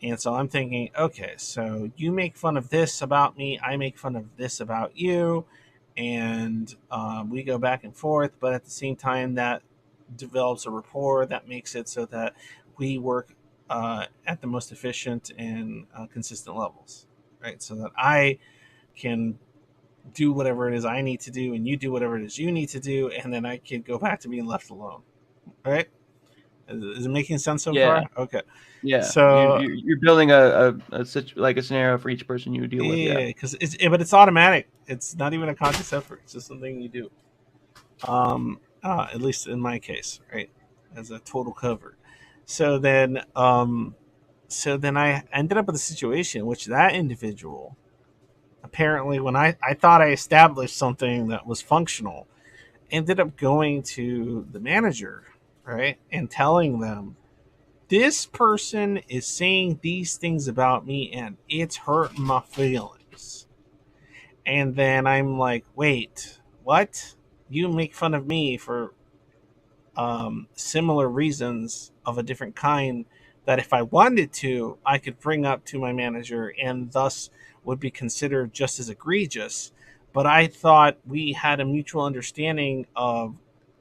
And so I'm thinking, okay, so you make fun of this about me, I make fun of this about you, and we go back and forth, but at the same time that develops a rapport that makes it so that we work at the most efficient and consistent levels, right? So that I can do whatever it is I need to do and you do whatever it is you need to do, and then I can go back to being left alone, right? Is it making sense so far? Okay. Yeah. So you're building a scenario for each person you deal with. Yeah, because but it's automatic. It's not even a conscious effort. It's just something you do. At least in my case, right, as a total cover. So then I ended up with a situation in which that individual, apparently, when I thought I established something that was functional, ended up going to the manager, right, and telling them, this person is saying these things about me and it's hurting my feelings. And then I'm like, wait, what? You make fun of me for similar reasons of a different kind that if I wanted to, I could bring up to my manager and thus would be considered just as egregious. But I thought we had a mutual understanding of,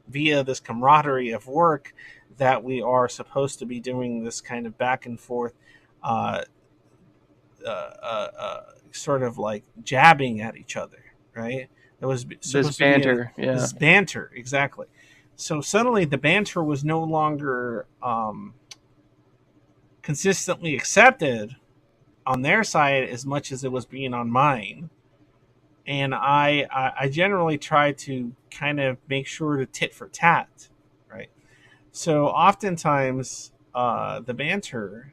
via this camaraderie of work, that we are supposed to be doing this kind of back and forth sort of like jabbing at each other, right? It was This banter, this banter, exactly. So suddenly the banter was no longer consistently accepted on their side as much as it was being on mine. And I generally try to kind of make sure to tit for tat, right? So oftentimes the banter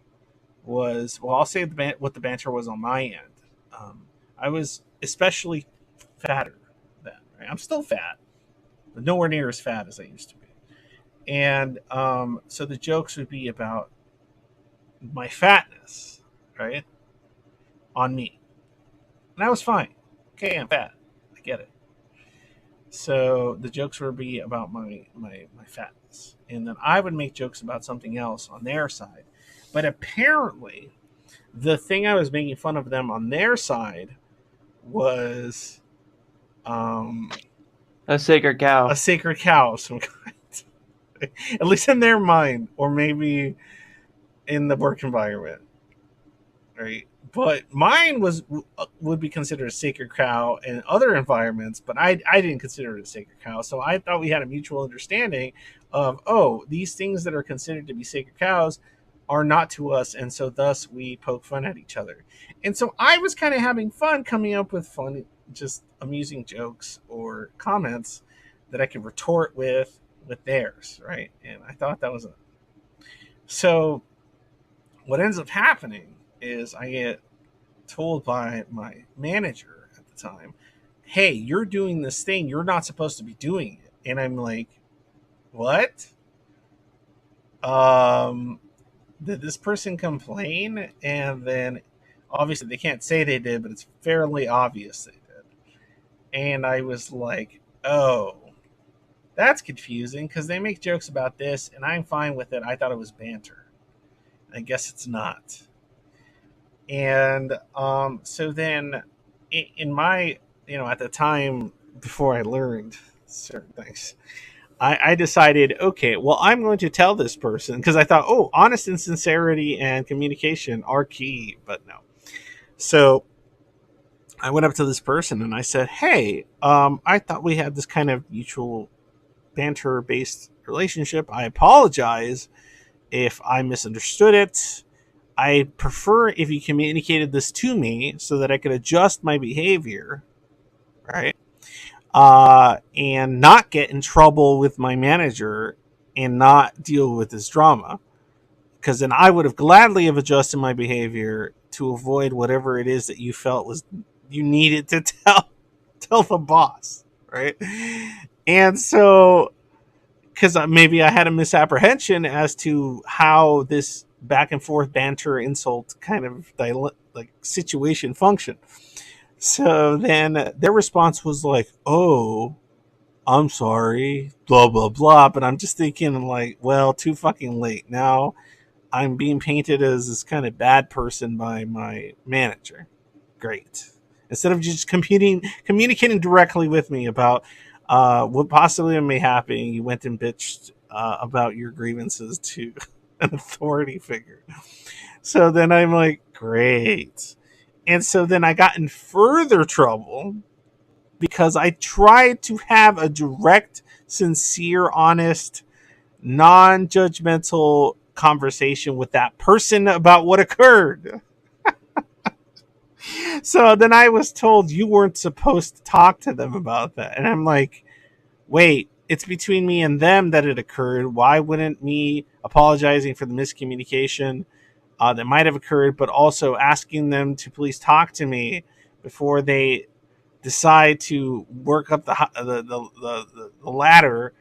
was, well, I'll say what the banter was on my end. I was especially fatter then. Right? I'm still fat, but nowhere near as fat as I used to be. And so the jokes would be about my fatness, right, on me. And I was fine. Okay, I'm fat. I get it. So the jokes would be about my fatness. And then I would make jokes about something else on their side. But apparently, the thing I was making fun of them on their side was a sacred cow. A sacred cow of some kind. At least in their mind, or maybe in the work environment. Right? But mine would be considered a sacred cow in other environments, but I didn't consider it a sacred cow. So I thought we had a mutual understanding of, oh, these things that are considered to be sacred cows are not to us, and so thus we poke fun at each other. And so I was kind of having fun coming up with fun, just amusing jokes or comments that I could retort with theirs, right? And I thought that was it. So what ends up happening is I get told by my manager at the time, hey, you're doing this thing, you're not supposed to be doing it. And I'm like, what? Did this person complain? And then obviously they can't say they did, but it's fairly obvious they did. And I was like, oh, that's confusing because they make jokes about this and I'm fine with it. I thought it was banter. I guess it's not. And so then in my, at the time before I learned certain things, I decided, okay, well, I'm going to tell this person, because I thought, oh, honest and sincerity and communication are key, but no. So I went up to this person and I said, hey, I thought we had this kind of mutual banter-based relationship. I apologize if I misunderstood it. I prefer if you communicated this to me so that I could adjust my behavior, right? and not get in trouble with my manager and not deal with this drama. Because then I would have gladly have adjusted my behavior to avoid whatever it is that you felt was you needed to tell the boss, right? And so, because maybe I had a misapprehension as to how this back and forth banter insult kind of like situation function. So then their response was like, "Oh, I'm sorry, blah blah blah." But I'm just thinking like, well, too fucking late now. I'm being painted as this kind of bad person by my manager. Great. Instead of just communicating directly with me about what possibly may happen, you went and bitched about your grievances to an authority figure. So then I'm like, great. And so then I got in further trouble because I tried to have a direct, sincere, honest, non-judgmental conversation with that person about what occurred. So then I was told you weren't supposed to talk to them about that. And I'm like, wait, it's between me and them that it occurred. Why wouldn't me apologizing for the miscommunication that might have occurred, but also asking them to please talk to me before they decide to work up the ladder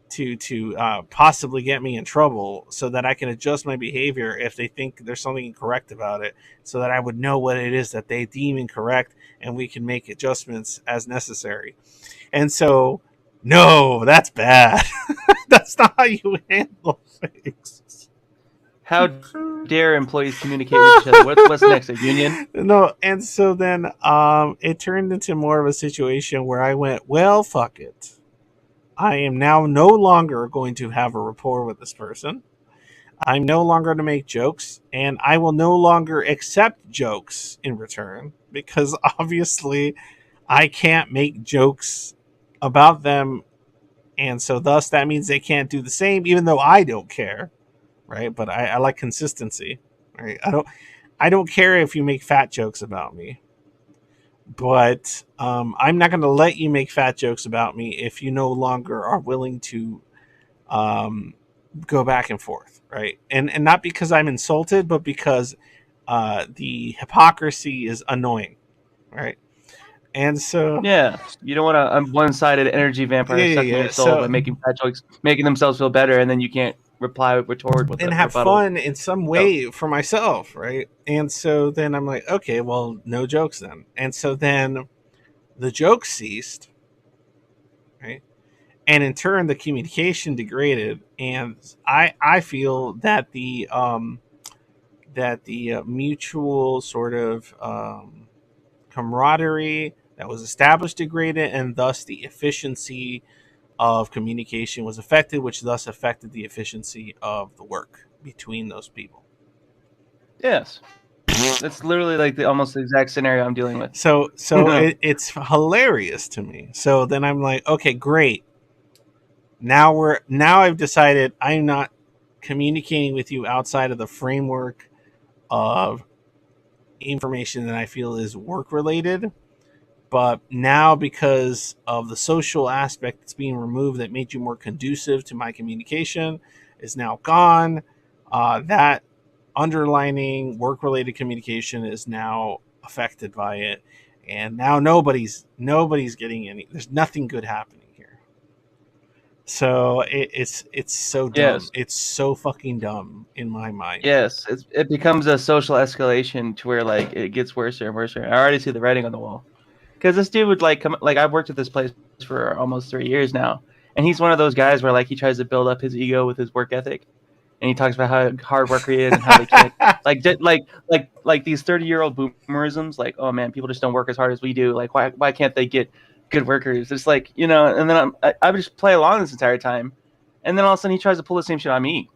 to possibly get me in trouble, so that I can adjust my behavior if they think there's something incorrect about it, so that I would know what it is that they deem incorrect and we can make adjustments as necessary. And so, no, that's bad. That's not how you handle things. How dare employees communicate with each other? What's next? A union? No, and so then it turned into more of a situation where I went, well, fuck it. I am now no longer going to have a rapport with this person. I'm no longer going to make jokes, and I will no longer accept jokes in return, because obviously I can't make jokes about them, and so thus that means they can't do the same, even though I don't care, right? But I like consistency, right? I don't care if you make fat jokes about me. But I'm not going to let you make fat jokes about me if you no longer are willing to go back and forth, right? And not because I'm insulted, but because the hypocrisy is annoying, right? And so, Yeah, you don't want a one-sided energy vampire sucking your soul by making fat jokes, making themselves feel better, and then you can't retort with and a have rebuttal. fun in some way for myself, right? And so then I'm like, okay, well, no jokes then. And so then the jokes ceased, right? And in turn, the communication degraded. And I feel that the mutual sort of camaraderie that was established degraded, and thus the efficiency of communication was affected, which thus affected the efficiency of the work between those people. Yes. That's literally like almost the exact scenario I'm dealing with. So it's hilarious to me. So then I'm like, okay, great. Now I've decided I'm not communicating with you outside of the framework of information that I feel is work related. But now, because of the social aspect that's being removed that made you more conducive to my communication, is now gone. That underlining work-related communication is now affected by it, and now nobody's getting any. There's nothing good happening here. So it's so dumb. Yes. It's so fucking dumb in my mind. Yes, it becomes a social escalation to where like it gets worse and worse. I already see the writing on the wall. Because this dude would like come, like I've worked at this place for almost 3 years now, and he's one of those guys where like he tries to build up his ego with his work ethic, and he talks about how hard worker he is and how they can't like these 30-year-old boomerisms, like, oh man, people just don't work as hard as we do. Like why can't they get good workers? It's like, you know, and then I would just play along this entire time, and then all of a sudden he tries to pull the same shit on me,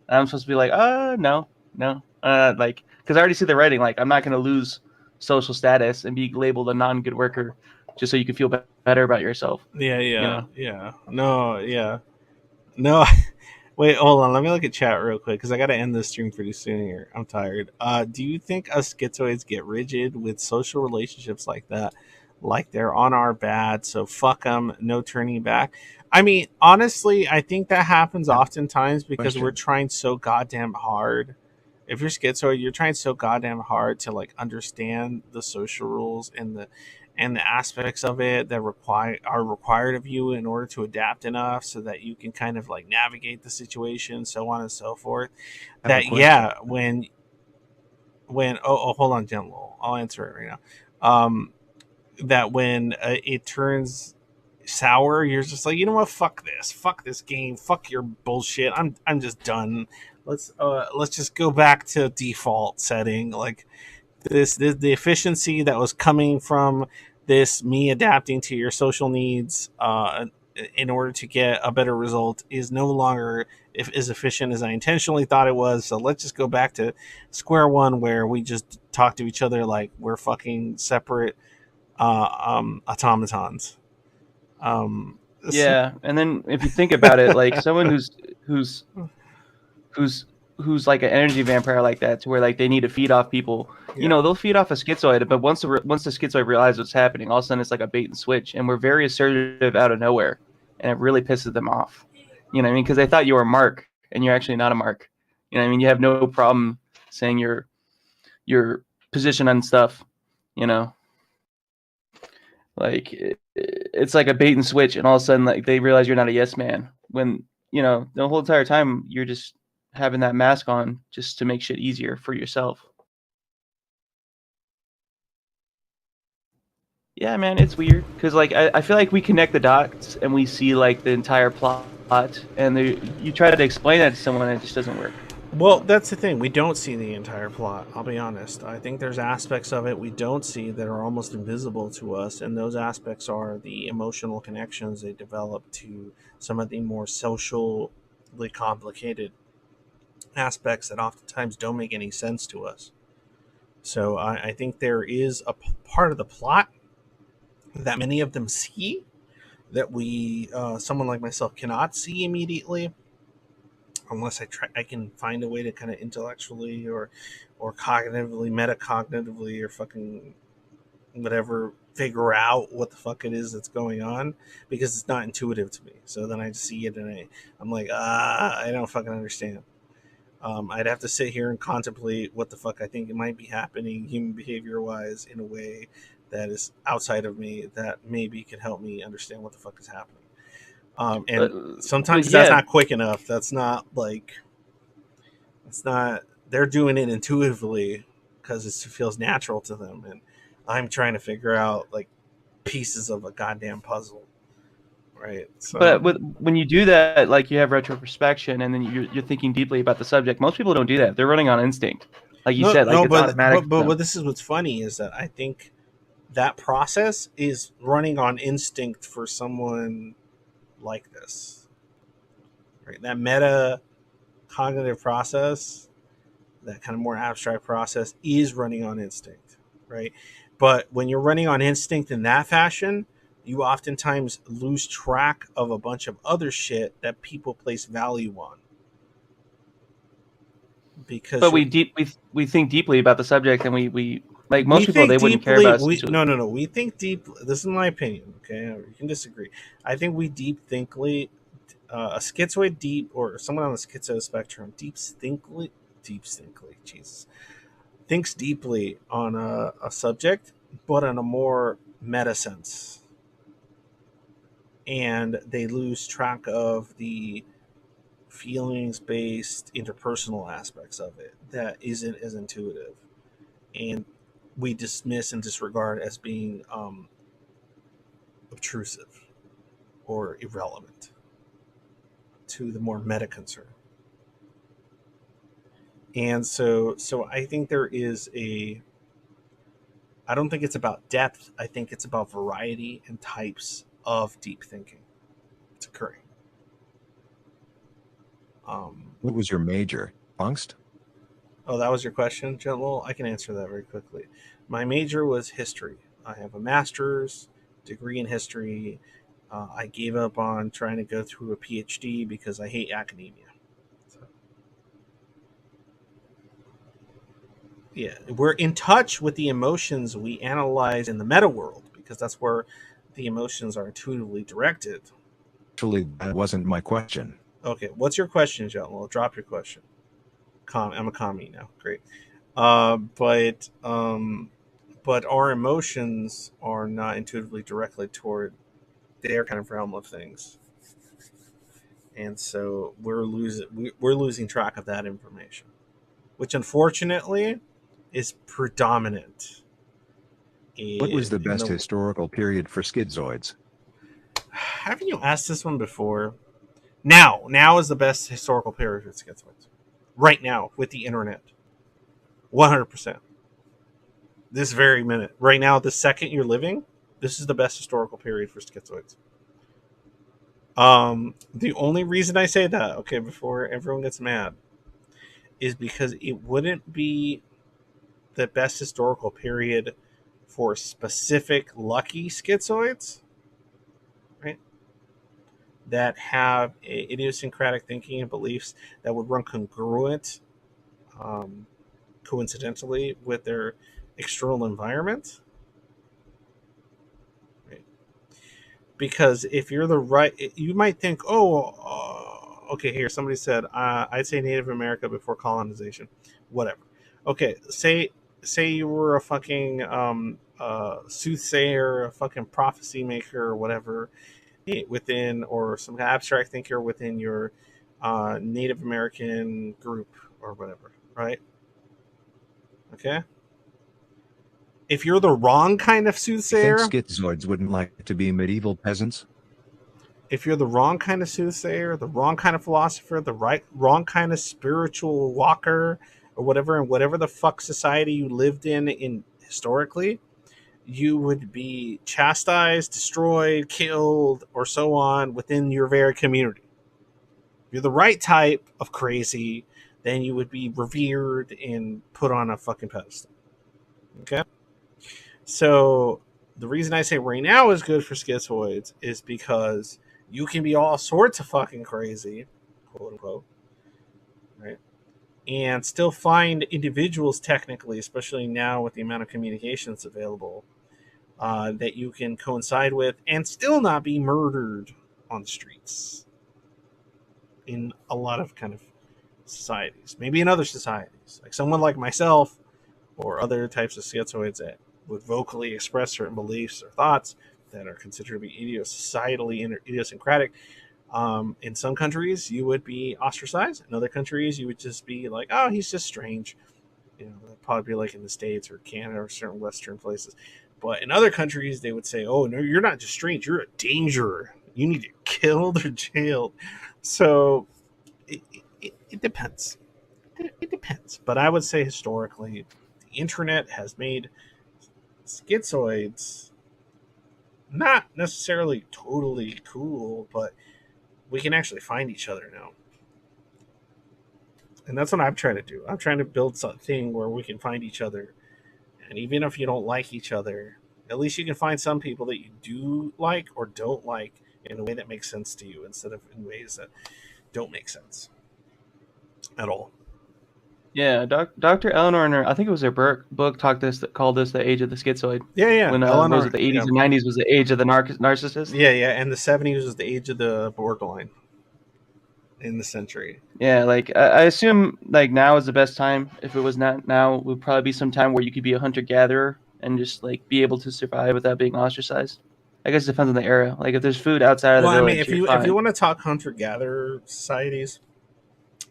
and I'm supposed to be like, no, like because I already see the writing, like I'm not gonna lose social status and be labeled a non-good worker just so you can feel better about yourself. Yeah. You know? No. Wait, hold on. Let me look at chat real quick because I got to end this stream pretty soon here. I'm tired. Do you think us schizoids get rigid with social relationships like that? like they're on our bad. So fuck them, no turning back. I mean, honestly, I think that happens oftentimes because we're trying so goddamn hard. If you're schizoid, you're trying so goddamn hard to like understand the social rules and the aspects of it that are required of you in order to adapt enough so that you can kind of like navigate the situation, so on and so forth. That yeah, when hold on, General, I'll answer it right now. That when it turns sour, you're just like, you know what, fuck this game, fuck your bullshit. I'm just done. Let's just go back to default setting. Like this the efficiency that was coming from this me adapting to your social needs in order to get a better result is no longer as efficient as I intentionally thought it was. So let's just go back to square one where we just talk to each other like we're fucking separate automatons. Yeah, and then if you think about it, like someone who's like an energy vampire like that, to where like they need to feed off people, you know, they'll feed off a schizoid, but once the schizoid realizes what's happening, all of a sudden it's like a bait and switch, and we're very assertive out of nowhere, and it really pisses them off. You know what I mean? Because they thought you were a mark, and you're actually not a mark. You know what I mean? You have no problem saying your position on stuff. You know, like it's like a bait and switch, and all of a sudden like they realize you're not a yes man, when you know the whole entire time you're just having that mask on just to make shit easier for yourself. Yeah, man, it's weird because like I feel like we connect the dots and we see like the entire plot, and you try to explain that to someone and it just doesn't work. Well, that's the thing. We don't see the entire plot. I'll be honest. I think there's aspects of it we don't see that are almost invisible to us, and those aspects are the emotional connections they develop to some of the more socially complicated aspects that oftentimes don't make any sense to us. So I think there is a part of the plot that many of them see that we, someone like myself, cannot see immediately unless I can find a way to kind of intellectually or cognitively, metacognitively, or fucking whatever, figure out what the fuck it is that's going on, because it's not intuitive to me. So then I see it and I'm like, I don't fucking understand. I'd have to sit here and contemplate what the fuck I think it might be happening human behavior wise in a way that is outside of me that maybe can help me understand what the fuck is happening. And sometimes that's not quick enough. That's not like, it's not, they're doing it intuitively because it feels natural to them. And I'm trying to figure out like pieces of a goddamn puzzle. Right. So, but when you do that, like you have retrospection and then you're thinking deeply about the subject. Most people don't do that. They're running on instinct. Like you said, like it's automatic. But this is what's funny is that I think that process is running on instinct for someone like this. Right. That meta cognitive process, that kind of more abstract process, is running on instinct. Right. But when you're running on instinct in that fashion, you oftentimes lose track of a bunch of other shit that people place value on. Because but we think deeply about the subject, and we like most people, they wouldn't care about it. No. We think deeply. This is my opinion. Okay, you can disagree. I think we deep thinkly, a schizoid deep, or someone on the schizo spectrum, thinks deeply on a subject, but in a more meta sense. And they lose track of the feelings-based interpersonal aspects of it that isn't as intuitive, and we dismiss and disregard as being obtrusive or irrelevant to the more meta concern. And so I think there is I don't think it's about depth. I think it's about variety and types of deep thinking that's occurring. What was your major? Angst? Oh, that was your question, Gentle? I can answer that very quickly. My major was history. I have a master's degree in history. I gave up on trying to go through a PhD because I hate academia. So, yeah, we're in touch with the emotions we analyze in the meta world because that's where the emotions are intuitively directed. Actually, that wasn't my question. Okay, what's your question, gentlemen? Well, drop your question. I'm a commie now. Great. But our emotions are not intuitively directly toward their kind of realm of things, and so we're losing track of that information, which unfortunately is predominant. What was the best historical period for schizoids? Haven't you asked this one before? Now is the best historical period for schizoids. Right now, with the internet, 100%. This very minute, right now, the second you're living, this is the best historical period for schizoids. The only reason I say that, okay, before everyone gets mad, is because it wouldn't be the best historical period for specific lucky schizoids, right? That have idiosyncratic thinking and beliefs that would run congruent, coincidentally, with their external environment. Right? Because if you're the right, you might think, okay, here, somebody said, I'd say Native America before colonization. Whatever. Okay, say you were a fucking soothsayer, a fucking prophecy maker, or whatever, within, or some abstract thinker within your Native American group or whatever, right? Okay. If you're the wrong kind of soothsayer, You think schizoids wouldn't like to be medieval peasants? If you're the wrong kind of soothsayer, the wrong kind of philosopher, the wrong kind of spiritual walker, or whatever, and whatever the fuck society you lived in historically, you would be chastised, destroyed, killed, or so on within your very community. If you're the right type of crazy, then you would be revered and put on a fucking pedestal. Okay? So the reason I say right now is good for schizoids is because you can be all sorts of fucking crazy, quote unquote, right? And still find individuals technically, especially now with the amount of communications available, that you can coincide with and still not be murdered on the streets in a lot of kind of societies. Maybe in other societies. Like someone like myself or other types of schizoids that would vocally express certain beliefs or thoughts that are considered to be societally idiosyncratic. In some countries, you would be ostracized. In other countries, you would just be like, "Oh, he's just strange." You know, that'd probably be like in the States or Canada or certain Western places. But in other countries, they would say, "Oh, no, you're not just strange. You're a danger. You need to get killed or jailed." So it depends. It depends. But I would say historically, the internet has made schizoids not necessarily totally cool, but we can actually find each other now. And that's what I'm trying to do. I'm trying to build something where we can find each other. And even if you don't like each other, at least you can find some people that you do like or don't like in a way that makes sense to you instead of in ways that don't make sense at all. Yeah, Dr. Eleanor and I think it was her book called this the age of the schizoid. Yeah. When was it the 80s and 90s was the age of the narcissist? Yeah, and the 70s was the age of the borderline in the century. Yeah, like I assume like now is the best time. If it was not now, it would probably be some time where you could be a hunter-gatherer and just like be able to survive without being ostracized. I guess it depends on the era. Like if there's food outside of the village, if you want to talk hunter-gatherer societies,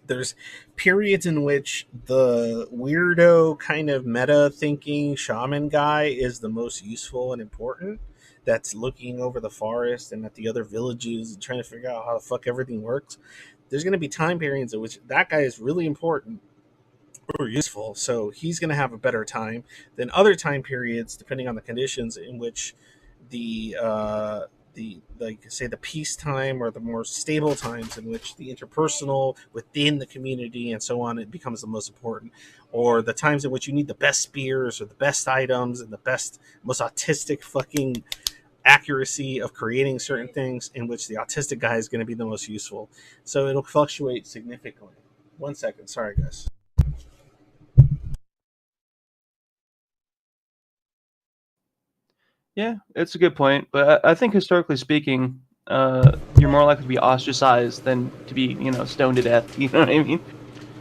there's periods in which the weirdo kind of meta thinking shaman guy is the most useful and important, that's looking over the forest and at the other villages and trying to figure out how the fuck everything works. There's going to be time periods in which that guy is really important or useful, so he's going to have a better time than other time periods, depending on the conditions in which the like say the peacetime or the more stable times in which the interpersonal within the community and so on, it becomes the most important, or the times in which you need the best spears or the best items and the best, most autistic fucking accuracy of creating certain things, in which the autistic guy is going to be the most useful. So it'll fluctuate significantly. 1 second, sorry guys. Yeah, it's a good point, but I think historically speaking, you're more likely to be ostracized than to be, stoned to death. You know what I mean?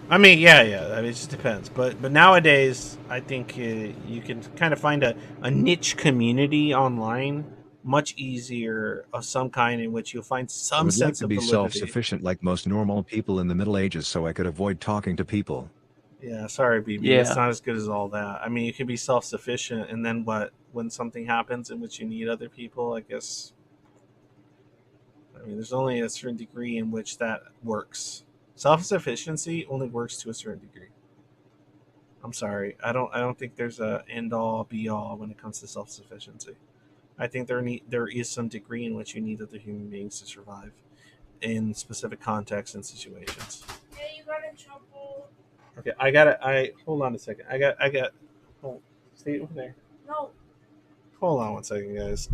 I mean, yeah. I mean, it just depends. But nowadays, I think you can kind of find a niche community online much easier of some kind in which you'll find I some would like sense to of be validity. self-sufficient like most normal people in the Middle Ages so I could avoid talking to people. Yeah, sorry, BB. It's Yeah. not as good as all that. I mean, you can be self sufficient, and then what? When something happens in which you need other people, I guess. I mean, there's only a certain degree in which that works. Self sufficiency only works to a certain degree. I'm sorry. I don't think there's a end all be all when it comes to self sufficiency. I think there is some degree in which you need other human beings to survive in specific contexts and situations. Yeah, you got in trouble. Okay, I hold on a second. Hold, stay over there. No. Hold on one second, guys.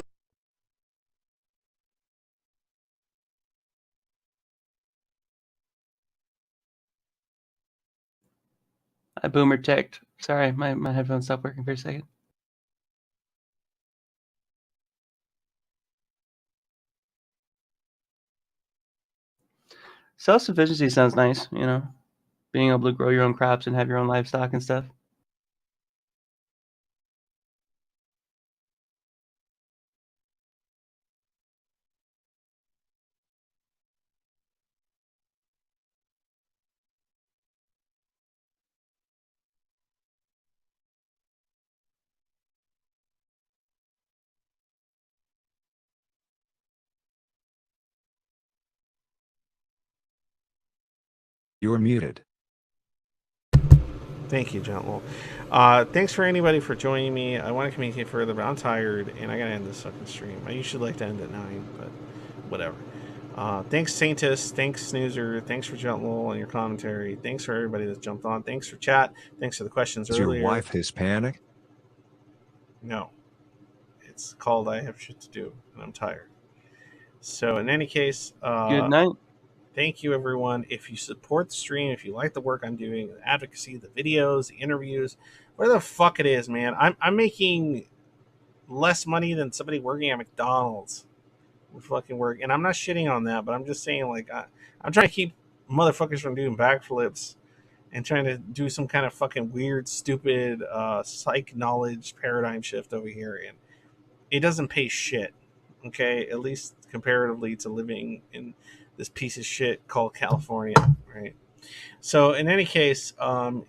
I boomer teched. Sorry, my headphones stopped working for a second. Self-sufficiency sounds nice, being able to grow your own crops and have your own livestock and stuff. You're muted. Thank you, Gentle. Thanks for anybody for joining me. I want to communicate further, but I'm tired and I gotta end this fucking stream. I usually like to end at 9, but whatever. Thanks, Saintus. Thanks, Snoozer. Thanks for Gentle and your commentary. Thanks for everybody that's jumped on. Thanks for chat. Thanks for the questions Is earlier. your wife Hispanic? No. It's called I Have Shit to Do, and I'm tired. So, in any case, Good night. thank you, everyone. If you support the stream, if you like the work I'm doing, the advocacy, the videos, the interviews, whatever the fuck it is, man, I'm making less money than somebody working at McDonald's would fucking work. And I'm not shitting on that, but I'm just saying, like, I'm trying to keep motherfuckers from doing backflips and trying to do some kind of fucking weird, stupid psych knowledge paradigm shift over here. And it doesn't pay shit, okay? At least comparatively to living in this piece of shit called California, right? So, in any case,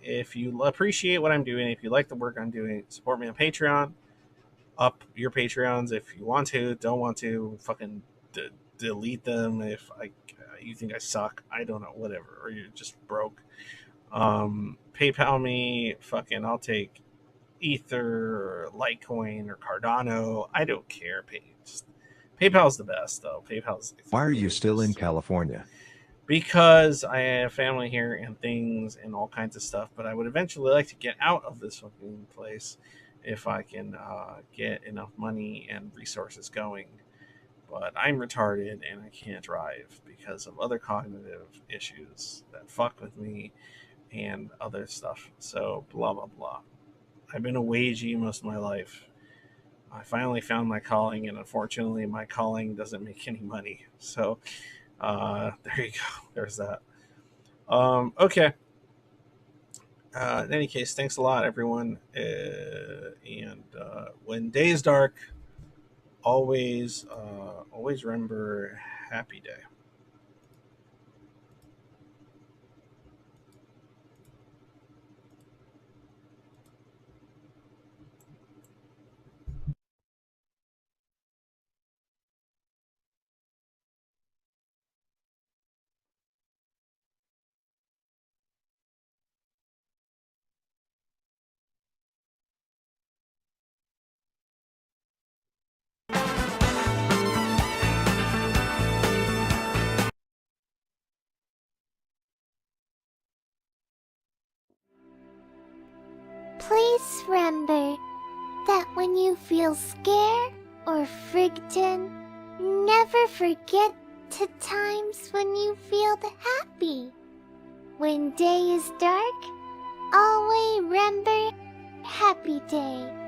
if you appreciate what I'm doing, if you like the work I'm doing, support me on Patreon. Up your Patreons if you want to. Don't want to, fucking delete them if you think I suck. I don't know, whatever. Or you're just broke. PayPal me. Fucking, I'll take Ether or Litecoin or Cardano. I don't care. PayPal's the best, though. PayPal's. Why are you still in California? Because I have family here and things and all kinds of stuff, but I would eventually like to get out of this fucking place if I can get enough money and resources going. But I'm retarded and I can't drive because of other cognitive issues that fuck with me and other stuff. So blah blah blah. I've been a wagey most of my life. I finally found my calling, and unfortunately my calling doesn't make any money. So there you go. There's that. Okay. In any case, thanks a lot, everyone. And when day is dark, always remember happy day. Please remember that when you feel scared or frightened, never forget the times when you feel happy. When day is dark, always remember happy day.